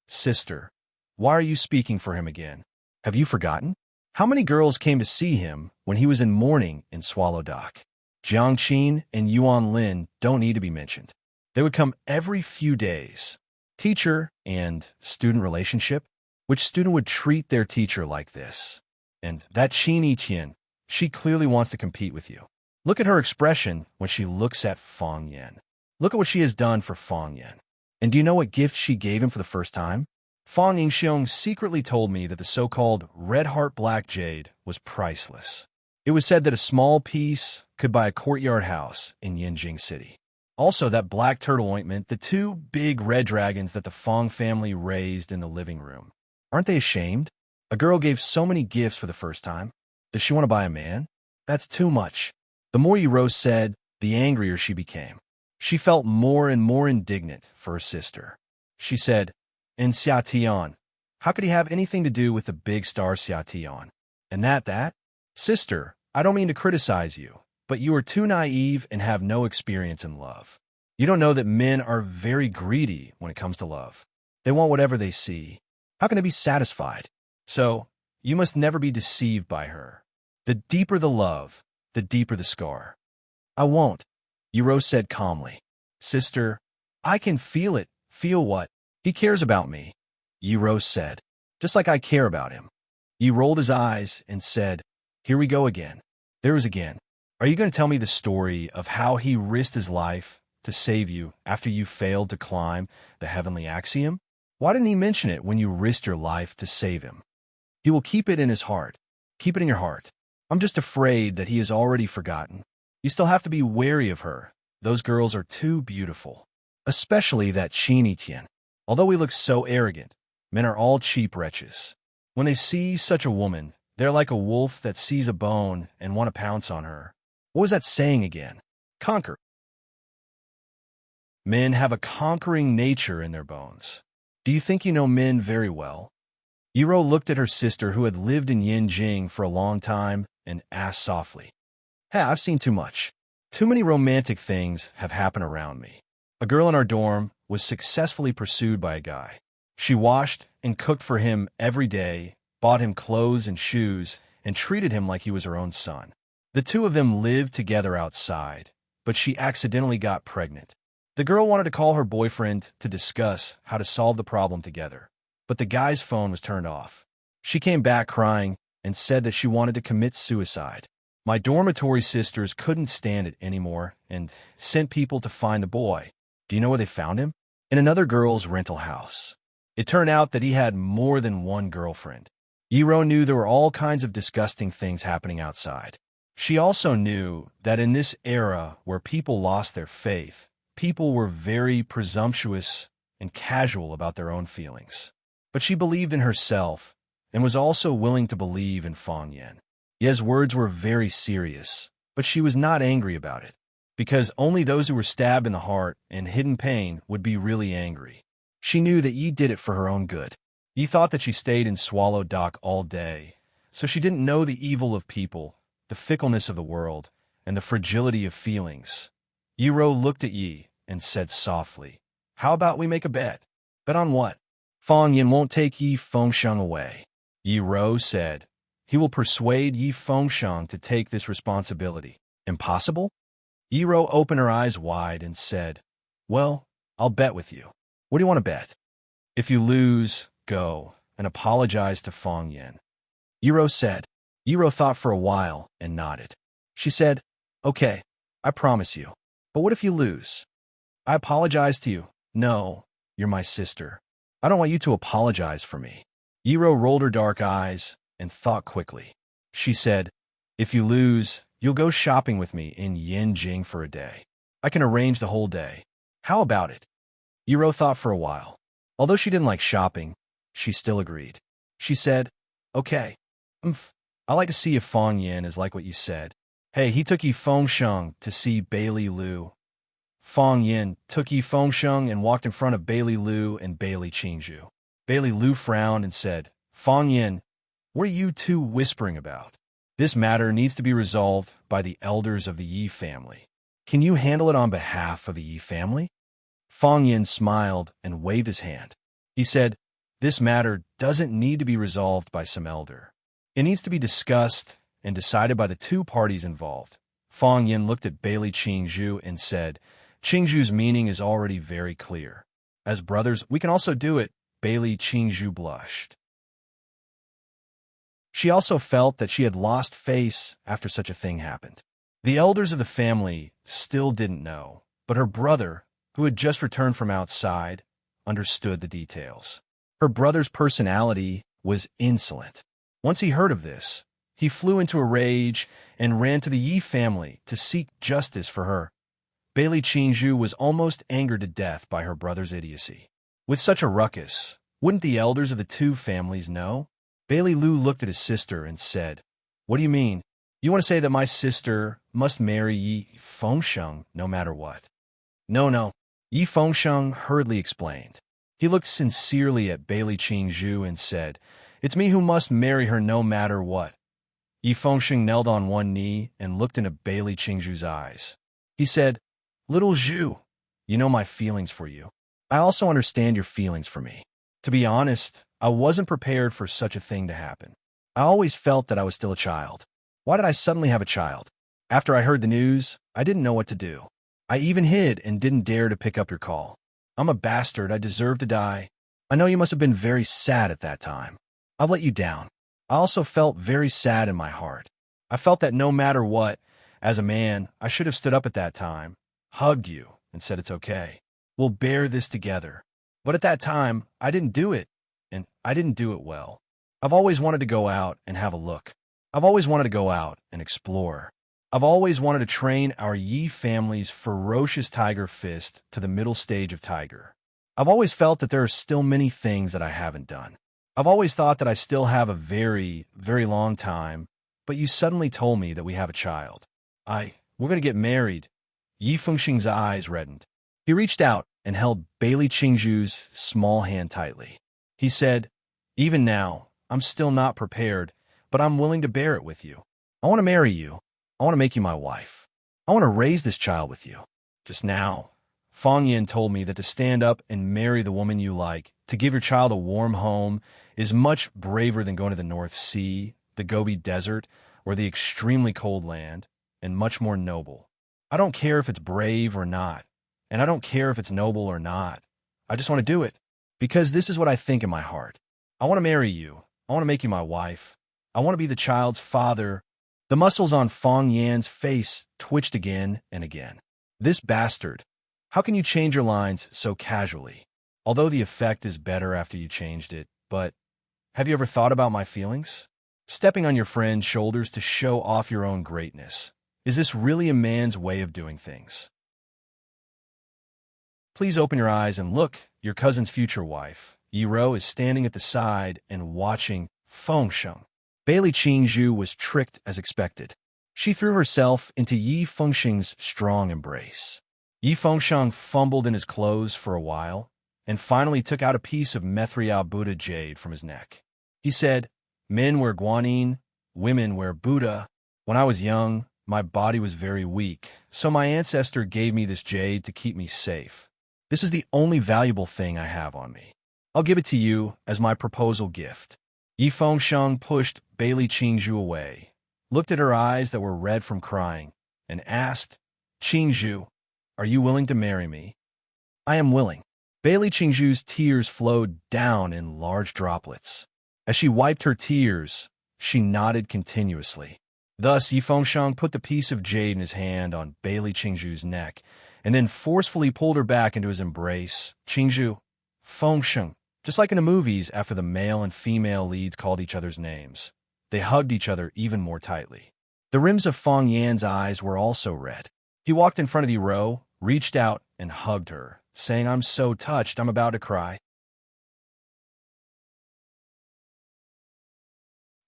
Sister, why are you speaking for him again? Have you forgotten? How many girls came to see him when he was in mourning in Swallow Dock? Jiang Qin and Yuan Lin don't need to be mentioned. They would come every few days. Teacher and student relationship? Which student would treat their teacher like this? And that Qin Yiqian, she clearly wants to compete with you. Look at her expression when she looks at Fong Yin. Look at what she has done for Fong Yin. And do you know what gift she gave him for the first time? Fong Yingxiong secretly told me that the so-called Red Heart Black Jade was priceless. It was said that a small piece could buy a courtyard house in Yinjing City. Also, that black turtle ointment, the two big red dragons that the Fong family raised in the living room. Aren't they ashamed? A girl gave so many gifts for the first time. Does she want to buy a man? That's too much. The more Yiro said, the angrier she became. She felt more and more indignant for her sister. She said, and Xia Tian, how could he have anything to do with the big star Xia Tian? And that? Sister, I don't mean to criticize you, but you are too naive and have no experience in love. You don't know that men are very greedy when it comes to love. They want whatever they see. How can they be satisfied? So, you must never be deceived by her. The deeper the love, the deeper the scar. I won't, Yiro said calmly. Sister, I can feel it. Feel what? He cares about me, Yiro said, just like I care about him. He rolled his eyes and said, here we go again. There is again. Are you going to tell me the story of how he risked his life to save you after you failed to climb the heavenly axiom? Why didn't he mention it when you risked your life to save him? He will keep it in his heart. Keep it in your heart. I'm just afraid that he has already forgotten. You still have to be wary of her. Those girls are too beautiful. Especially that Qin Yiqian. Although he looks so arrogant, men are all cheap wretches. When they see such a woman, they're like a wolf that sees a bone and want to pounce on her. What was that saying again? Conquer. Men have a conquering nature in their bones. Do you think you know men very well? Yiro looked at her sister who had lived in Yinjing for a long time and asked softly, Hey, I've seen too much. Too many romantic things have happened around me. A girl in our dorm was successfully pursued by a guy. She washed and cooked for him every day, bought him clothes and shoes, and treated him like he was her own son. The two of them lived together outside, but she accidentally got pregnant. The girl wanted to call her boyfriend to discuss how to solve the problem together, but the guy's phone was turned off. She came back crying and said that she wanted to commit suicide. My dormitory sisters couldn't stand it anymore and sent people to find the boy. Do you know where they found him? In another girl's rental house. It turned out that he had more than one girlfriend. Yiro knew there were all kinds of disgusting things happening outside. She also knew that in this era where people lost their faith, people were very presumptuous and casual about their own feelings. But she believed in herself and was also willing to believe in Fong Yen. Ye's words were very serious, but she was not angry about it, because only those who were stabbed in the heart and hidden pain would be really angry. She knew that Yi did it for her own good. Yi thought that she stayed in Swallow Dock all day, so she didn't know the evil of people, the fickleness of the world, and the fragility of feelings. Yiro looked at Yi and said softly, "How about we make a bet?" "Bet on what?" "Fong Yen won't take Yi Fengsheng away." Yiro said, "He will persuade Yi Fengsheng to take this responsibility." "Impossible?" Yiro opened her eyes wide and said, "Well, I'll bet with you." "What do you want to bet?" "If you lose, go and apologize to Fong Yen." Yiro said. Yiro thought for a while and nodded. She said, "Okay, I promise you. But what if you lose?" "I apologize to you." "No, you're my sister. I don't want you to apologize for me." Yiro rolled her dark eyes and thought quickly. She said, "If you lose, you'll go shopping with me in Yanjing for a day. I can arrange the whole day. How about it?" Yiro thought for a while. Although she didn't like shopping, she still agreed. She said, "Okay. I like to see if Fong Yen is like what you said. Hey, he took Yi Fengsheng to see Bailey Liu." Fong Yen took Yi Fengsheng and walked in front of Bailey Liu and Bailey Qingzhu. Bailey Liu frowned and said, "Fong Yen, what are you two whispering about? This matter needs to be resolved by the elders of the Yi family. Can you handle it on behalf of the Yi family?" Fong Yen smiled and waved his hand. He said, "This matter doesn't need to be resolved by some elder. It needs to be discussed and decided by the two parties involved." Fong Yen looked at Bailey Qingzhu and said, "Qingzhu's meaning is already very clear. As brothers, we can also do it." Bailey Qingzhu blushed. She also felt that she had lost face after such a thing happened. The elders of the family still didn't know, but her brother, who had just returned from outside, understood the details. Her brother's personality was insolent. Once he heard of this, he flew into a rage and ran to the Yi family to seek justice for her. Bailey Qingzhu was almost angered to death by her brother's idiocy. With such a ruckus, wouldn't the elders of the two families know? Bailey Liu looked at his sister and said, "What do you mean? You want to say that my sister must marry Yi Fengsheng no matter what?" No. Yi Fengsheng hurriedly explained. He looked sincerely at Bailey Qingzhu and said, "It's me who must marry her no matter what." Yi Fengsheng knelt on one knee and looked into Bailey Qingzhu's eyes. He said, "Little Zhu, you know my feelings for you. I also understand your feelings for me. To be honest, I wasn't prepared for such a thing to happen. I always felt that I was still a child. Why did I suddenly have a child? After I heard the news, I didn't know what to do. I even hid and didn't dare to pick up your call. I'm a bastard. I deserve to die. I know you must have been very sad at that time. I've let you down. I also felt very sad in my heart. I felt that no matter what, as a man, I should have stood up at that time, hugged you, and said it's okay. We'll bear this together. But at that time, I didn't do it, and I didn't do it well. I've always wanted to go out and have a look. I've always wanted to go out and explore. I've always wanted to train our Yi family's ferocious tiger fist to the middle stage of tiger. I've always felt that there are still many things that I haven't done. I've always thought that I still have a very, very long time, but you suddenly told me that we have a child. We're going to get married." Yi Fengsheng's eyes reddened. He reached out and held Bailey Qingzhu's small hand tightly. He said, "Even now, I'm still not prepared, but I'm willing to bear it with you. I want to marry you. I want to make you my wife. I want to raise this child with you." Just now, Fong Yin told me that to stand up and marry the woman you like, to give your child a warm home, is much braver than going to the North Sea, the Gobi Desert, or the extremely cold land, and much more noble. I don't care if it's brave or not, and I don't care if it's noble or not. I just want to do it, because this is what I think in my heart. I want to marry you. I want to make you my wife. I want to be the child's father. The muscles on Fong Yan's face twitched again and again. This bastard. How can you change your lines so casually? Although the effect is better after you changed it, but have you ever thought about my feelings? Stepping on your friend's shoulders to show off your own greatness. Is this really a man's way of doing things? Please open your eyes and look. Your cousin's future wife, Yiro, is standing at the side and watching Feng Sheng. Bailey Qingzhu was tricked as expected. She threw herself into Yi Fengsheng's strong embrace. Yi Fengsheng fumbled in his clothes for a while, and finally took out a piece of Methriao Buddha jade from his neck. He said, "Men wear guanyin, women wear Buddha. When I was young, my body was very weak, so my ancestor gave me this jade to keep me safe. This is the only valuable thing I have on me. I'll give it to you as my proposal gift." Yi Fengsheng pushed Bailey Qingzhu away, looked at her eyes that were red from crying, and asked, "Qingzhu, are you willing to marry me?" "I am willing." Bailey Qingzhu's tears flowed down in large droplets. As she wiped her tears, she nodded continuously. Thus, Yi Fengsheng put the piece of jade in his hand on Bailey Qingzhu's neck, and then forcefully pulled her back into his embrace. "Qingzhu, Fengsheng," just like in the movies after the male and female leads called each other's names. They hugged each other even more tightly. The rims of Fong Yan's eyes were also red. He walked in front of Yiro, reached out, and hugged her, saying, "I'm so touched, I'm about to cry."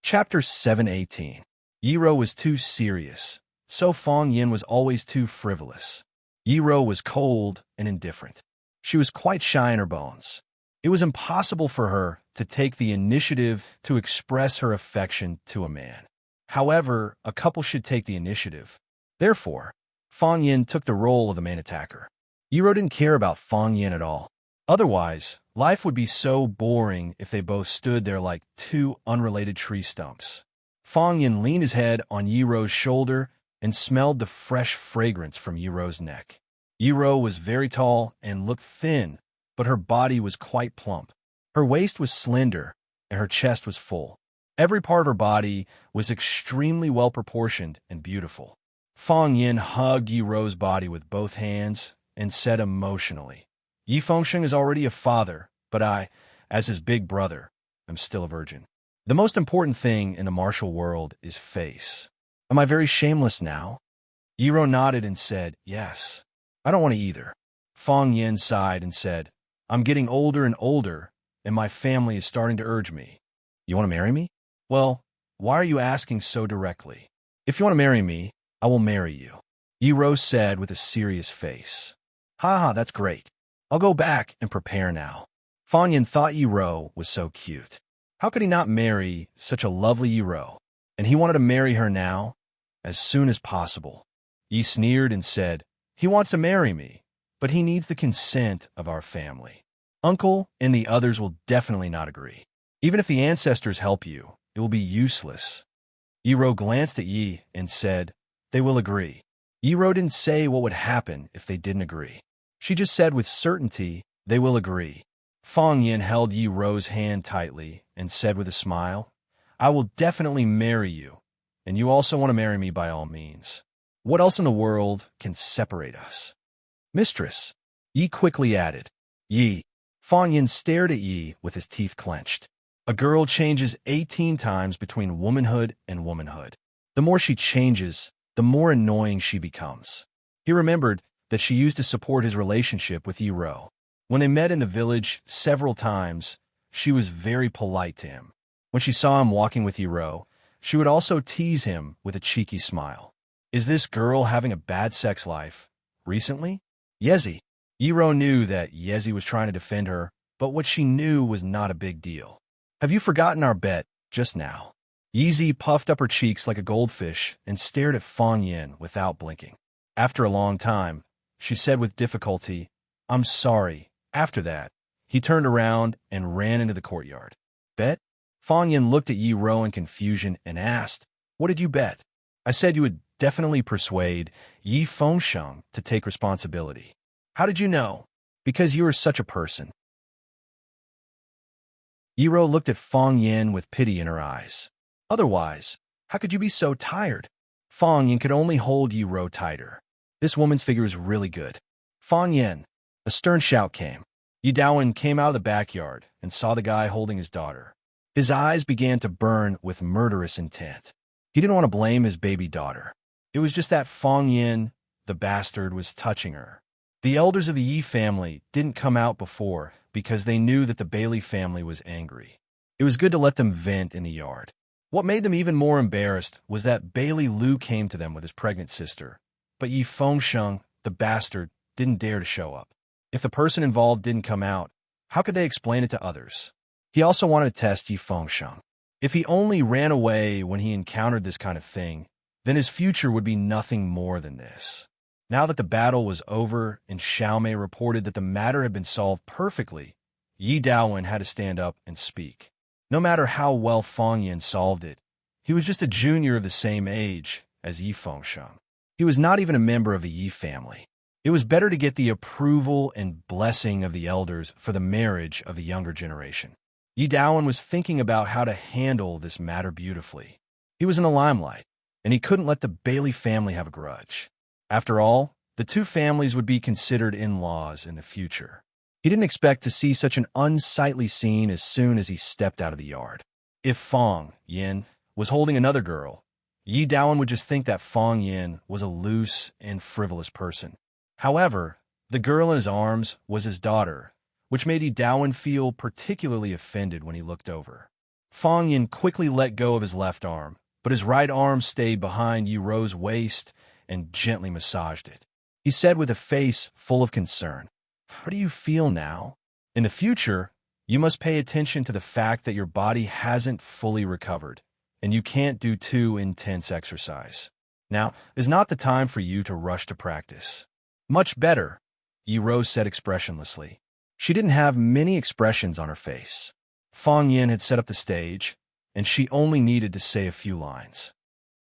Chapter 718. Yiro was too serious, so Fong Yin was always too frivolous. Yiro was cold and indifferent. She was quite shy in her bones. It was impossible for her to take the initiative to express her affection to a man. However, a couple should take the initiative. Therefore, Fong Yin took the role of the main attacker. Yiro didn't care about Fong Yin at all. Otherwise, life would be so boring if they both stood there like two unrelated tree stumps. Fong Yin leaned his head on Yiro's shoulder and smelled the fresh fragrance from Yiro's neck. Yiro was very tall and looked thin, but her body was quite plump. Her waist was slender, and her chest was full. Every part of her body was extremely well-proportioned and beautiful. Fong Yin hugged Yiro's body with both hands and said emotionally, "Yi Fengsheng is already a father, but I, as his big brother, am still a virgin. The most important thing in the martial world is face. Am I very shameless now?" Yiro nodded and said, "Yes. I don't want to either." Fong Yin sighed and said, "I'm getting older and older, and my family is starting to urge me. You want to marry me? Well, why are you asking so directly? If you want to marry me, I will marry you," Yiro said with a serious face. "Ha, that's great. I'll go back and prepare now." Fong Yin thought Yiro was so cute. How could he not marry such a lovely Yiro? And he wanted to marry her now, as soon as possible. Yi sneered and said, "He wants to marry me, but he needs the consent of our family. Uncle and the others will definitely not agree. Even if the ancestors help you, it will be useless." Yiro glanced at Yi and said, "They will agree." Yiro didn't say what would happen if they didn't agree. She just said with certainty, "They will agree." Fong Yin held Yiro's hand tightly and said with a smile, "I will definitely marry you, and you also want to marry me by all means. What else in the world can separate us?" "Mistress," Yi quickly added. "Yi." Fong Yin stared at Yi with his teeth clenched. A girl changes 18 times between womanhood and womanhood. The more she changes, the more annoying she becomes. He remembered that she used to support his relationship with Yiro. When they met in the village several times, she was very polite to him. When she saw him walking with Yiro, she would also tease him with a cheeky smile. Is this girl having a bad sex life? Recently? Yezi. Yiro knew that Yezi was trying to defend her, but what she knew was not a big deal. Have you forgotten our bet just now? Yezi puffed up her cheeks like a goldfish and stared at Fong Yin without blinking. After a long time, she said with difficulty, I'm sorry. After that, he turned around and ran into the courtyard. Bet? Fang Yin looked at Yi Ro in confusion and asked, "What did you bet?" "I said you would definitely persuade Yi Fengsheng to take responsibility." "How did you know?" "Because you are such a person." Yi Ro looked at Fang Yin with pity in her eyes. "Otherwise, how could you be so tired?" Fang Yin could only hold Yi Ro tighter. This woman's figure is really good. "Fang Yin!" A stern shout came. Yi Daowen came out of the backyard and saw the guy holding his daughter. His eyes began to burn with murderous intent. He didn't want to blame his baby daughter. It was just that Fang Yin, the bastard, was touching her. The elders of the Yi family didn't come out before because they knew that the Bailey family was angry. It was good to let them vent in the yard. What made them even more embarrassed was that Bailey Lu came to them with his pregnant sister, but Yi Fengsheng, the bastard, didn't dare to show up. If the person involved didn't come out, how could they explain it to others? He also wanted to test Yi Fengsheng. If he only ran away when he encountered this kind of thing, then his future would be nothing more than this. Now that the battle was over and Xiaomei reported that the matter had been solved perfectly, Yi Daowen had to stand up and speak. No matter how well Fang Yin solved it, he was just a junior of the same age as Yi Fengsheng. He was not even a member of the Yi family. It was better to get the approval and blessing of the elders for the marriage of the younger generation. Yi Daowen was thinking about how to handle this matter beautifully. He was in the limelight, and he couldn't let the Bailey family have a grudge. After all, the two families would be considered in-laws in the future. He didn't expect to see such an unsightly scene as soon as he stepped out of the yard. If Fang Yin was holding another girl, Yi Daowen would just think that Fang Yin was a loose and frivolous person. However, the girl in his arms was his daughter, which made Yi Daowen feel particularly offended when he looked over. Fang Yin quickly let go of his left arm, but his right arm stayed behind Yi Ro's waist and gently massaged it. He said with a face full of concern, "How do you feel now? In the future, you must pay attention to the fact that your body hasn't fully recovered, and you can't do too intense exercise. Now is not the time for you to rush to practice." "Much better," Yi Ro said expressionlessly. She didn't have many expressions on her face. Fang Yin had set up the stage, and she only needed to say a few lines.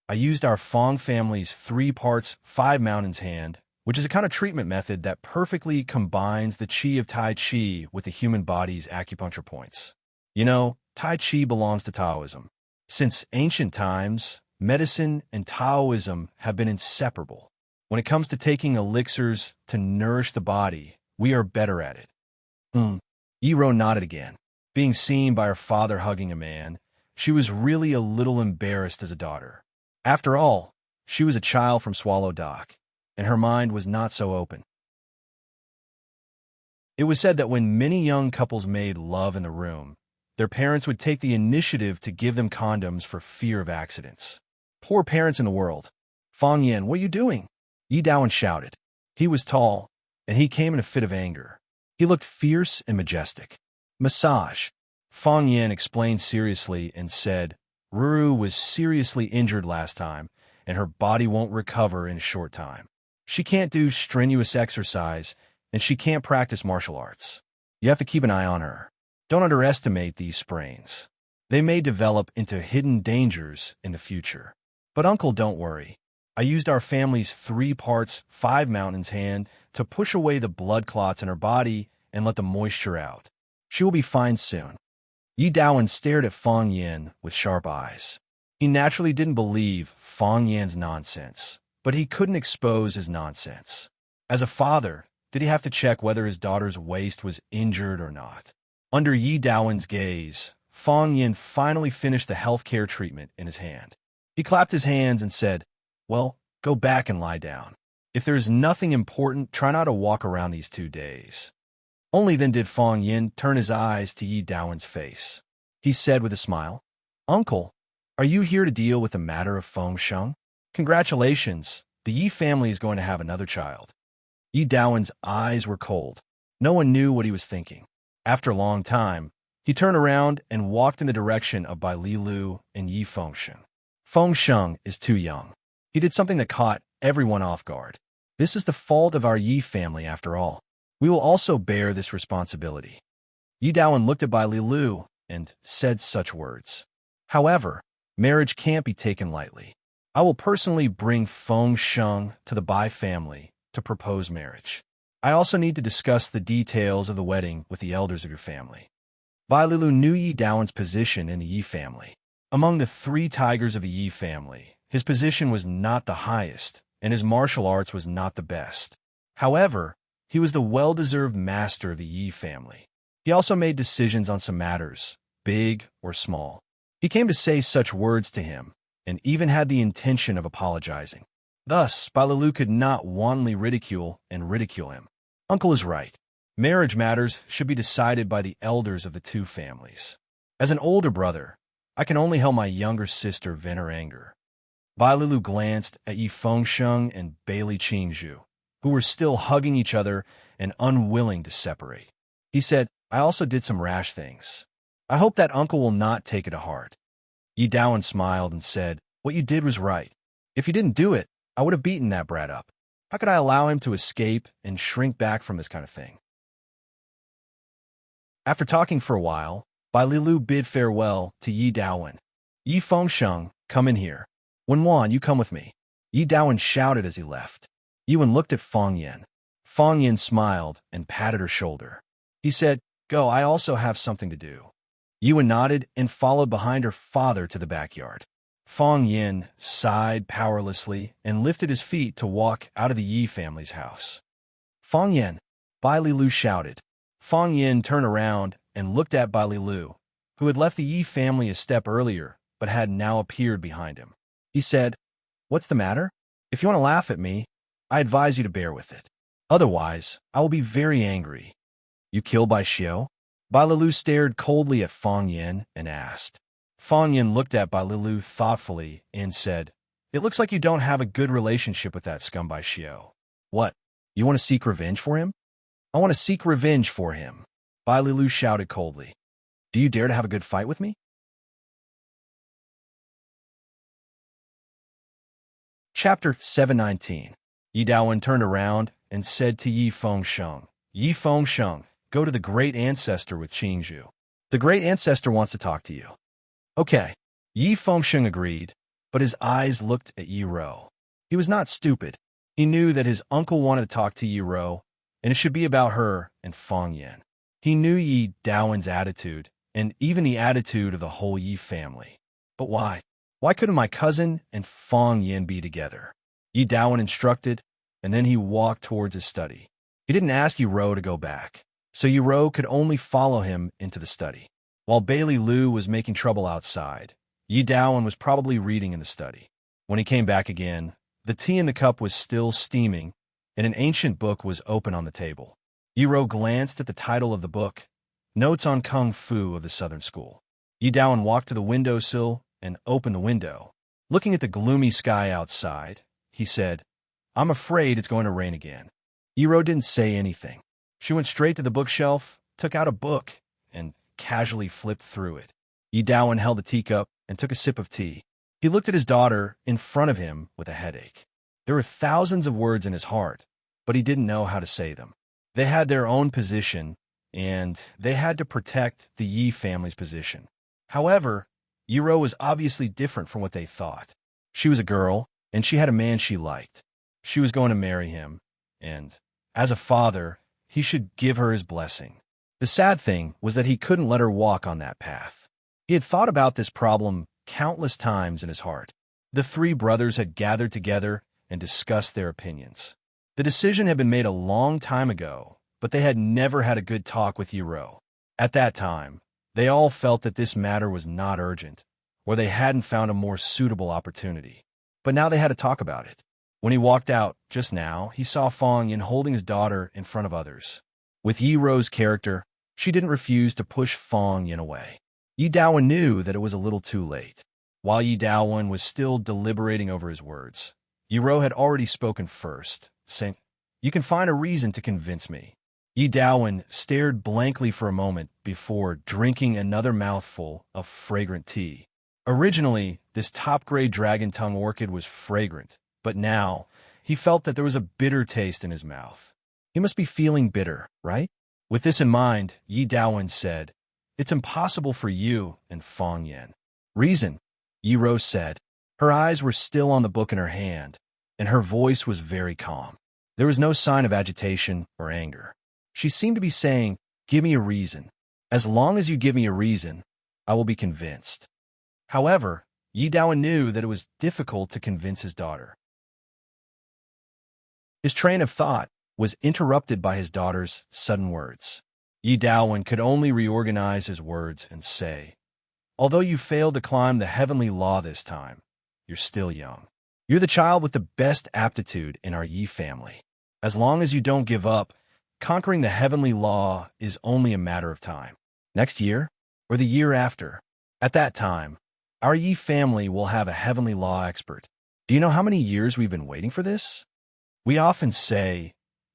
"I used our Fang family's 3 parts 5 mountains hand, which is a kind of treatment method that perfectly combines the qi of Tai Chi with the human body's acupuncture points. You know, Tai Chi belongs to Taoism. Since ancient times, medicine and Taoism have been inseparable. When it comes to taking elixirs to nourish the body, we are better at it." Yi Ro nodded again. Being seen by her father hugging a man, she was really a little embarrassed as a daughter. After all, she was a child from Swallow Dock, and her mind was not so open. It was said that when many young couples made love in the room, their parents would take the initiative to give them condoms for fear of accidents. Poor parents in the world. "Fang Yin, what are you doing?" Yi Daowen shouted. He was tall, and he came in a fit of anger. He looked fierce and majestic. "Massage." Fang Yin explained seriously and said, "Ruru was seriously injured last time, and her body won't recover in a short time. She can't do strenuous exercise, and she can't practice martial arts. You have to keep an eye on her. Don't underestimate these sprains. They may develop into hidden dangers in the future. But uncle, don't worry. I used our family's 3 parts 5 mountains hand to push away the blood clots in her body and let the moisture out. She will be fine soon." Yi Daowen stared at Fang Yin with sharp eyes. He naturally didn't believe Fang Yin's nonsense, but he couldn't expose his nonsense. As a father, did he have to check whether his daughter's waist was injured or not? Under Yi Daowen's gaze, Fang Yin finally finished the healthcare treatment in his hand. He clapped his hands and said, "Well, go back and lie down. If there is nothing important, try not to walk around these 2 days." Only then did Fang Yin turn his eyes to Yi Daowen's face. He said with a smile, "Uncle, are you here to deal with the matter of Fengsheng? Congratulations, the Yi family is going to have another child." Yi Daowen's eyes were cold. No one knew what he was thinking. After a long time, he turned around and walked in the direction of Bai Li Lu and Yi Fengsheng. Fengsheng is too young. He did something that caught everyone off guard. This is the fault of our Yi family after all. We will also bear this responsibility. Yi Daowen looked at Bai Lilu and said such words. However, marriage can't be taken lightly. I will personally bring Feng Sheng to the Bai family to propose marriage. I also need to discuss the details of the wedding with the elders of your family. Bai Lilu knew Yi Daowen's position in the Yi family. Among the three tigers of the Yi family, his position was not the highest, and his martial arts was not the best. However, he was the well-deserved master of the Yi family. He also made decisions on some matters, big or small. He came to say such words to him, and even had the intention of apologizing. Thus, Bai Lilu could not wantonly ridicule him. Uncle is right. Marriage matters should be decided by the elders of the two families. As an older brother, I can only help my younger sister vent her anger. Bai Lilu glanced at Yi Fengsheng and Bailey Qingzhu, who were still hugging each other and unwilling to separate. He said, I also did some rash things. I hope that uncle will not take it to heart. Yi Daowen smiled and said, what you did was right. If you didn't do it, I would have beaten that brat up. How could I allow him to escape and shrink back from this kind of thing? After talking for a while, Bai Lilu bid farewell to Yi Daowen. Yi Fengsheng, come in here. Wenwan, you come with me. Yi Daowen shouted as he left. Yiwen looked at Feng Yin. Feng Yin smiled and patted her shoulder. He said, go, I also have something to do. Yiwen nodded and followed behind her father to the backyard. Feng Yin sighed powerlessly and lifted his feet to walk out of the Yi family's house. Feng Yin, Bai Lilu shouted. Feng Yin turned around and looked at Bai Lilu, who had left the Yi family a step earlier but had now appeared behind him. He said, what's the matter? If you want to laugh at me, I advise you to bear with it. Otherwise, I will be very angry. You kill Bai Xiao? Bai Lilu stared coldly at Feng Yin and asked. Feng Yin looked at Bai Lilu thoughtfully and said, it looks like you don't have a good relationship with that scum Bai Xiao. What? You want to seek revenge for him? I want to seek revenge for him. Bai Lilu shouted coldly. Do you dare to have a good fight with me? Chapter 719. Yi Daowen turned around and said to Yi Fengsheng, Yi Fengsheng, go to the great ancestor with Qingzhu. The great ancestor wants to talk to you. Okay. Yi Fengsheng agreed, but his eyes looked at Yi Rou. He was not stupid. He knew that his uncle wanted to talk to Yi Rou, and it should be about her and Feng Yin. He knew Yi Daowen's attitude, and even the attitude of the whole Yi family. But why? Why couldn't my cousin and Feng Yin be together? Yi Daowen instructed, and then he walked towards his study. He didn't ask Yi Rou to go back, so Yi Rou could only follow him into the study. While Bailey Lu was making trouble outside, Yi Daowen was probably reading in the study. When he came back again, the tea in the cup was still steaming, and an ancient book was open on the table. Yi Rou glanced at the title of the book, Notes on Kung Fu of the Southern School. Yi Daowen walked to the windowsill and opened the window. Looking at the gloomy sky outside, he said, I'm afraid it's going to rain again. Yi Rou didn't say anything. She went straight to the bookshelf, took out a book, and casually flipped through it. Yi Daowen held the teacup and took a sip of tea. He looked at his daughter in front of him with a headache. There were thousands of words in his heart, but he didn't know how to say them. They had their own position, and they had to protect the Yi family's position. However, Yi Rou was obviously different from what they thought. She was a girl, and she had a man she liked. She was going to marry him, and, as a father, he should give her his blessing. The sad thing was that he couldn't let her walk on that path. He had thought about this problem countless times in his heart. The three brothers had gathered together and discussed their opinions. The decision had been made a long time ago, but they had never had a good talk with Yi Rou. At that time, they all felt that this matter was not urgent, or they hadn't found a more suitable opportunity. But now they had to talk about it. When he walked out just now, he saw Feng Yin holding his daughter in front of others. With Yi Rou's character, she didn't refuse to push Feng Yin away. Yi Daowen knew that it was a little too late. While Yi Daowen was still deliberating over his words, Yi Rou had already spoken first, saying, You can find a reason to convince me. Yi Daowen stared blankly for a moment before drinking another mouthful of fragrant tea. Originally, this top-grade dragon-tongue orchid was fragrant, but now he felt that there was a bitter taste in his mouth. He must be feeling bitter, right? With this in mind, Yi Daowen said, "It's impossible for you and Fong Yan." "Reason," Yi Rose said. Her eyes were still on the book in her hand, and her voice was very calm. There was no sign of agitation or anger. She seemed to be saying, "Give me a reason. As long as you give me a reason, I will be convinced." However, Yi Daowen knew that it was difficult to convince his daughter. His train of thought was interrupted by his daughter's sudden words. Yi Daowen could only reorganize his words and say, "Although you failed to climb the heavenly law this time, you're still young. You're the child with the best aptitude in our Yi family. As long as you don't give up, conquering the heavenly law is only a matter of time. Next year, or the year after, at that time, our Yi family will have a heavenly law expert. Do you know how many years we've been waiting for this? We often say,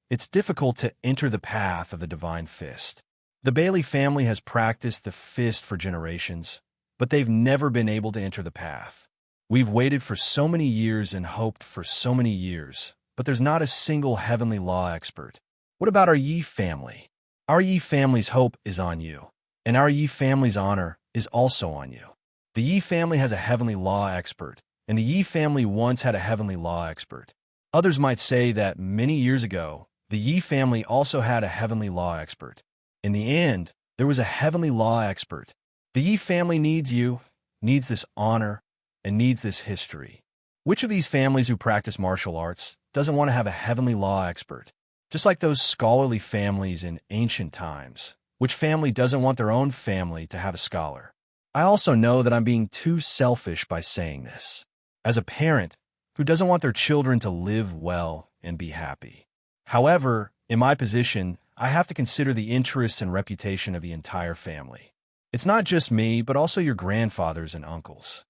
it's difficult to enter the path of the divine fist. The Bailey family has practiced the fist for generations, but they've never been able to enter the path. We've waited for so many years and hoped for so many years, but there's not a single heavenly law expert. What about our Yi family? Our Yi family's hope is on you, and our Yi family's honor is also on you. The Yi family has a heavenly law expert, and the Yi family once had a heavenly law expert. Others might say that many years ago, the Yi family also had a heavenly law expert. In the end, there was a heavenly law expert. The Yi family needs you, needs this honor, and needs this history. Which of these families who practice martial arts doesn't want to have a heavenly law expert? Just like those scholarly families in ancient times, which family doesn't want their own family to have a scholar? I also know that I'm being too selfish by saying this. As a parent who doesn't want their children to live well and be happy. However, in my position, I have to consider the interests and reputation of the entire family. It's not just me, but also your grandfathers and uncles.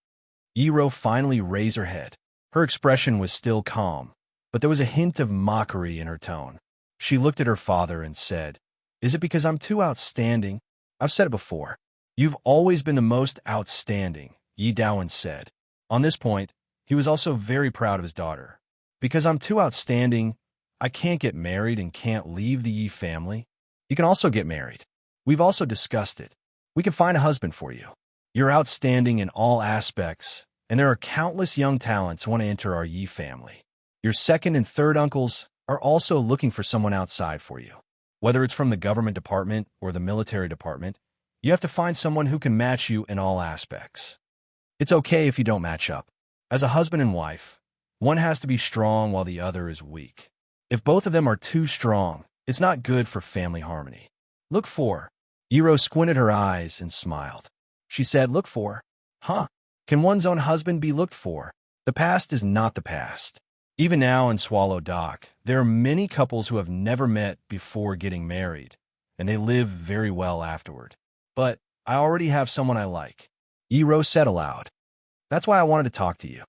Yiro finally raised her head. Her expression was still calm, but there was a hint of mockery in her tone. She looked at her father and said, "Is it because I'm too outstanding? I've said it before. You've always been the most outstanding," Yi Daowen said. On this point, he was also very proud of his daughter. "Because I'm too outstanding, I can't get married and can't leave the Yi family. You can also get married. We've also discussed it. We can find a husband for you. You're outstanding in all aspects, and there are countless young talents who want to enter our Yi family. Your second and third uncles are also looking for someone outside for you. Whether it's from the government department or the military department, you have to find someone who can match you in all aspects. It's okay if you don't match up. As a husband and wife, one has to be strong while the other is weak. If both of them are too strong, it's not good for family harmony. Look for." Yiro squinted her eyes and smiled. She said, "Look for? Huh? Can one's own husband be looked for? The past is not the past. Even now in Swallow Dock, there are many couples who have never met before getting married, and they live very well afterward. But I already have someone I like," Yiro said aloud. "That's why I wanted to talk to you.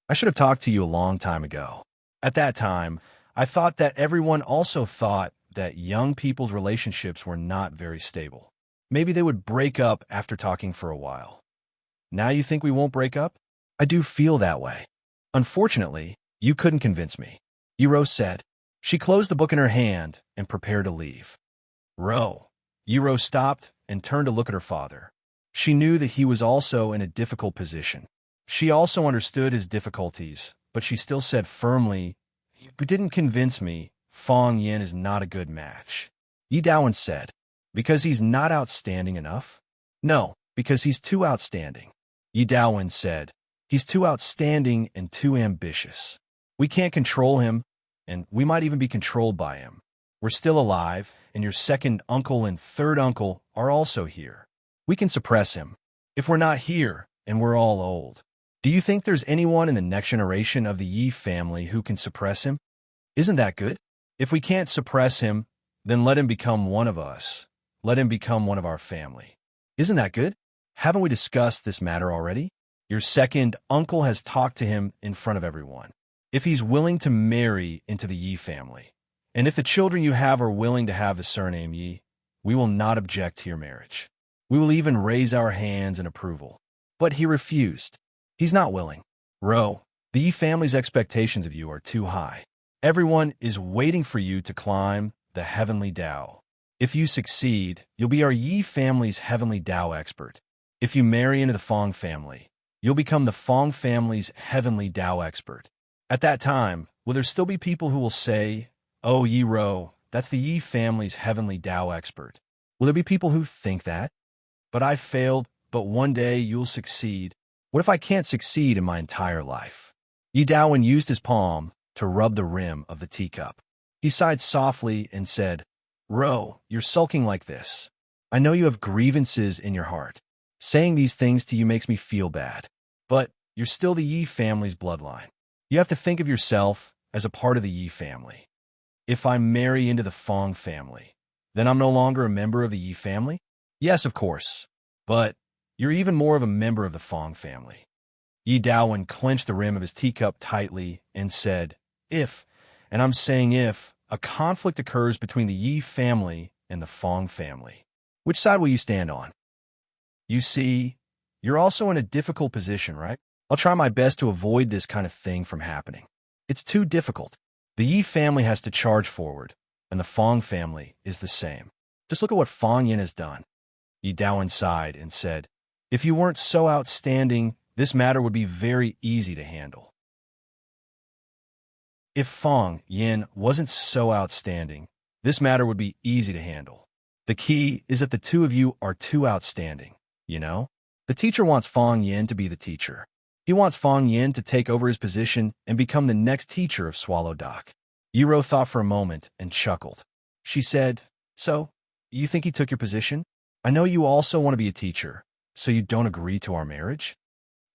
I should have talked to you a long time ago. At that time, I thought that everyone also thought that young people's relationships were not very stable. Maybe they would break up after talking for a while. Now you think we won't break up? I do feel that way. Unfortunately, you couldn't convince me," Yiro said. She closed the book in her hand and prepared to leave. Yiro stopped and turned to look at her father. She knew that he was also in a difficult position. She also understood his difficulties, but she still said firmly, "You didn't convince me. Fong Yan is not a good match." Yi Daowen said, "Because he's not outstanding enough?" "No, because he's too outstanding." Yi Daowen said, "He's too outstanding and too ambitious. We can't control him, and we might even be controlled by him. We're still alive, and your second uncle and third uncle are also here. We can suppress him. If we're not here, and we're all old, do you think there's anyone in the next generation of the Yi family who can suppress him? Isn't that good? If we can't suppress him, then let him become one of us. Let him become one of our family. Isn't that good? Haven't we discussed this matter already? Your second uncle has talked to him in front of everyone. If he's willing to marry into the Yi family, and if the children you have are willing to have the surname Yi, we will not object to your marriage. We will even raise our hands in approval." But he refused. He's not willing. The Yi family's expectations of you are too high. Everyone is waiting for you to climb the heavenly Tao. If you succeed, you'll be our Yi family's heavenly Tao expert. If you marry into the Fong family, you'll become the Fong family's heavenly Tao expert. At that time, will there still be people who will say, "Oh, Yi Ro, that's the Yi family's heavenly Tao expert"? Will there be people who think that? But I failed, but one day you'll succeed. What if I can't succeed in my entire life? Yi Daowen used his palm to rub the rim of the teacup. He sighed softly and said, "Ro, you're sulking like this. I know you have grievances in your heart. Saying these things to you makes me feel bad. But you're still the Yi family's bloodline. You have to think of yourself as a part of the Yi family. If I marry into the Fong family, then I'm no longer a member of the Yi family? Yes, of course. But you're even more of a member of the Fong family." Yi Daowen clenched the rim of his teacup tightly and said, "If, and I'm saying if, a conflict occurs between the Yi family and the Fong family, which side will you stand on? You see, you're also in a difficult position, right? I'll try my best to avoid this kind of thing from happening. It's too difficult. The Yi family has to charge forward, and the Fong family is the same. Just look at what Fong Yin has done." Yi Daowen sighed and said, "If you weren't so outstanding, this matter would be very easy to handle." If Fong Yin wasn't so outstanding, this matter would be easy to handle. The key is that the two of you are too outstanding, you know? The teacher wants Fong Yin to be the teacher. He wants Fong Yin to take over his position and become the next teacher of Swallow Dock. Yi Ro thought for a moment and chuckled. She said, "So, you think he took your position? I know you also want to be a teacher, so you don't agree to our marriage?"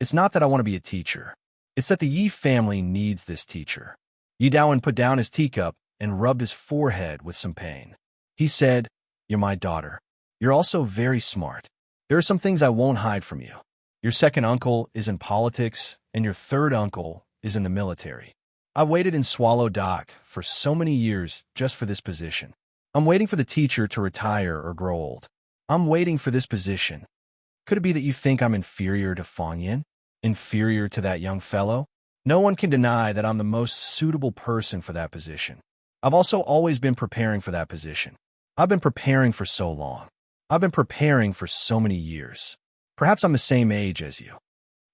"It's not that I want to be a teacher. It's that the Yi family needs this teacher." Yi Daowen put down his teacup and rubbed his forehead with some pain. He said, "You're my daughter. You're also very smart. There are some things I won't hide from you. Your second uncle is in politics, and your third uncle is in the military. I've waited in Swallow Dock for so many years just for this position. I'm waiting for the teacher to retire or grow old. I'm waiting for this position. Could it be that you think I'm inferior to Fong Yin? Inferior to that young fellow? No one can deny that I'm the most suitable person for that position. I've also always been preparing for that position. I've been preparing for so long. I've been preparing for so many years. Perhaps I'm the same age as you."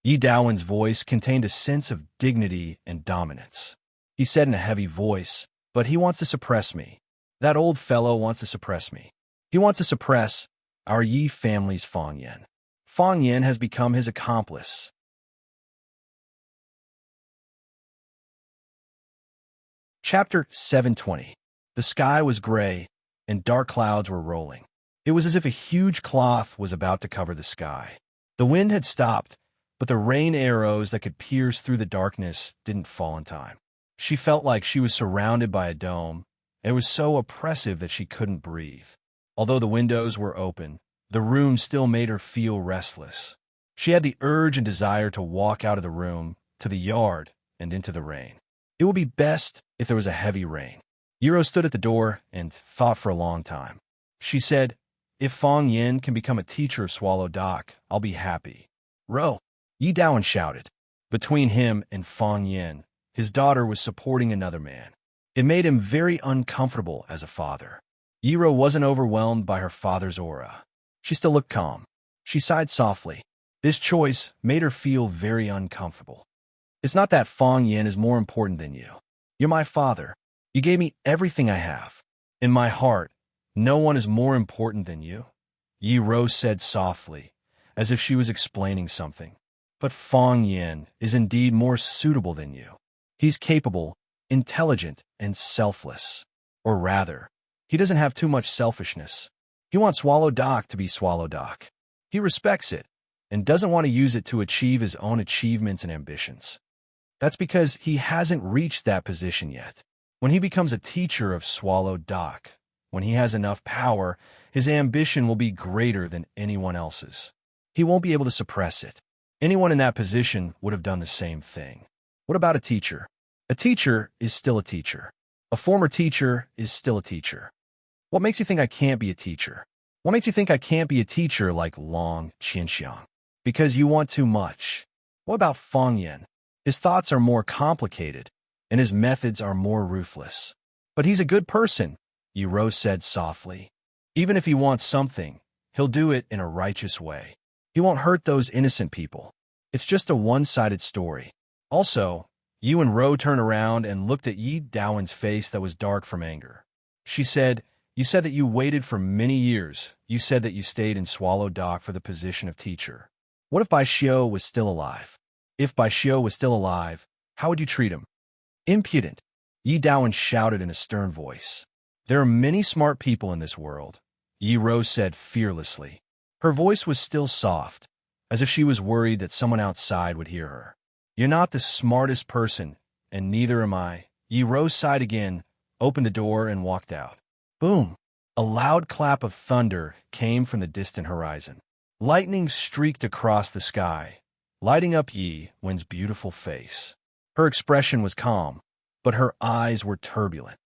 Yi Daowen's voice contained a sense of dignity and dominance. He said in a heavy voice, "But he wants to suppress me. That old fellow wants to suppress me. He wants to suppress our Yi family's Fong Yin. Fong Yin has become his accomplice." Chapter 720. The sky was gray, and dark clouds were rolling. It was as if a huge cloth was about to cover the sky. The wind had stopped, but the rain arrows that could pierce through the darkness didn't fall in time. She felt like she was surrounded by a dome. It was so oppressive that she couldn't breathe. Although the windows were open, the room still made her feel restless. She had the urge and desire to walk out of the room, to the yard, and into the rain. It would be best if there was a heavy rain. Yi Ro stood at the door and thought for a long time. She said, "If Fong Yin can become a teacher of Swallow Dock, I'll be happy." "Ro!" Yi Daowen shouted. Between him and Fong Yin, his daughter was supporting another man. It made him very uncomfortable as a father. Yi Ro wasn't overwhelmed by her father's aura. She still looked calm. She sighed softly. This choice made her feel very uncomfortable. "It's not that Fong Yin is more important than you. You're my father. You gave me everything I have. In my heart, no one is more important than you," Yi Ro said softly, as if she was explaining something. "But Fong Yin is indeed more suitable than you. He's capable, intelligent, and selfless. Or rather, he doesn't have too much selfishness. He wants Swallow Dock to be Swallow Dock. He respects it, and doesn't want to use it to achieve his own achievements and ambitions. That's because he hasn't reached that position yet. When he becomes a teacher of Swallow Dock, when he has enough power, his ambition will be greater than anyone else's. He won't be able to suppress it. Anyone in that position would have done the same thing. What about a teacher? A teacher is still a teacher. A former teacher is still a teacher. What makes you think I can't be a teacher? What makes you think I can't be a teacher like Long Qianxiang? Because you want too much. What about Fong Yin? His thoughts are more complicated. and his methods are more ruthless. But he's a good person, Yi said softly. Even if he wants something, he'll do it in a righteous way. He won't hurt those innocent people. It's just a one-sided story. Also, Yu and Ro turned around and looked at Yi Daowen's face that was dark from anger. She said, "You said that you waited for many years. You said that you stayed in Swallow Dock for the position of teacher. What if Bai Xiao was still alive? If Bai Xiao was still alive, how would you treat him?" "Impudent," Yi Daowen shouted in a stern voice. "There are many smart people in this world," Yi Ro said fearlessly. Her voice was still soft, as if she was worried that someone outside would hear her. "You're not the smartest person, and neither am I." Yi Ro sighed again, opened the door, and walked out. Boom! A loud clap of thunder came from the distant horizon. Lightning streaked across the sky, lighting up Yi Wen's beautiful face. Her expression was calm, but her eyes were turbulent.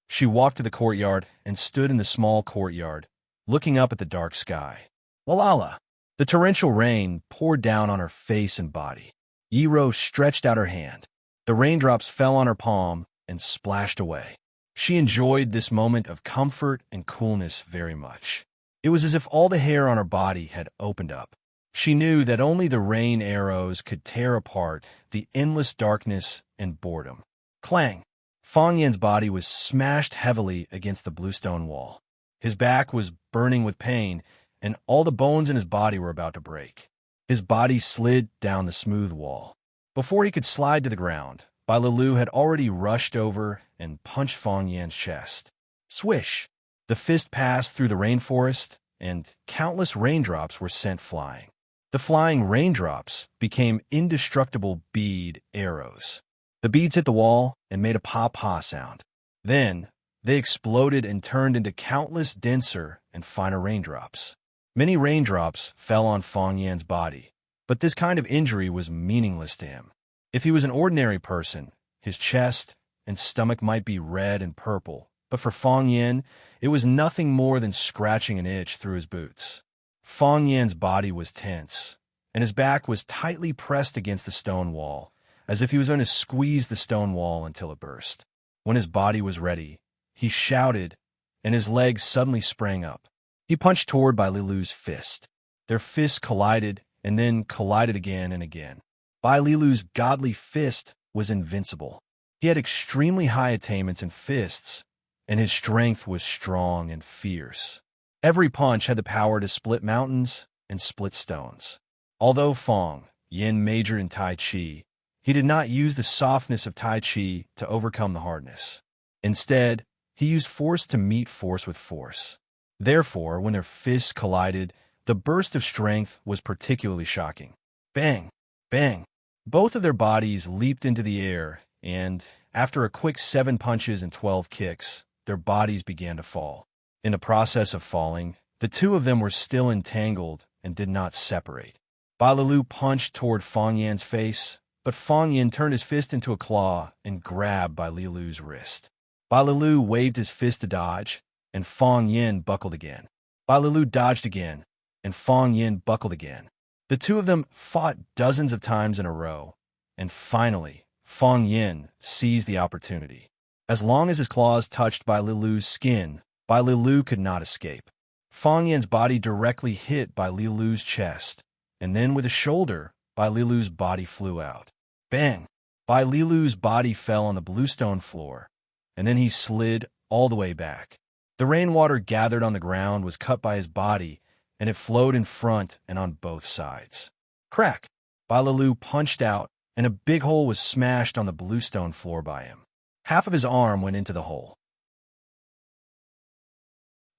She walked to the courtyard and stood in the small courtyard, looking up at the dark sky. Walala! The torrential rain poured down on her face and body. Yi Ro stretched out her hand. The raindrops fell on her palm and splashed away. She enjoyed this moment of comfort and coolness very much. It was as if all the hair on her body had opened up. She knew that only the rain arrows could tear apart the endless darkness and boredom. Clang! Fang Yan's body was smashed heavily against the bluestone wall. His back was burning with pain, and all the bones in his body were about to break. His body slid down the smooth wall. Before he could slide to the ground, Bai Lilu had already rushed over and punched Fang Yan's chest. Swish! The fist passed through the rainforest, and countless raindrops were sent flying. The flying raindrops became indestructible bead arrows. The beads hit the wall and made a pa-pa sound. Then, they exploded and turned into countless denser and finer raindrops. Many raindrops fell on Fang Yan's body, but this kind of injury was meaningless to him. If he was an ordinary person, his chest and stomach might be red and purple, but for Fang Yan, it was nothing more than scratching an itch through his boots. Fang Yan's body was tense, and his back was tightly pressed against the stone wall, as if he was going to squeeze the stone wall until it burst. When his body was ready, he shouted, and his legs suddenly sprang up. He punched toward Bai Lilu's fist. Their fists collided, and then collided again and again. Bai Lilu's godly fist was invincible. He had extremely high attainments in fists, and his strength was strong and fierce. Every punch had the power to split mountains and split stones. Although Fang Yan majored in Tai Chi, he did not use the softness of Tai Chi to overcome the hardness. Instead, he used force to meet force with force. Therefore, when their fists collided, the burst of strength was particularly shocking. Bang! Bang! Both of their bodies leaped into the air, and, after a quick 7 punches and 12 kicks, their bodies began to fall. In the process of falling, the two of them were still entangled and did not separate. Bai Lilu punched toward Fang Yan's face, but Fang Yan turned his fist into a claw and grabbed Bai Lilu's wrist. Bai Lilu waved his fist to dodge, and Fang Yan buckled again. Bai Lilu dodged again, and Fang Yan buckled again. The two of them fought dozens of times in a row, and finally, Fang Yan seized the opportunity. As long as his claws touched Bai Lilu's skin, Bai Lilu could not escape. Fang Yan's body directly hit Bai Lilu's chest, and then with a shoulder, Bai Lilu's body flew out. Bang! Bai Lilu's body fell on the bluestone floor, and then he slid all the way back. The rainwater gathered on the ground was cut by his body, and it flowed in front and on both sides. Crack! Bai Lilu punched out, and a big hole was smashed on the bluestone floor by him. Half of his arm went into the hole.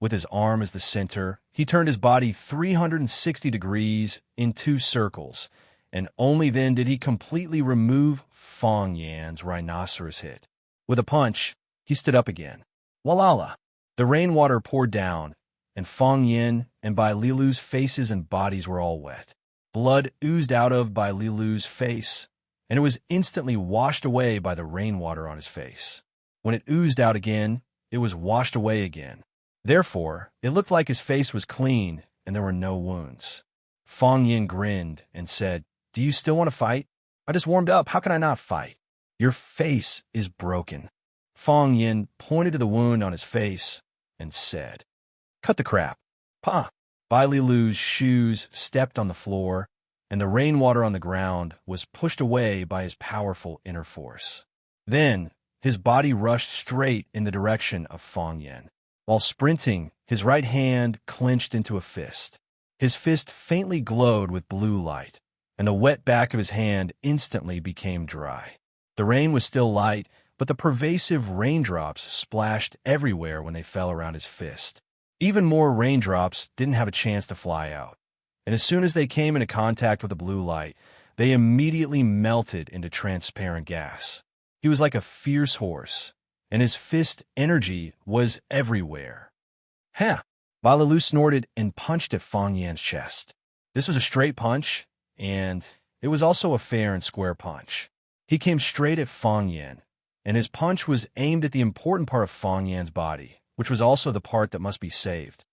With his arm as the center, he turned his body 360 degrees in 2 circles, and only then did he completely remove Fang Yan's rhinoceros hit. With a punch, he stood up again. Walala! The rainwater poured down, and Fang Yan and Bai Lilu's faces and bodies were all wet. Blood oozed out of Bai Lilu's face, and it was instantly washed away by the rainwater on his face. When it oozed out again, it was washed away again. Therefore, it looked like his face was clean and there were no wounds. Fang Yan grinned and said, "Do you still want to fight?" I just warmed up. How can I not fight? Your face is broken. Fong Yin pointed to the wound on his face and said, Cut the crap. Pa. Bai Li Lu's shoes stepped on the floor, and the rainwater on the ground was pushed away by his powerful inner force. Then, his body rushed straight in the direction of Fong Yin. While sprinting, his right hand clenched into a fist. His fist faintly glowed with blue light, and the wet back of his hand instantly became dry. The rain was still light, but the pervasive raindrops splashed everywhere when they fell around his fist. Even more raindrops didn't have a chance to fly out, and as soon as they came into contact with the blue light, they immediately melted into transparent gas. He was like a fierce horse, and his fist energy was everywhere. Huh! Bai Li Lu snorted and punched at Fong Yan's chest. This was a straight punch, and it was also a fair and square punch. He came straight at Fong Yan, and his punch was aimed at the important part of Fong Yan's body, which was also the part that must be saved.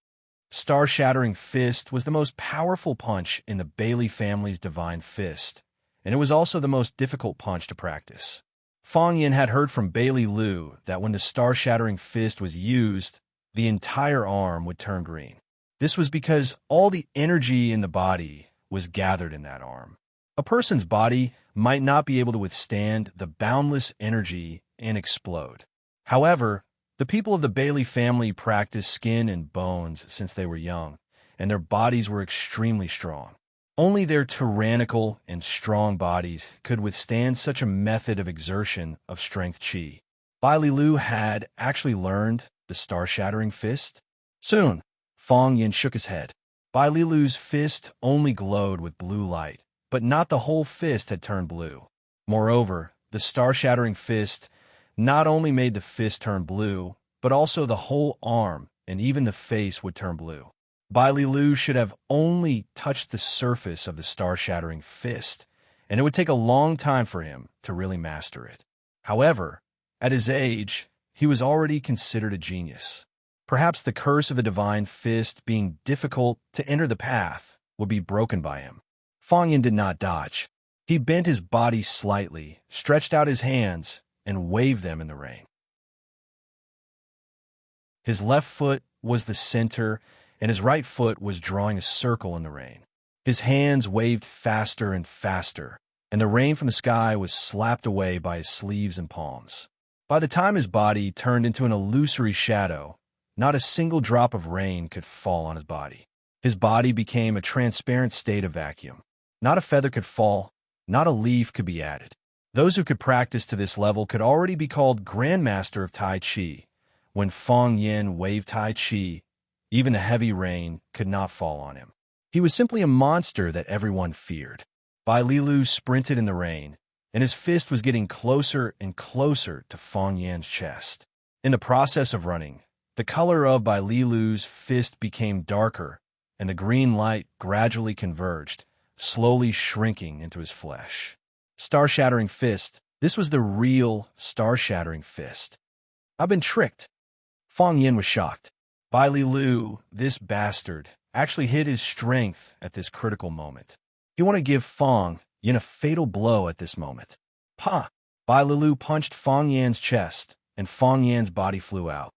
Star-shattering fist was the most powerful punch in the Bailey family's divine fist, and it was also the most difficult punch to practice. Fong Yin had heard from Bailey Lu that when the star-shattering fist was used, the entire arm would turn green. This was because all the energy in the body was gathered in that arm. A person's body might not be able to withstand the boundless energy and explode. However, the people of the Bailey family practiced skin and bones since they were young, and their bodies were extremely strong. Only their tyrannical and strong bodies could withstand such a method of exertion of strength qi. Bai Li Lu had actually learned the star-shattering fist. Soon, Fong Yin shook his head. Bai Li Lu's fist only glowed with blue light, but not the whole fist had turned blue. Moreover, the star-shattering fist not only made the fist turn blue, but also the whole arm and even the face would turn blue. Bai Li Lu should have only touched the surface of the star-shattering fist, and it would take a long time for him to really master it. However, at his age, he was already considered a genius. Perhaps the curse of the divine fist being difficult to enter the path would be broken by him. Fong Yin did not dodge. He bent his body slightly, stretched out his hands, and waved them in the rain. His left foot was the center, and his right foot was drawing a circle in the rain. His hands waved faster and faster, and the rain from the sky was slapped away by his sleeves and palms. By the time his body turned into an illusory shadow, not a single drop of rain could fall on his body. His body became a transparent state of vacuum. Not a feather could fall, not a leaf could be added. Those who could practice to this level could already be called Grandmaster of Tai Chi. When Fong Yin waved Tai Chi, even the heavy rain could not fall on him. He was simply a monster that everyone feared. Bai Li Lu sprinted in the rain, and his fist was getting closer and closer to Fong Yan's chest. In the process of running, the color of Bai Li Lu's fist became darker, and the green light gradually converged, slowly shrinking into his flesh. Star-shattering fist. This was the real star-shattering fist. I've been tricked. Fong Yin was shocked. Bai Li Lu, this bastard, actually hid his strength at this critical moment. He wanted to give Fong Yin a fatal blow at this moment. Pa! Bai Li Lu punched Fong Yan's chest, and Fong Yan's body flew out.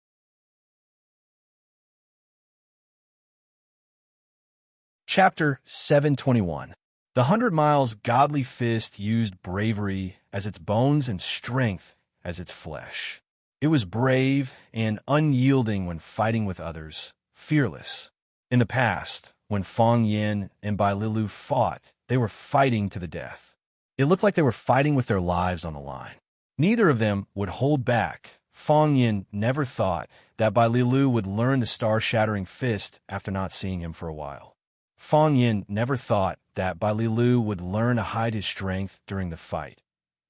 Chapter 721. The 100 Miles godly fist used bravery as its bones and strength as its flesh. It was brave and unyielding when fighting with others, fearless. In the past, when Fong Yin and Bai Li Lu fought, they were fighting to the death. It looked like they were fighting with their lives on the line. Neither of them would hold back. Fong Yin never thought that Bai Li Lu would learn the star-shattering fist after not seeing him for a while. Fong Yin never thought that Bai Li Lu would learn to hide his strength during the fight.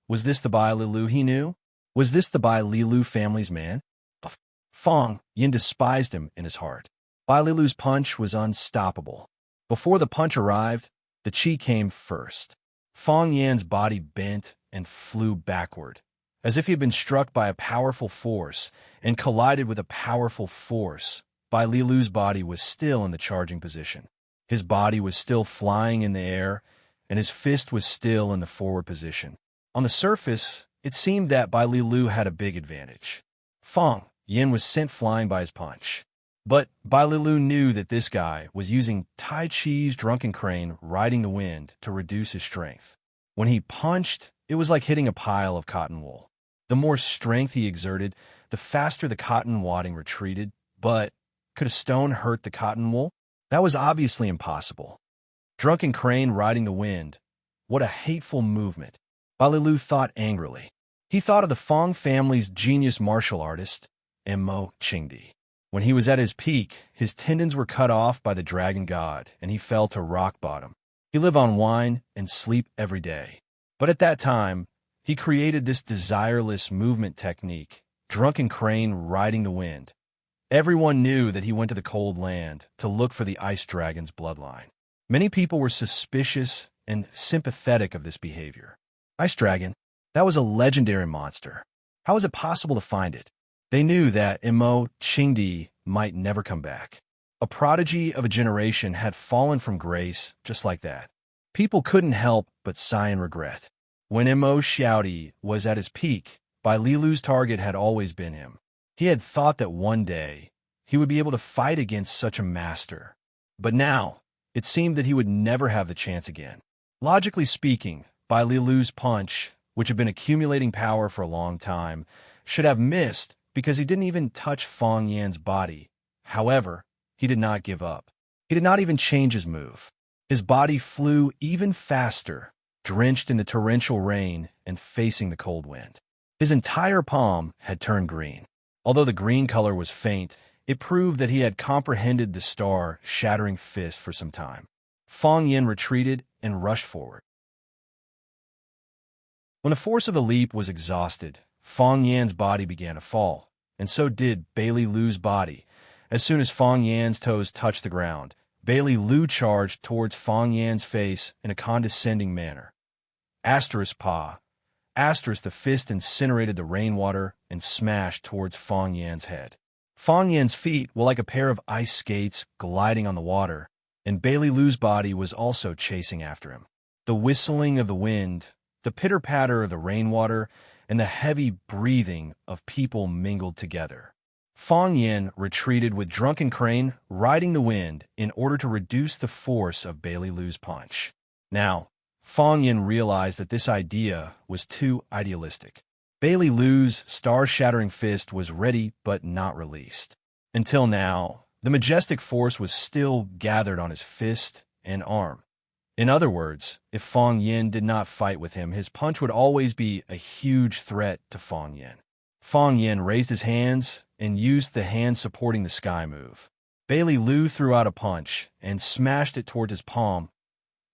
Was this the Bai Li Lu he knew? Was this the Bai Li Lu family's man? Fong Yin despised him in his heart. Bai Li Lu's punch was unstoppable. Before the punch arrived, the chi came first. Fong Yan's body bent and flew backward, as if he had been struck by a powerful force and collided with a powerful force. Bai Li Lu's body was still in the charging position. His body was still flying in the air, and his fist was still in the forward position. On the surface, it seemed that Bai Lu had a big advantage. Fang Yin was sent flying by his punch. But Bai Lu knew that this guy was using Tai Chi's drunken crane riding the wind to reduce his strength. When he punched, it was like hitting a pile of cotton wool. The more strength he exerted, the faster the cotton wadding retreated. But could a stone hurt the cotton wool? That was obviously impossible. Drunken crane riding the wind. What a hateful movement. Bai Lu thought angrily. He thought of the Fang family's genius martial artist, Mo Qingdi. When he was at his peak, his tendons were cut off by the dragon god, and he fell to rock bottom. He lived on wine and sleep every day. But at that time, he created this desireless movement technique, drunken crane riding the wind. Everyone knew that he went to the cold land to look for the ice dragon's bloodline. Many people were suspicious and sympathetic of this behavior. Ice dragon, that was a legendary monster. How was it possible to find it? They knew that Mo Qingdi might never come back. A prodigy of a generation had fallen from grace just like that. People couldn't help but sigh in regret. When Mo Xiaodi was at his peak, Bai Lu's target had always been him. He had thought that one day he would be able to fight against such a master. But now, it seemed that he would never have the chance again. Logically speaking, Bai Lu's punch, which had been accumulating power for a long time, should have missed because he didn't even touch Fang Yan's body. However, he did not give up. He did not even change his move. His body flew even faster, drenched in the torrential rain and facing the cold wind. His entire palm had turned green. Although the green color was faint, it proved that he had comprehended the star-shattering fist for some time. Fang Yan retreated and rushed forward. When the force of the leap was exhausted, Fang Yan's body began to fall, and so did Bai Lu's body. As soon as Fang Yan's toes touched the ground, Bai Lu charged towards Fang Yan's face in a condescending manner. Asterisk pa. Asterisk, the fist incinerated the rainwater and smashed towards Fang Yan's head. Fang Yan's feet were like a pair of ice skates gliding on the water, and Bai Lu's body was also chasing after him. The whistling of the wind, the pitter-patter of the rainwater, and the heavy breathing of people mingled together. Fang Yan retreated with drunken crane riding the wind in order to reduce the force of Bai Lu's punch. Now, Fang Yan realized that this idea was too idealistic. Bai Lu's star-shattering fist was ready but not released. Until now, the majestic force was still gathered on his fist and arm. In other words, if Fang Yan did not fight with him, his punch would always be a huge threat to Fang Yan. Fang Yan raised his hands and used the hand supporting the sky move. Bai Lu threw out a punch and smashed it toward his palm.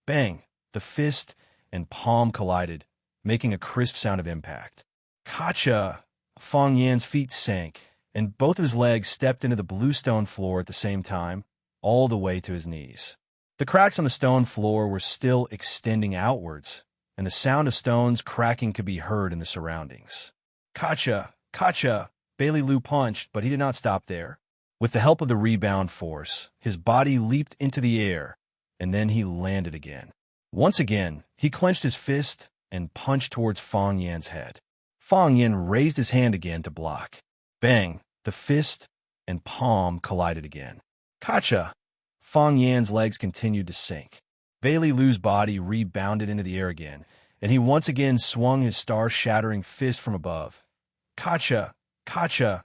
Bang! The fist and palm collided, making a crisp sound of impact. Kacha! Fang Yan's feet sank, and both of his legs stepped into the blue stone floor at the same time, all the way to his knees. The cracks on the stone floor were still extending outwards, and the sound of stones cracking could be heard in the surroundings. Kacha! Kacha! Bai Lu punched, but he did not stop there. With the help of the rebound force, his body leaped into the air, and then he landed again. Once again, he clenched his fist and punched towards Fang Yan's head. Fang Yan raised his hand again to block. Bang! The fist and palm collided again. Kacha! Fang Yan's legs continued to sink. Bai Lu's body rebounded into the air again, and he once again swung his star-shattering fist from above. Kacha! Kacha!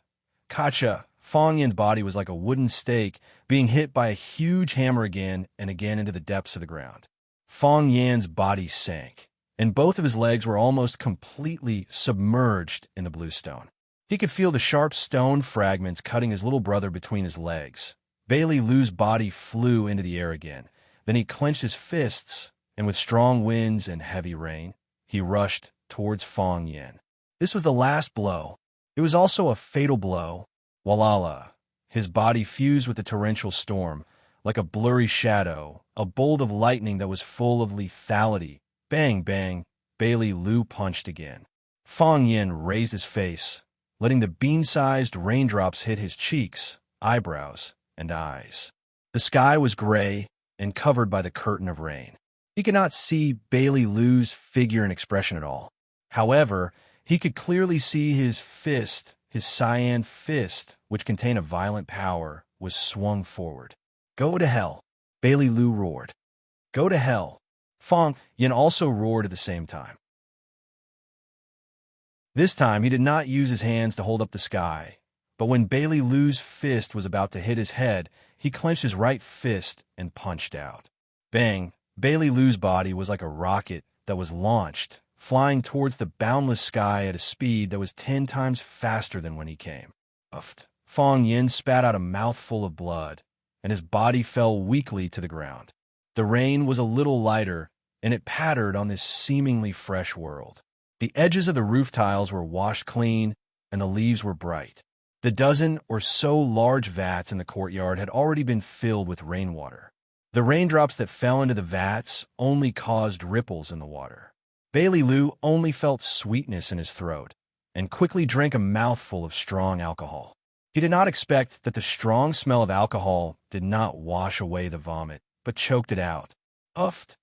Kacha! Fang Yan's body was like a wooden stake being hit by a huge hammer again and again into the depths of the ground. Fang Yan's body sank, and both of his legs were almost completely submerged in the blue stone. He could feel the sharp stone fragments cutting his little brother between his legs. Bai Lu's body flew into the air again. Then he clenched his fists, and with strong winds and heavy rain, he rushed towards Fang Yan. This was the last blow. It was also a fatal blow. Walala! His body fused with the torrential storm, like a blurry shadow, a bolt of lightning that was full of lethality. Bang, bang! Bai Lu punched again. Fang Yan raised his face, letting the bean-sized raindrops hit his cheeks, eyebrows, and eyes. The sky was gray and covered by the curtain of rain. He could not see Bailey Liu's figure and expression at all. However, he could clearly see his fist, his cyan fist, which contained a violent power, was swung forward. "Go to hell," Bailey Liu roared. "Go to hell." Fong Yin also roared at the same time. This time, he did not use his hands to hold up the sky, but when Bailey Liu's fist was about to hit his head, he clenched his right fist and punched out. Bang! Bailey Liu's body was like a rocket that was launched, flying towards the boundless sky at a speed that was 10 times faster than when he came. Uffed. Fong Yin spat out a mouthful of blood, and his body fell weakly to the ground. The rain was a little lighter, and it pattered on this seemingly fresh world. The edges of the roof tiles were washed clean, and the leaves were bright. The dozen or so large vats in the courtyard had already been filled with rainwater. The raindrops that fell into the vats only caused ripples in the water. Bailey Liu only felt sweetness in his throat, and quickly drank a mouthful of strong alcohol. He did not expect that the strong smell of alcohol did not wash away the vomit, but choked it out. Uffed.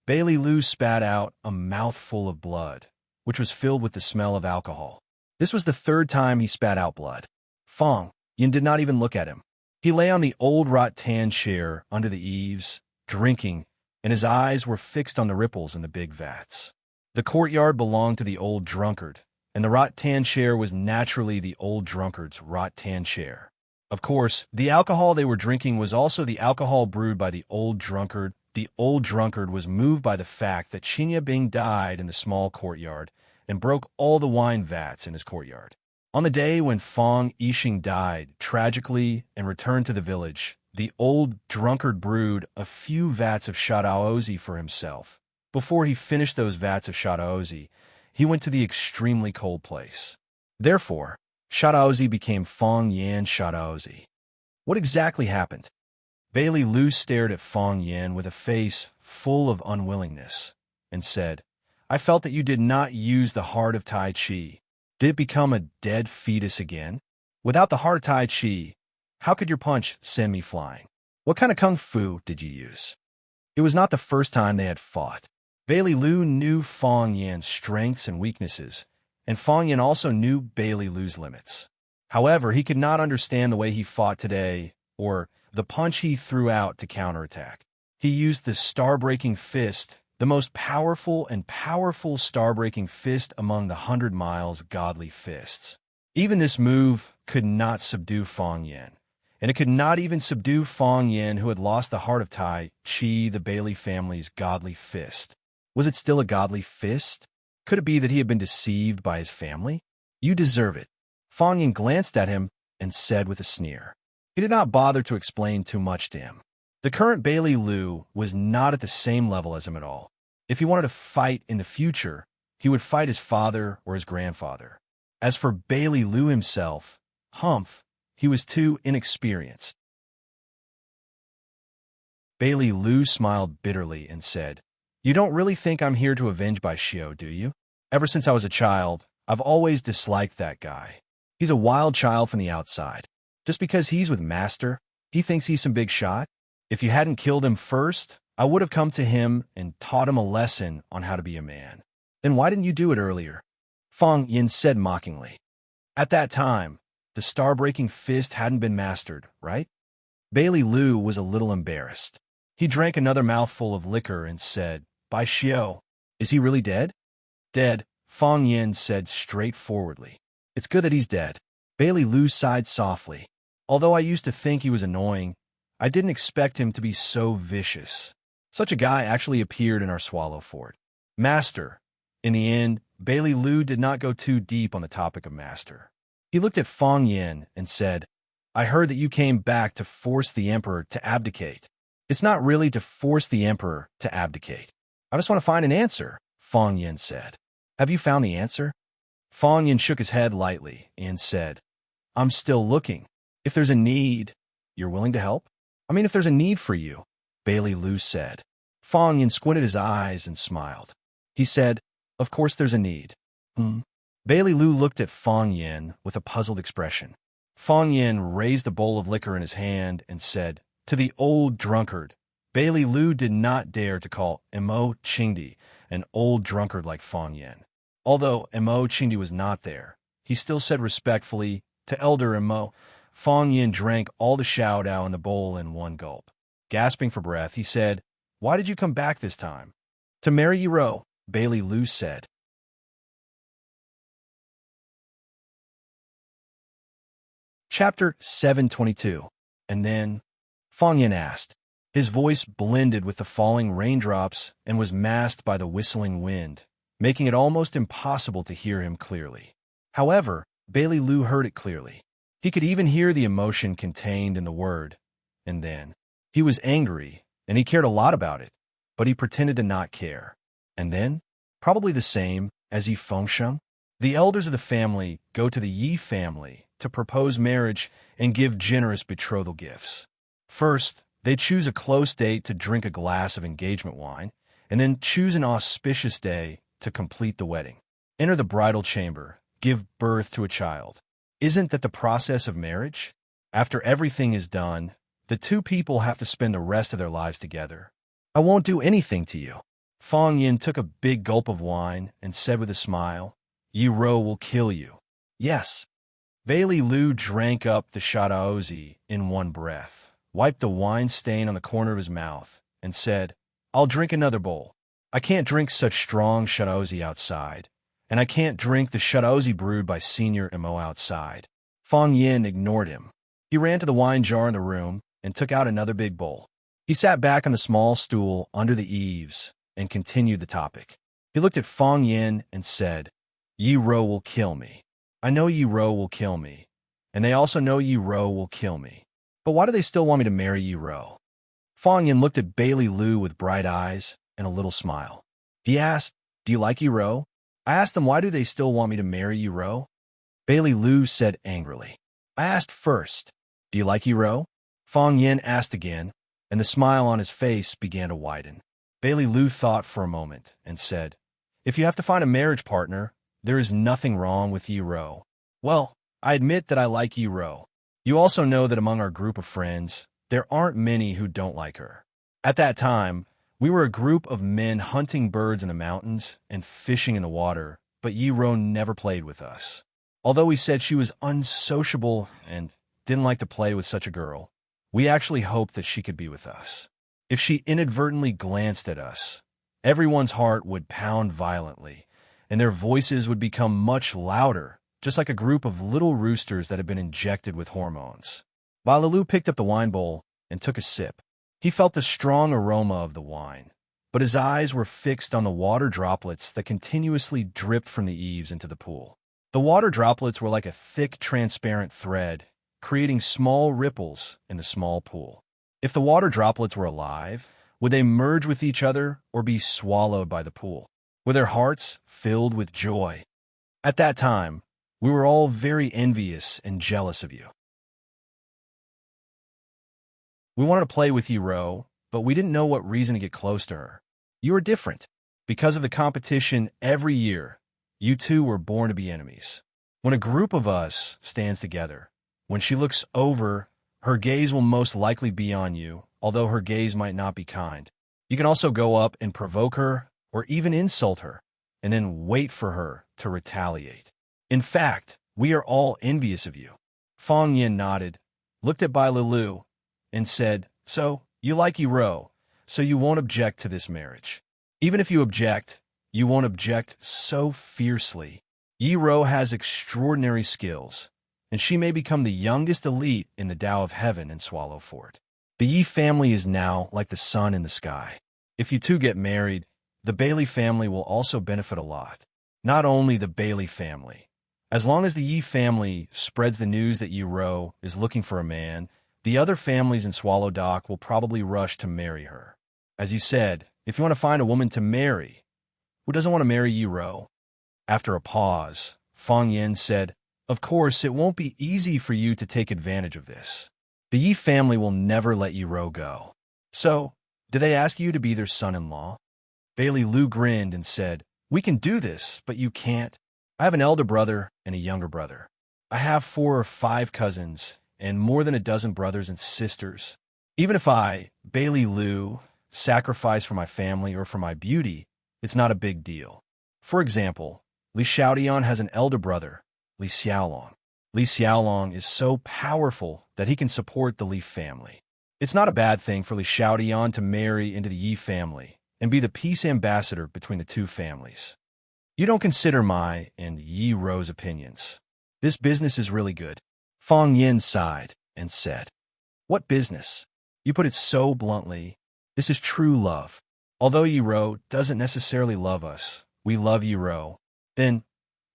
Bailey Liu spat out a mouthful of blood, which was filled with the smell of alcohol. This was the 3rd time he spat out blood. Fong Yin did not even look at him. He lay on the old rattan chair under the eaves, drinking, and his eyes were fixed on the ripples in the big vats. The courtyard belonged to the old drunkard, and the rattan chair was naturally the old drunkard's rattan chair. Of course, the alcohol they were drinking was also the alcohol brewed by the old drunkard. The old drunkard was moved by the fact that Xinya Bing died in the small courtyard and broke all the wine vats in his courtyard. On the day when Fong Yixing died tragically and returned to the village, the old drunkard brewed a few vats of shadaozi for himself. Before he finished those vats of shadaozi, he went to the extremely cold place. Therefore, shadaozi became Fong Yan shadaozi. What exactly happened? Bailey Liu stared at Fong Yan with a face full of unwillingness and said, "I felt that you did not use the heart of Tai Chi. Did it become a dead fetus again? Without the heart of Tai Chi, how could your punch send me flying? What kind of kung fu did you use?" It was not the first time they had fought. Bailey Liu knew Fong Yan's strengths and weaknesses, and Fong Yan also knew Bailey Liu's limits. However, he could not understand the way he fought today, or the punch he threw out to counterattack. He used the star-breaking fist, the most powerful and powerful star-breaking fist among the 100 miles godly fists. Even this move could not subdue Fong Yan, and it could not even subdue Fong Yan, who had lost the heart of Tai Chi, the Bailey family's godly fist. Was it still a godly fist? Could it be that he had been deceived by his family? "You deserve it." Fong Yan glanced at him and said with a sneer. He did not bother to explain too much to him. The current Bailey Liu was not at the same level as him at all. If he wanted to fight in the future, he would fight his father or his grandfather. As for Bailey Liu himself, humph, he was too inexperienced. Bailey Liu smiled bitterly and said, "You don't really think I'm here to avenge Bai Xiao, do you? Ever since I was a child, I've always disliked that guy. He's a wild child from the outside. Just because he's with Master, he thinks he's some big shot? If you hadn't killed him first, I would have come to him and taught him a lesson on how to be a man. Then why didn't you do it earlier?" Fong Yin said mockingly. At that time, the star-breaking fist hadn't been mastered, right? Bailey Liu was a little embarrassed. He drank another mouthful of liquor and said, "Bai Xiao, is he really dead?" "Dead," Fong Yin said straightforwardly. "It's good that he's dead." Bailey Liu sighed softly. "Although I used to think he was annoying, I didn't expect him to be so vicious. Such a guy actually appeared in our Swallow Fort. Master." In the end, Bailey Liu did not go too deep on the topic of Master. He looked at Fong Yin and said, "I heard that you came back to force the Emperor to abdicate." "It's not really to force the Emperor to abdicate. I just want to find an answer," Fong Yin said. "Have you found the answer?" Fong Yin shook his head lightly and said, "I'm still looking. If there's a need, you're willing to help?" "I mean, if there's a need for you," Bailey Liu said. Fong Yin squinted his eyes and smiled. He said, "Of course there's a need." Bailey Liu looked at Fong Yin with a puzzled expression. Fong Yin raised a bowl of liquor in his hand and said, "To the old drunkard, Bailey Lu did not dare to call Mo Qingdi an old drunkard like Fang Yin. Although Mo Qingdi was not there, he still said respectfully to Elder Mo. Fang Yin drank all the xiao dao in the bowl in one gulp. Gasping for breath, he said, "Why did you come back this time?" "To marry Yi Ro," Bailey Lu said. Chapter 722. And then, Fang Yin asked. His voice blended with the falling raindrops and was masked by the whistling wind, making it almost impossible to hear him clearly. However, Bailey Lu heard it clearly. He could even hear the emotion contained in the word. And then, he was angry, and he cared a lot about it, but he pretended to not care. And then, probably the same as Yi Fengsheng, the elders of the family go to the Yi family to propose marriage and give generous betrothal gifts. First, they choose a close date to drink a glass of engagement wine, and then choose an auspicious day to complete the wedding. Enter the bridal chamber, give birth to a child. Isn't that the process of marriage? After everything is done, the two people have to spend the rest of their lives together. "I won't do anything to you." Fang Yin took a big gulp of wine and said with a smile, "Yi Ro will kill you." "Yes." Bailey Lu drank up the shadaozi in one breath, wiped the wine stain on the corner of his mouth, and said, "I'll drink another bowl. I can't drink such strong shadaozi outside, and I can't drink the shadaozi brewed by Senior Mo outside." Fang Yin ignored him. He ran to the wine jar in the room and took out another big bowl. He sat back on the small stool under the eaves and continued the topic. He looked at Fang Yin and said, "Yi Ro will kill me. I know Yi Ro will kill me, and they also know Yi Ro will kill me. But why do they still want me to marry Yi Ro?" Fang Yin looked at Bailey Lu with bright eyes and a little smile. He asked, "Do you like Yi Ro?" "I asked them why do they still want me to marry Yi Ro?" Bailey Lu said angrily. "I asked first, do you like Yi Ro?" Fang Yin asked again, and the smile on his face began to widen. Bailey Lu thought for a moment and said, "If you have to find a marriage partner, there is nothing wrong with Yi Ro." "Well, I admit that I like Yi Ro. You also know that among our group of friends, there aren't many who don't like her. At that time, we were a group of men hunting birds in the mountains and fishing in the water, but Yi Ro never played with us. Although we said she was unsociable and didn't like to play with such a girl, we actually hoped that she could be with us. If she inadvertently glanced at us, everyone's heart would pound violently, and their voices would become much louder, just like a group of little roosters that had been injected with hormones." Bailey picked up the wine bowl and took a sip. He felt the strong aroma of the wine, but his eyes were fixed on the water droplets that continuously dripped from the eaves into the pool. The water droplets were like a thick, transparent thread, creating small ripples in the small pool. If the water droplets were alive, would they merge with each other or be swallowed by the pool? Were their hearts filled with joy? At that time, we were all very envious and jealous of you. We wanted to play with Yi Ro, but we didn't know what reason to get close to her. You were different. Because of the competition every year, you two were born to be enemies. When a group of us stands together, when she looks over, her gaze will most likely be on you, although her gaze might not be kind. You can also go up and provoke her or even insult her, and then wait for her to retaliate. In fact, we are all envious of you." Fang Yin nodded, looked at Bailey Lu, and said, "So, you like Yi Ro, so you won't object to this marriage. Even if you object, you won't object so fiercely. Yi Ro has extraordinary skills, and she may become the youngest elite in the Tao of Heaven in Swallow Fort. The Yi family is now like the sun in the sky. If you two get married, the Bailey family will also benefit a lot. Not only the Bailey family. As long as the Yi family spreads the news that Yi Ro is looking for a man, the other families in Swallow Dock will probably rush to marry her. As you said, if you want to find a woman to marry, who doesn't want to marry Yi Ro?" After a pause, Fang Yin said, "Of course, it won't be easy for you to take advantage of this. The Yi family will never let Yi Ro go. So, do they ask you to be their son-in-law?" Bailey Lu grinned and said, "We can do this, but you can't. I have an elder brother and a younger brother. I have 4 or 5 cousins and more than a dozen brothers and sisters. Even if I, Bailey Liu, sacrifice for my family or for my beauty, it's not a big deal. For example, Li Xiaodian has an elder brother, Li Xiaolong. Li Xiaolong is so powerful that he can support the Li family. It's not a bad thing for Li Xiaodian to marry into the Yi family and be the peace ambassador between the two families. You don't consider my and Yi Ro's opinions. This business is really good. Fang Yin sighed and said, "What business? You put it so bluntly. This is true love. Although Yi Ro doesn't necessarily love us, we love Yi Ro." "Then,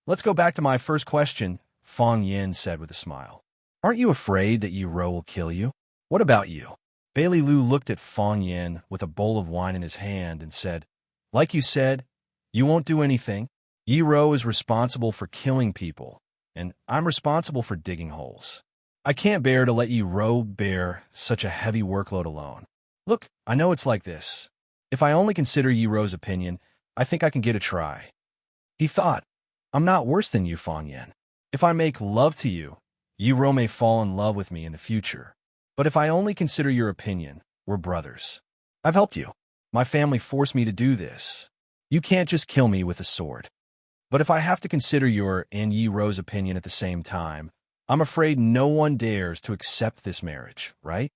let's go back to my first question," Fang Yin said with a smile. "Aren't you afraid that Yi Ro will kill you? What about you?" Bailey Liu looked at Fang Yin with a bowl of wine in his hand and said, "Like you said, you won't do anything. Yi Ro is responsible for killing people, and I'm responsible for digging holes. I can't bear to let Yi Ro bear such a heavy workload alone. Look, I know it's like this. If I only consider Yi Ro's opinion, I think I can get a try." He thought, "I'm not worse than you, Fang Yin. If I make love to you, Yi Ro may fall in love with me in the future. But if I only consider your opinion, we're brothers. I've helped you. My family forced me to do this. You can't just kill me with a sword. But if I have to consider your and Yi Ro's opinion at the same time, I'm afraid no one dares to accept this marriage, right?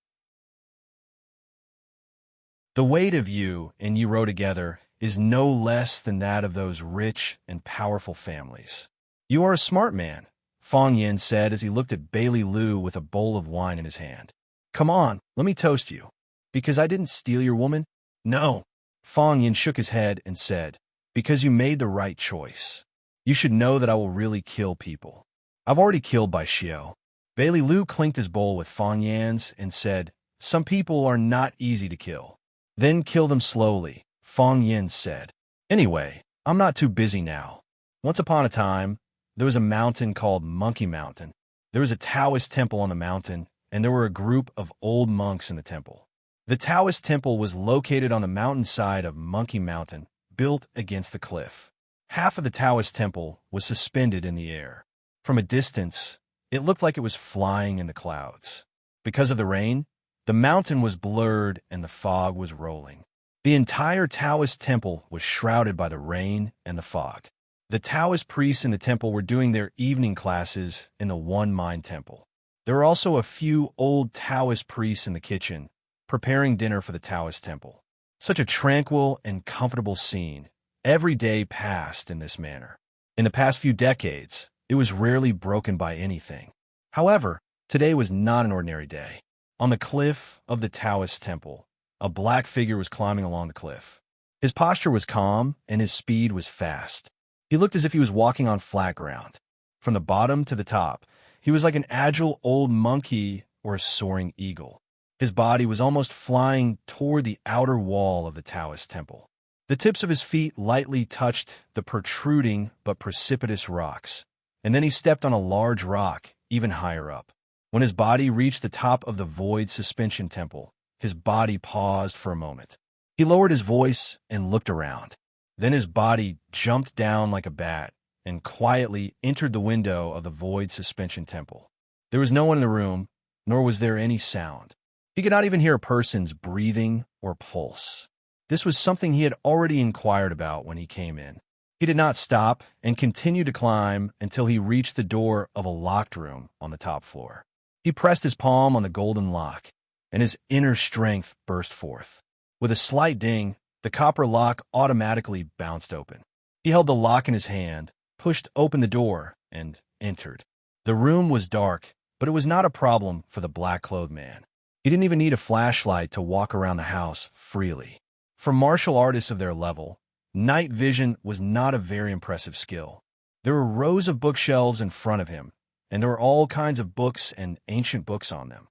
The weight of you and Yi Ro together is no less than that of those rich and powerful families. You are a smart man," Fang Yin said as he looked at Bailey Liu with a bowl of wine in his hand. "Come on, let me toast you. Because I didn't steal your woman? No." Fang Yin shook his head and said, "Because you made the right choice. You should know that I will really kill people. I've already killed Bai Xiao." Bailey Liu clinked his bowl with Fang Yin's and said, "Some people are not easy to kill. Then kill them slowly," Fang Yin said. "Anyway, I'm not too busy now. Once upon a time, there was a mountain called Monkey Mountain. There was a Taoist temple on the mountain, and there were a group of old monks in the temple. The Taoist temple was located on the mountainside of Monkey Mountain, built against the cliff. Half of the Taoist temple was suspended in the air. From a distance, it looked like it was flying in the clouds. Because of the rain, the mountain was blurred and the fog was rolling. The entire Taoist temple was shrouded by the rain and the fog. The Taoist priests in the temple were doing their evening classes in the One Mind Temple. There were also a few old Taoist priests in the kitchen, preparing dinner for the Taoist temple. Such a tranquil and comfortable scene. Every day passed in this manner. In the past few decades, it was rarely broken by anything. However, today was not an ordinary day. On the cliff of the Taoist temple, a black figure was climbing along the cliff. His posture was calm, and his speed was fast. He looked as if he was walking on flat ground. From the bottom to the top, he was like an agile old monkey or a soaring eagle. His body was almost flying toward the outer wall of the Taoist temple. The tips of his feet lightly touched the protruding but precipitous rocks, and then he stepped on a large rock even higher up. When his body reached the top of the void suspension temple, his body paused for a moment. He lowered his voice and looked around. Then his body jumped down like a bat and quietly entered the window of the void suspension temple. There was no one in the room, nor was there any sound. He could not even hear a person's breathing or pulse. This was something he had already inquired about when he came in. He did not stop and continued to climb until he reached the door of a locked room on the top floor. He pressed his palm on the golden lock, and his inner strength burst forth. With a slight ding, the copper lock automatically bounced open. He held the lock in his hand, pushed open the door, and entered. The room was dark, but it was not a problem for the black-clothed man. He didn't even need a flashlight to walk around the house freely. For martial artists of their level, night vision was not a very impressive skill. There were rows of bookshelves in front of him, and there were all kinds of books and ancient books on them.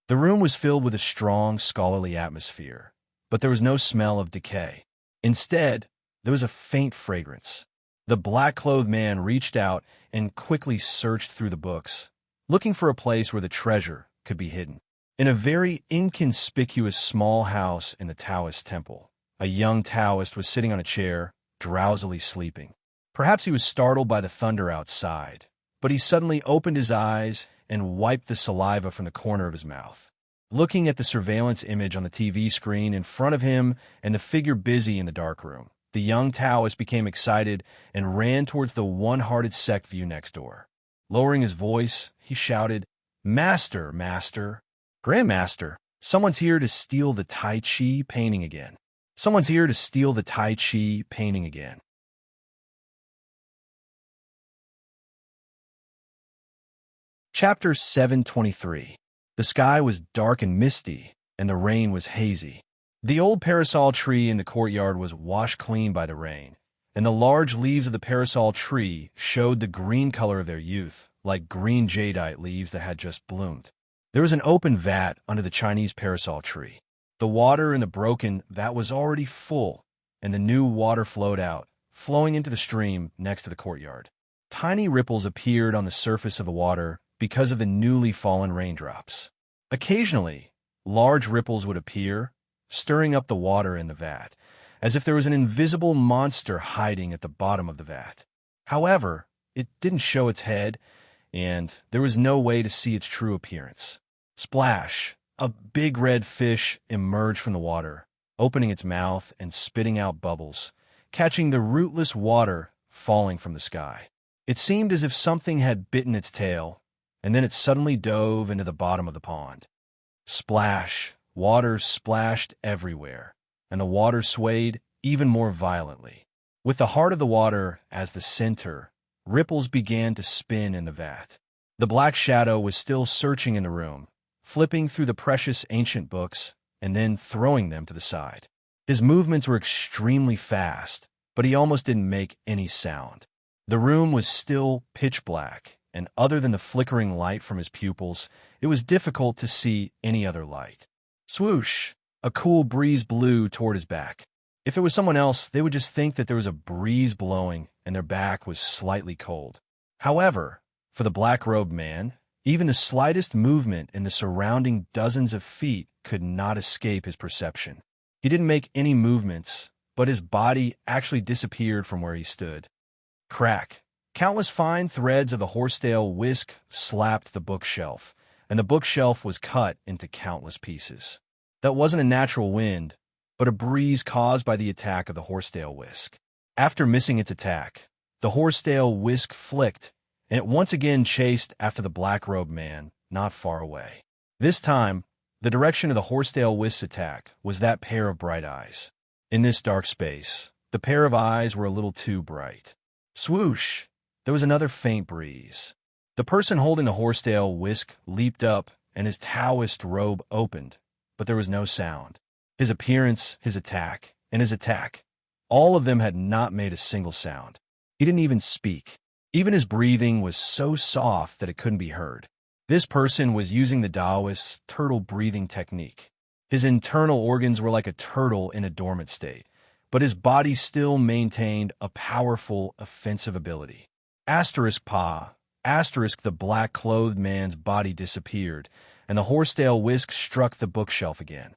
The room was filled with a strong, scholarly atmosphere, but there was no smell of decay. Instead, there was a faint fragrance. The black-clothed man reached out and quickly searched through the books, looking for a place where the treasure could be hidden. In a very inconspicuous small house in the Taoist temple, a young Taoist was sitting on a chair, drowsily sleeping. Perhaps he was startled by the thunder outside, but he suddenly opened his eyes and wiped the saliva from the corner of his mouth. Looking at the surveillance image on the TV screen in front of him and the figure busy in the darkroom, the young Taoist became excited and ran towards the one-hearted sect view next door. Lowering his voice, he shouted, "Master, Master! Grandmaster, someone's here to steal the Tai Chi painting again. Someone's here to steal the Tai Chi painting again." Chapter 723. The sky was dark and misty, and the rain was hazy. The old parasol tree in the courtyard was washed clean by the rain, and the large leaves of the parasol tree showed the green color of their youth, like green jadeite leaves that had just bloomed. There was an open vat under the Chinese parasol tree. The water in the broken vat was already full, and the new water flowed out, flowing into the stream next to the courtyard. Tiny ripples appeared on the surface of the water because of the newly fallen raindrops. Occasionally, large ripples would appear, stirring up the water in the vat, as if there was an invisible monster hiding at the bottom of the vat. However, it didn't show its head, and there was no way to see its true appearance. Splash! A big red fish emerged from the water, opening its mouth and spitting out bubbles, catching the rootless water falling from the sky. It seemed as if something had bitten its tail, and then it suddenly dove into the bottom of the pond. Splash! Water splashed everywhere, and the water swayed even more violently. With the heart of the water as the center, ripples began to spin in the vat. The Black Shadow was still searching in the room, flipping through the precious ancient books and then throwing them to the side. His movements were extremely fast, but he almost didn't make any sound. The room was still pitch black, and other than the flickering light from his pupils, it was difficult to see any other light. Swoosh! A cool breeze blew toward his back. If it was someone else, they would just think that there was a breeze blowing and their back was slightly cold. However, for the black-robed man, even the slightest movement in the surrounding dozens of feet could not escape his perception. He didn't make any movements, but his body actually disappeared from where he stood. Crack! Countless fine threads of the horsetail whisk slapped the bookshelf, and the bookshelf was cut into countless pieces. That wasn't a natural wind, but a breeze caused by the attack of the horsetail whisk. After missing its attack, the horsetail whisk flicked, and it once again chased after the black-robed man not far away. This time, the direction of the horsetail whisk's attack was that pair of bright eyes. In this dark space, the pair of eyes were a little too bright. Swoosh! There was another faint breeze. The person holding the horsetail whisk leaped up, and his Taoist robe opened, but there was no sound. His appearance, his attack, and his attack, all of them had not made a single sound. He didn't even speak. Even his breathing was so soft that it couldn't be heard. This person was using the Taoist's turtle breathing technique. His internal organs were like a turtle in a dormant state, but his body still maintained a powerful offensive ability. Asterisk pa, asterisk the black-clothed man's body disappeared, and the horsetail whisk struck the bookshelf again.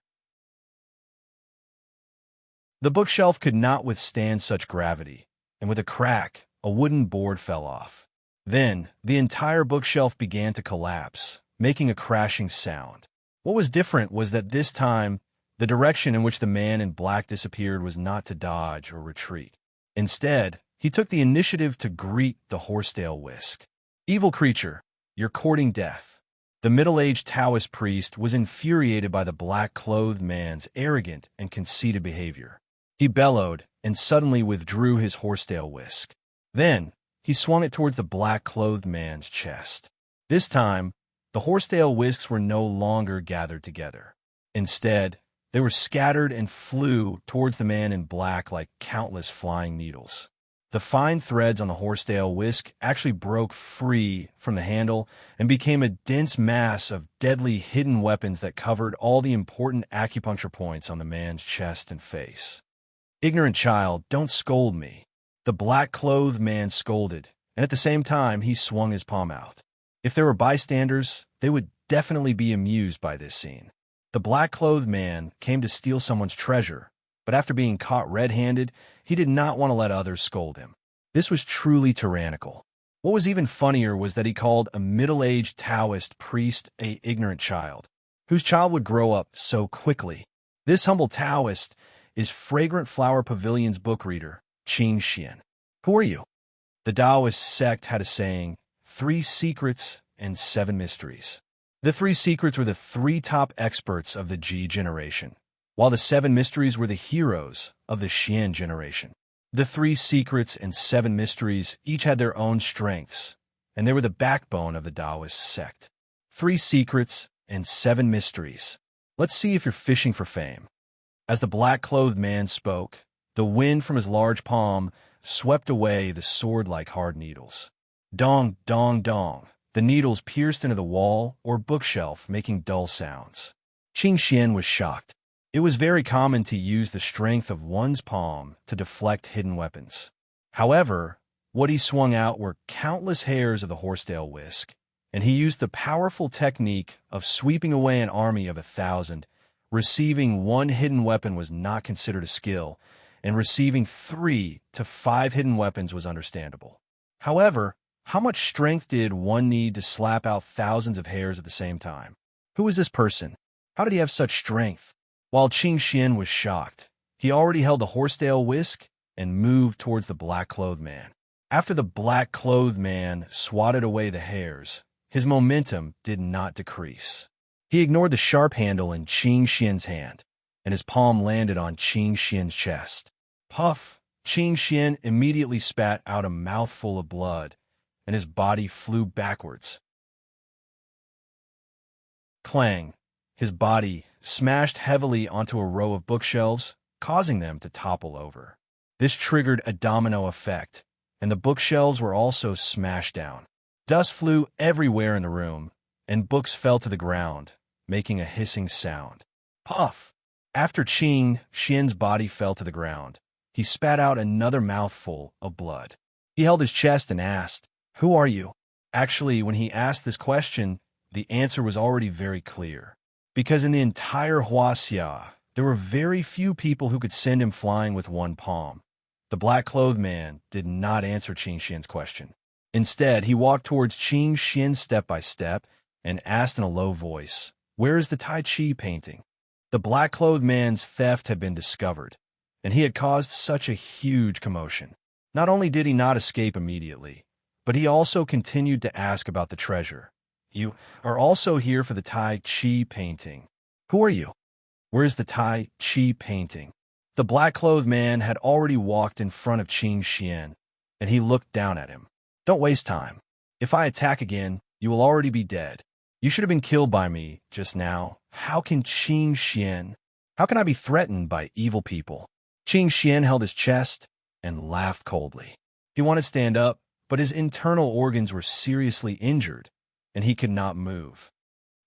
The bookshelf could not withstand such gravity, and with a crack, a wooden board fell off. Then, the entire bookshelf began to collapse, making a crashing sound. What was different was that this time, the direction in which the man in black disappeared was not to dodge or retreat. Instead, he took the initiative to greet the horsetail whisk. "Evil creature, you're courting death." The middle-aged Taoist priest was infuriated by the black-clothed man's arrogant and conceited behavior. He bellowed and suddenly withdrew his horsetail whisk. Then, he swung it towards the black-clothed man's chest. This time, the horsetail whisks were no longer gathered together. Instead, they were scattered and flew towards the man in black like countless flying needles. The fine threads on the horsetail whisk actually broke free from the handle and became a dense mass of deadly hidden weapons that covered all the important acupuncture points on the man's chest and face. "Ignorant child, don't scold me." The black-clothed man scolded, and at the same time he swung his palm out. If there were bystanders, they would definitely be amused by this scene. The black-clothed man came to steal someone's treasure, but after being caught red-handed, he did not want to let others scold him. This was truly tyrannical. What was even funnier was that he called a middle-aged Taoist priest a ignorant child, whose child would grow up so quickly. This humble Taoist is Fragrant Flower Pavilion's book reader, Qing Xian. Who are you? The Taoist sect had a saying, 3 secrets and 7 mysteries. The 3 secrets were the 3 top experts of the Ji generation, while the 7 mysteries were the heroes of the Xian generation. The 3 secrets and 7 mysteries each had their own strengths, and they were the backbone of the Taoist sect. 3 secrets and 7 mysteries. Let's see if you're fishing for fame. As the black-clothed man spoke, the wind from his large palm swept away the sword-like hard needles. Dong, dong, dong. The needles pierced into the wall or bookshelf, making dull sounds. Qing Xian was shocked. It was very common to use the strength of one's palm to deflect hidden weapons. However, what he swung out were countless hairs of the horsetail whisk, and he used the powerful technique of sweeping away an army of 1,000. Receiving 1 hidden weapon was not considered a skill, and receiving 3 to 5 hidden weapons was understandable. However, how much strength did one need to slap out thousands of hairs at the same time? Who was this person? How did he have such strength? While Qing Xian was shocked, he already held the horsetail whisk and moved towards the black-clothed man. After the black-clothed man swatted away the hairs, his momentum did not decrease. He ignored the sharp handle in Qing Xian's hand, and his palm landed on Qing Xian's chest. Puff! Qing Xian immediately spat out a mouthful of blood, and his body flew backwards. Clang! His body smashed heavily onto a row of bookshelves, causing them to topple over. This triggered a domino effect, and the bookshelves were also smashed down. Dust flew everywhere in the room, and books fell to the ground, making a hissing sound. Puff! After Qing Xian's body fell to the ground, he spat out another mouthful of blood. He held his chest and asked, "Who are you?" Actually, when he asked this question, the answer was already very clear. Because in the entire Huaxia, there were very few people who could send him flying with 1 palm. The black-clothed man did not answer Qing Xian's question. Instead, he walked towards Qing Xian step by step and asked in a low voice, "Where is the Tai Chi painting?" The black-clothed man's theft had been discovered, and he had caused such a huge commotion. Not only did he not escape immediately, but he also continued to ask about the treasure. "You are also here for the Tai Chi painting. Who are you? Where is the Tai Chi painting?" The black-clothed man had already walked in front of Qing Xian, and he looked down at him. "Don't waste time. If I attack again, you will already be dead. You should have been killed by me just now. How can Qing Xian? How can I be threatened by evil people?" Qing Xian held his chest and laughed coldly. He wanted to stand up, but his internal organs were seriously injured, and he could not move.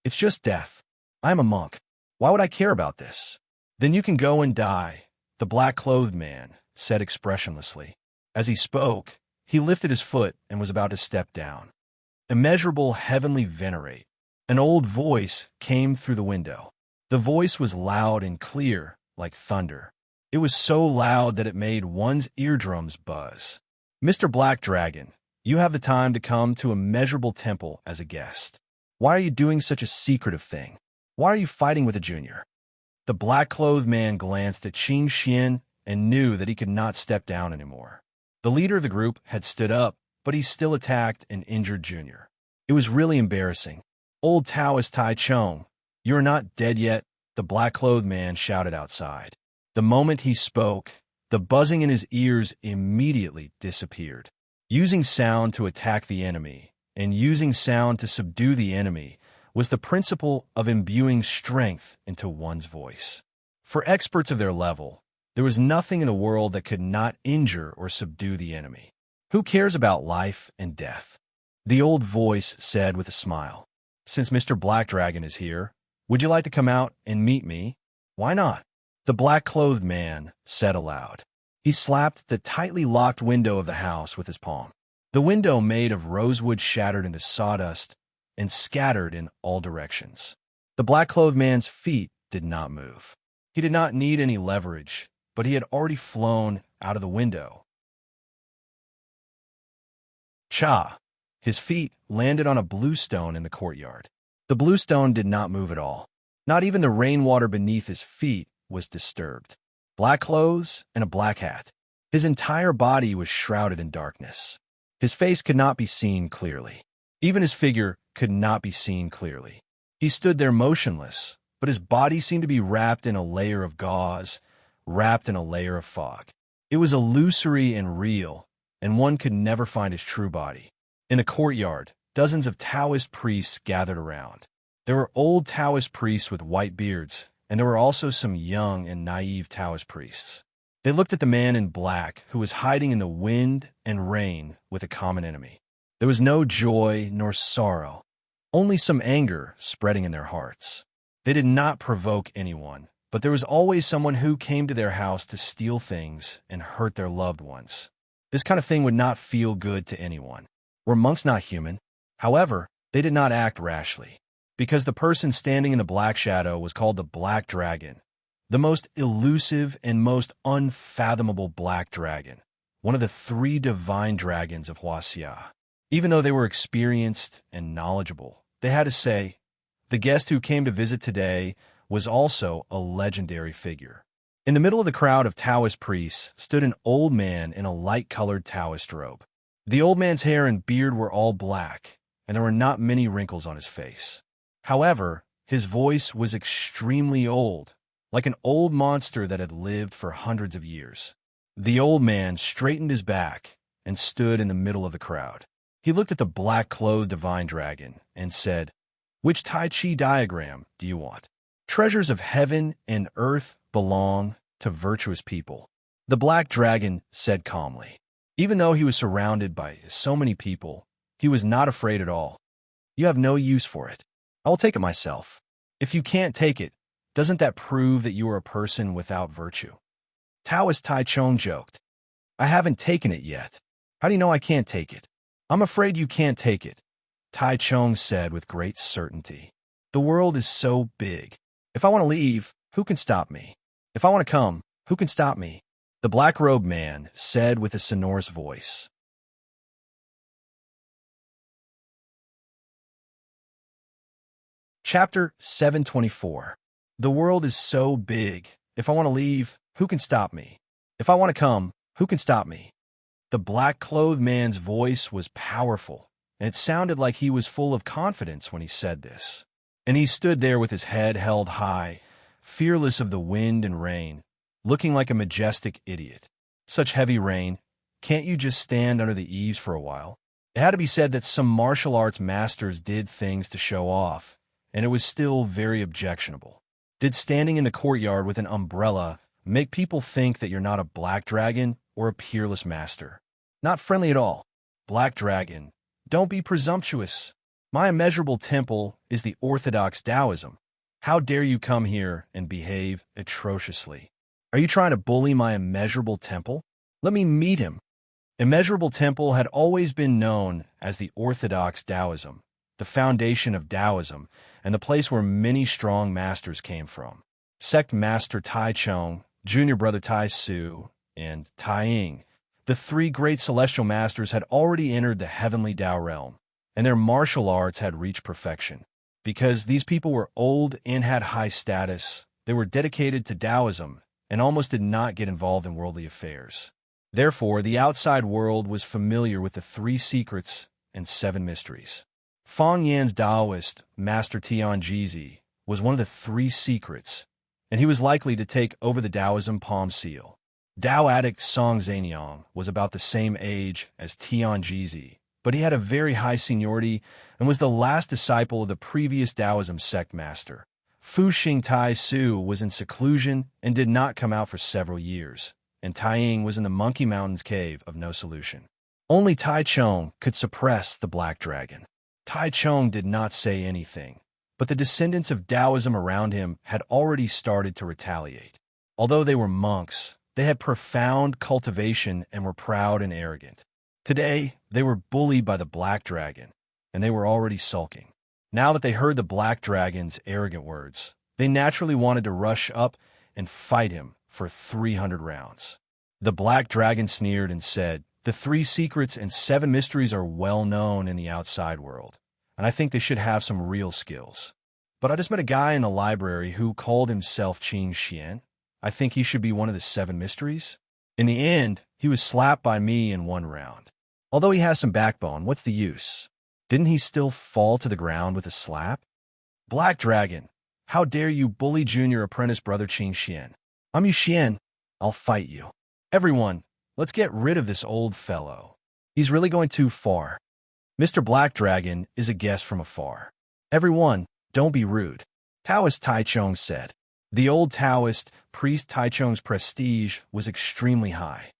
"It's just death. I am a monk. Why would I care about this?" "Then you can go and die," the black-clothed man said expressionlessly. As he spoke, he lifted his foot and was about to step down. Immeasurable heavenly venerate. An old voice came through the window. The voice was loud and clear, like thunder. It was so loud that it made one's eardrums buzz. "Mr. Black Dragon, you have the time to come to Immeasurable Temple as a guest. Why are you doing such a secretive thing? Why are you fighting with a junior?" The black-clothed man glanced at Qing Xian and knew that he could not step down anymore. The leader of the group had stood up, but he still attacked an injured junior. It was really embarrassing. "Old Taoist Tai Chong, you are not dead yet," the black-clothed man shouted outside. The moment he spoke, the buzzing in his ears immediately disappeared. Using sound to attack the enemy and using sound to subdue the enemy was the principle of imbuing strength into one's voice. For experts of their level, there was nothing in the world that could not injure or subdue the enemy. Who cares about life and death? The old voice said with a smile. "Since Mr. Black Dragon is here, would you like to come out and meet me?" "Why not?" the black-clothed man said aloud. He slapped the tightly locked window of the house with his palm. The window made of rosewood shattered into sawdust and scattered in all directions. The black-clothed man's feet did not move. He did not need any leverage, but he had already flown out of the window. Cha! His feet landed on a blue stone in the courtyard. The blue stone did not move at all. Not even the rainwater beneath his feet was disturbed. Black clothes and a black hat. His entire body was shrouded in darkness. His face could not be seen clearly. Even his figure could not be seen clearly. He stood there motionless, but his body seemed to be wrapped in a layer of gauze, wrapped in a layer of fog. It was illusory and real, and one could never find his true body. In the courtyard, dozens of Taoist priests gathered around. There were old Taoist priests with white beards, and there were also some young and naive Taoist priests. They looked at the man in black who was hiding in the wind and rain with a common enemy. There was no joy nor sorrow, only some anger spreading in their hearts. They did not provoke anyone, but there was always someone who came to their house to steal things and hurt their loved ones. This kind of thing would not feel good to anyone. Were monks not human? However, they did not act rashly, because the person standing in the black shadow was called the Black Dragon, the most elusive and most unfathomable black dragon, one of the 3 divine dragons of Huaxia. Even though they were experienced and knowledgeable, they had to say, the guest who came to visit today was also a legendary figure. In the middle of the crowd of Taoist priests stood an old man in a light-colored Taoist robe. The old man's hair and beard were all black, and there were not many wrinkles on his face. However, his voice was extremely old, like an old monster that had lived for hundreds of years. The old man straightened his back and stood in the middle of the crowd. He looked at the black-clothed divine dragon and said, "Which Tai Chi diagram do you want? Treasures of heaven and earth belong to virtuous people." The black dragon said calmly. Even though he was surrounded by so many people, he was not afraid at all. "You have no use for it. I will take it myself." "If you can't take it, doesn't that prove that you are a person without virtue?" Taoist Tai Chong joked. "I haven't taken it yet. How do you know I can't take it?" "I'm afraid you can't take it," Tai Chong said with great certainty. "The world is so big. If I want to leave, who can stop me? If I want to come, who can stop me?" The black-robed man said with a sonorous voice. Chapter 724. The world is so big. If I want to leave, who can stop me? If I want to come, who can stop me? The black-clothed man's voice was powerful, and it sounded like he was full of confidence when he said this. And he stood there with his head held high, fearless of the wind and rain, looking like a majestic idiot. "Such heavy rain. Can't you just stand under the eaves for a while?" It had to be said that some martial arts masters did things to show off, and it was still very objectionable. Did standing in the courtyard with an umbrella make people think that you're not a black dragon or a peerless master? Not friendly at all. Black dragon, don't be presumptuous. My immeasurable temple is the orthodox Taoism. How dare you come here and behave atrociously? Are you trying to bully my immeasurable temple? Let me meet him. Immeasurable Temple had always been known as the orthodox Taoism, the foundation of Taoism, and the place where many strong masters came from. Sect Master Tai Chong, Junior Brother Tai Su, and Tai Ying, the 3 great celestial masters, had already entered the heavenly Tao realm, and their martial arts had reached perfection. Because these people were old and had high status, they were dedicated to Taoism and almost did not get involved in worldly affairs. Therefore, the outside world was familiar with the 3 secrets and 7 mysteries. Fang Yan's Taoist, Master Tianjizi, was one of the 3 secrets, and he was likely to take over the Taoism palm seal. Tao addict Song Zhenyang was about the same age as Tianjizi, but he had a very high seniority and was the last disciple of the previous Taoism sect master. Fu Xing Tai Su was in seclusion and did not come out for several years, and Tai Ying was in the Monkey Mountains cave of no solution. Only Tai Chong could suppress the black dragon. Tai Chong did not say anything, but the descendants of Taoism around him had already started to retaliate. Although they were monks, they had profound cultivation and were proud and arrogant. Today, they were bullied by the black dragon, and they were already sulking. Now that they heard the black dragon's arrogant words, they naturally wanted to rush up and fight him for 300 rounds. The black dragon sneered and said, The 3 secrets and 7 mysteries are well known in the outside world, and I think they should have some real skills. But I just met a guy in the library who called himself Qing Xian. I think he should be one of the 7 mysteries. In the end, he was slapped by me in 1 round. Although he has some backbone, what's the use? Didn't he still fall to the ground with a slap? Black Dragon, how dare you bully junior apprentice brother Qing Xian? I'm Yu Xian. I'll fight you. Everyone, let's get rid of this old fellow. He's really going too far. Mr. Black Dragon is a guest from afar. Everyone, don't be rude. Taoist Taichung said. The old Taoist priest Taichung's prestige was extremely high.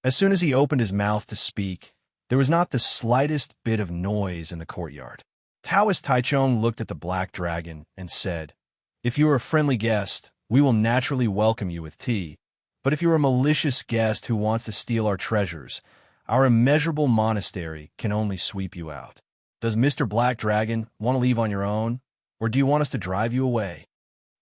As soon as he opened his mouth to speak, there was not the slightest bit of noise in the courtyard. Taoist Taichung looked at the Black Dragon and said, "If you are a friendly guest, we will naturally welcome you with tea. But if you are a malicious guest who wants to steal our treasures, our immeasurable monastery can only sweep you out. Does Mr. Black Dragon want to leave on your own, or do you want us to drive you away?"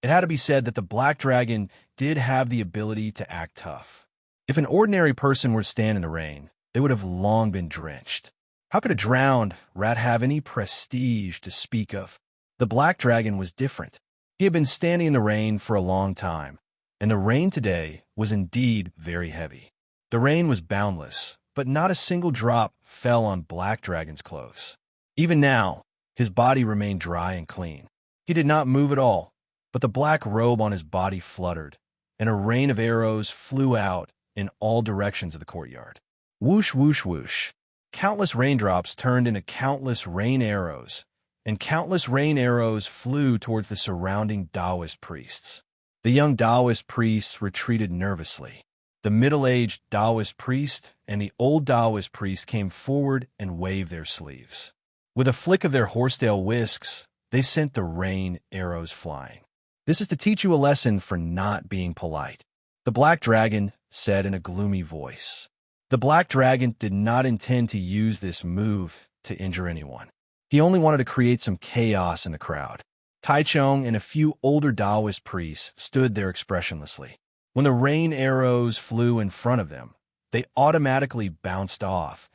It had to be said that the Black Dragon did have the ability to act tough. If an ordinary person were to stand in the rain, they would have long been drenched. How could a drowned rat have any prestige to speak of? The Black Dragon was different. He had been standing in the rain for a long time, and the rain today was indeed very heavy. The rain was boundless, but not a single drop fell on Black Dragon's clothes. Even now, his body remained dry and clean. He did not move at all, but the black robe on his body fluttered, and a rain of arrows flew out in all directions of the courtyard. Whoosh, whoosh, whoosh. Countless raindrops turned into countless rain arrows, and countless rain arrows flew towards the surrounding Taoist priests. The young Taoist priests retreated nervously. The middle-aged Taoist priest and the old Taoist priest came forward and waved their sleeves. With a flick of their horsetail whisks, they sent the rain arrows flying. This is to teach you a lesson for not being polite, the Black Dragon said in a gloomy voice. The Black Dragon did not intend to use this move to injure anyone. He only wanted to create some chaos in the crowd. Taichung and a few older Taoist priests stood there expressionlessly. When the rain arrows flew in front of them, they automatically bounced off,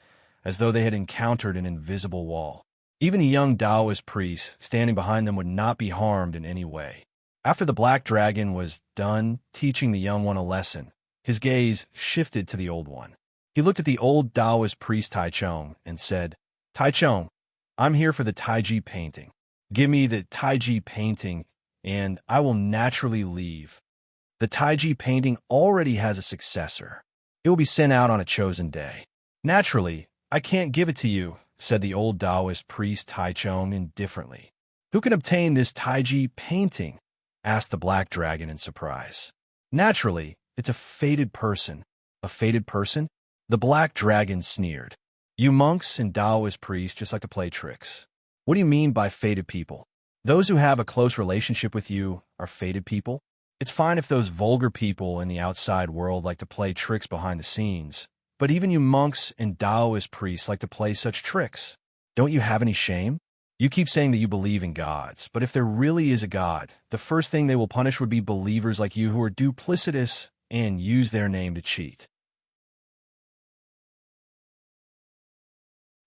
as though they had encountered an invisible wall. Even a young Taoist priest standing behind them would not be harmed in any way. After the Black Dragon was done teaching the young one a lesson, his gaze shifted to the old one. He looked at the old Taoist priest Taichung and said, "Taichung, I'm here for the Taiji painting. Give me the Taiji painting, and I will naturally leave. The Taiji painting already has a successor. It will be sent out on a chosen day. Naturally, I can't give it to you," said the old Taoist priest Taichung indifferently. "Who can obtain this Taiji painting?" asked the Black Dragon in surprise. "Naturally, it's a fated person." "A fated person?" The Black Dragon sneered. "You monks and Taoist priests just like to play tricks. What do you mean by fated people? Those who have a close relationship with you are fated people? It's fine if those vulgar people in the outside world like to play tricks behind the scenes, but even you monks and Taoist priests like to play such tricks. Don't you have any shame? You keep saying that you believe in gods, but if there really is a god, the first thing they will punish would be believers like you who are duplicitous and use their name to cheat."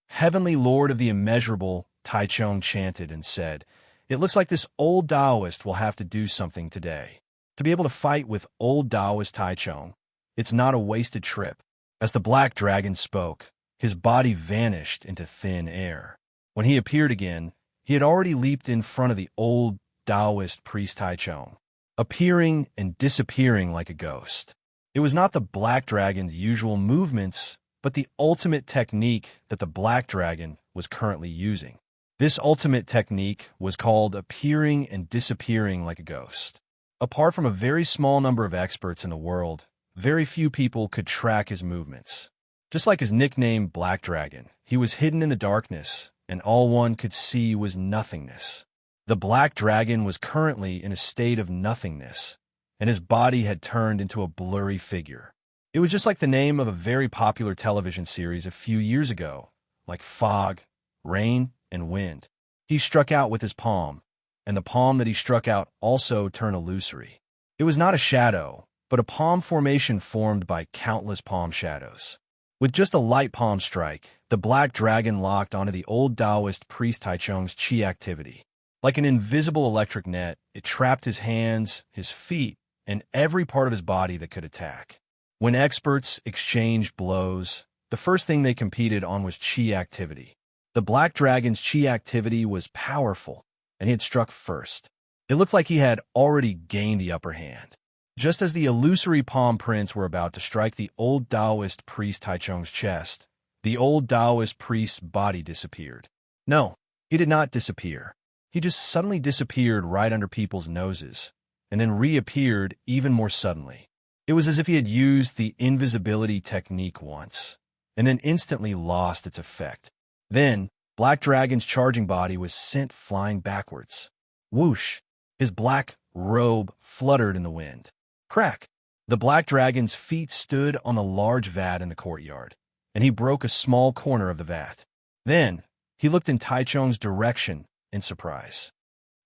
"Heavenly Lord of the Immeasurable," Taichung chanted and said, "it looks like this old Taoist will have to do something today. To be able to fight with old Taoist Taichung, it's not a wasted trip." As the Black Dragon spoke, his body vanished into thin air. When he appeared again, he had already leaped in front of the old Taoist priest Taichung, appearing and disappearing like a ghost. It was not the Black Dragon's usual movements, but the ultimate technique that the Black Dragon was currently using. This ultimate technique was called appearing and disappearing like a ghost. Apart from a very small number of experts in the world, very few people could track his movements. Just like his nickname Black Dragon, he was hidden in the darkness, and all one could see was nothingness. The Black Dragon was currently in a state of nothingness, and his body had turned into a blurry figure. It was just like the name of a very popular television series a few years ago, like Fog, Rain, and Wind. He struck out with his palm, and the palm that he struck out also turned illusory. It was not a shadow, but a palm formation formed by countless palm shadows. With just a light palm strike, the black dragon locked onto the old Taoist priest Taichung's chi activity. Like an invisible electric net, it trapped his hands, his feet, and every part of his body that could attack. When experts exchanged blows, the first thing they competed on was chi activity. The black dragon's chi activity was powerful, and he had struck first. It looked like he had already gained the upper hand. Just as the illusory palm prints were about to strike the old Taoist priest Taichung's chest, the old Taoist priest's body disappeared. No, he did not disappear. He just suddenly disappeared right under people's noses, and then reappeared even more suddenly. It was as if he had used the invisibility technique once, and then instantly lost its effect. Then, Black Dragon's charging body was sent flying backwards. Whoosh! His black robe fluttered in the wind. Crack! The Black Dragon's feet stood on a large vat in the courtyard, and he broke a small corner of the vat. Then, he looked in Taichung's direction in surprise.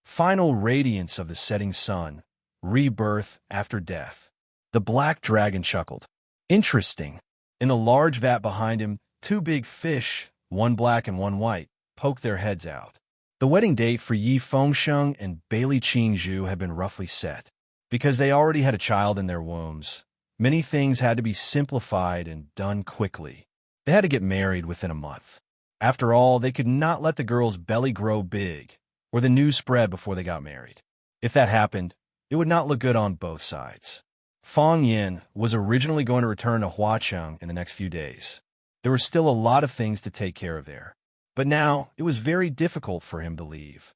Final radiance of the setting sun, rebirth after death. The Black Dragon chuckled. Interesting. In the large vat behind him, two big fish, one black and one white, poked their heads out. The wedding date for Yi Fengsheng and Bailey Qingzhu had been roughly set. Because they already had a child in their wombs, many things had to be simplified and done quickly. They had to get married within a month. After all, they could not let the girl's belly grow big or the news spread before they got married. If that happened, it would not look good on both sides. Fang Yin was originally going to return to Huacheng in the next few days. There were still a lot of things to take care of there, but now it was very difficult for him to leave.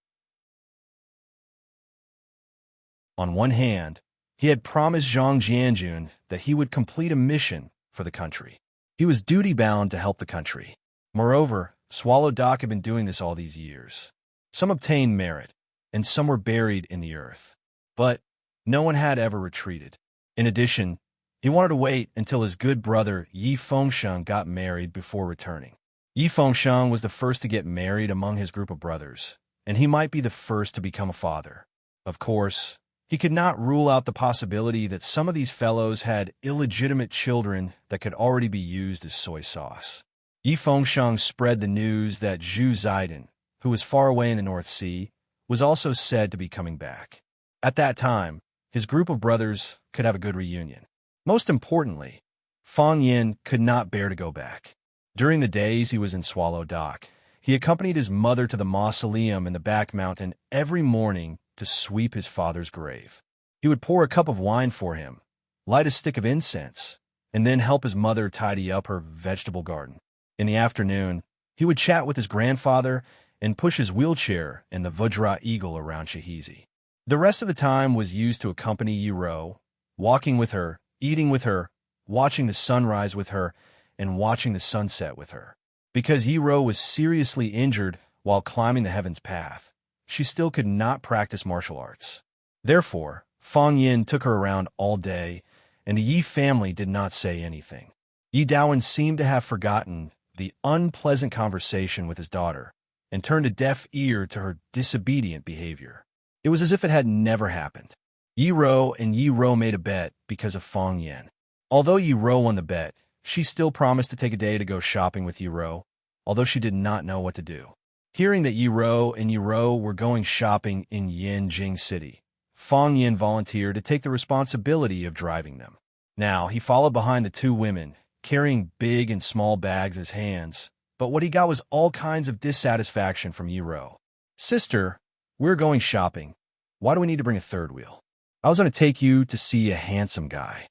On one hand, he had promised Zhang Jianjun that he would complete a mission for the country. He was duty-bound to help the country. Moreover, Swallow Dock had been doing this all these years. Some obtained merit, and some were buried in the earth. But no one had ever retreated. In addition, he wanted to wait until his good brother Yi Fengsheng got married before returning. Yi Fengsheng was the first to get married among his group of brothers, and he might be the first to become a father. Of course, he could not rule out the possibility that some of these fellows had illegitimate children that could already be used as soy sauce. Yi Fengsheng spread the news that Zhu Zaidan, who was far away in the North Sea, was also said to be coming back. At that time, his group of brothers could have a good reunion. Most importantly, Fang Yin could not bear to go back. During the days he was in Swallow Dock, he accompanied his mother to the mausoleum in the back mountain every morning to sweep his father's grave. He would pour a cup of wine for him, light a stick of incense, and then help his mother tidy up her vegetable garden. In the afternoon, he would chat with his grandfather and push his wheelchair and the Vajra eagle around Shahizi. The rest of the time was used to accompany Yi Ro, walking with her, eating with her, watching the sunrise with her, and watching the sunset with her. Because Yi Ro was seriously injured while climbing the Heaven's Path, she still could not practice martial arts. Therefore, Fang Yin took her around all day, and the Yi family did not say anything. Yi Daowen seemed to have forgotten the unpleasant conversation with his daughter and turned a deaf ear to her disobedient behavior. It was as if it had never happened. Yi Ro and Yi Ro made a bet because of Fang Yin. Although Yi Ro won the bet, she still promised to take a day to go shopping with Yi Ro, although she did not know what to do. Hearing that Yi Ro and Yi Ro were going shopping in Yanjing City, Fang Yin volunteered to take the responsibility of driving them. Now, he followed behind the two women, carrying big and small bags in his hands, but what he got was all kinds of dissatisfaction from Yi Ro. "Sister, we're going shopping. Why do we need to bring a third wheel? I was going to take you to see a handsome guy."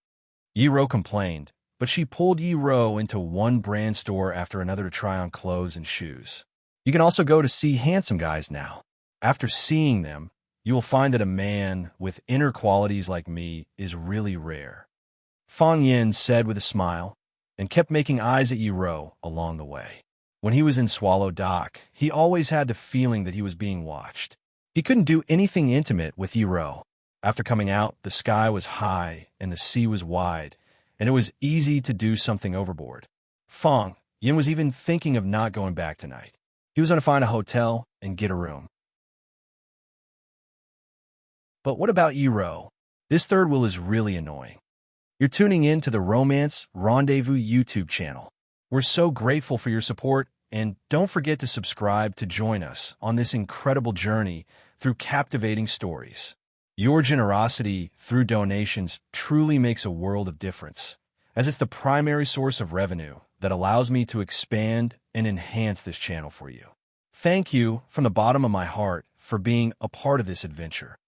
Yi Ro complained, but she pulled Yi Ro into one brand store after another to try on clothes and shoes. "You can also go to see handsome guys now. After seeing them, you will find that a man with inner qualities like me is really rare," Fang Yin said with a smile, and kept making eyes at Yi Ro along the way. When he was in Swallow Dock, he always had the feeling that he was being watched. He couldn't do anything intimate with Yi Ro. After coming out, the sky was high and the sea was wide, and it was easy to do something overboard. Fang Yin was even thinking of not going back tonight. He was going to find a hotel and get a room. But what about Yi Ro? This third wheel is really annoying. You're tuning in to the Romance Rendezvous YouTube channel. We're so grateful for your support, and don't forget to subscribe to join us on this incredible journey through captivating stories. Your generosity through donations truly makes a world of difference, as it's the primary source of revenue that allows me to expand and enhance this channel for you. Thank you from the bottom of my heart for being a part of this adventure.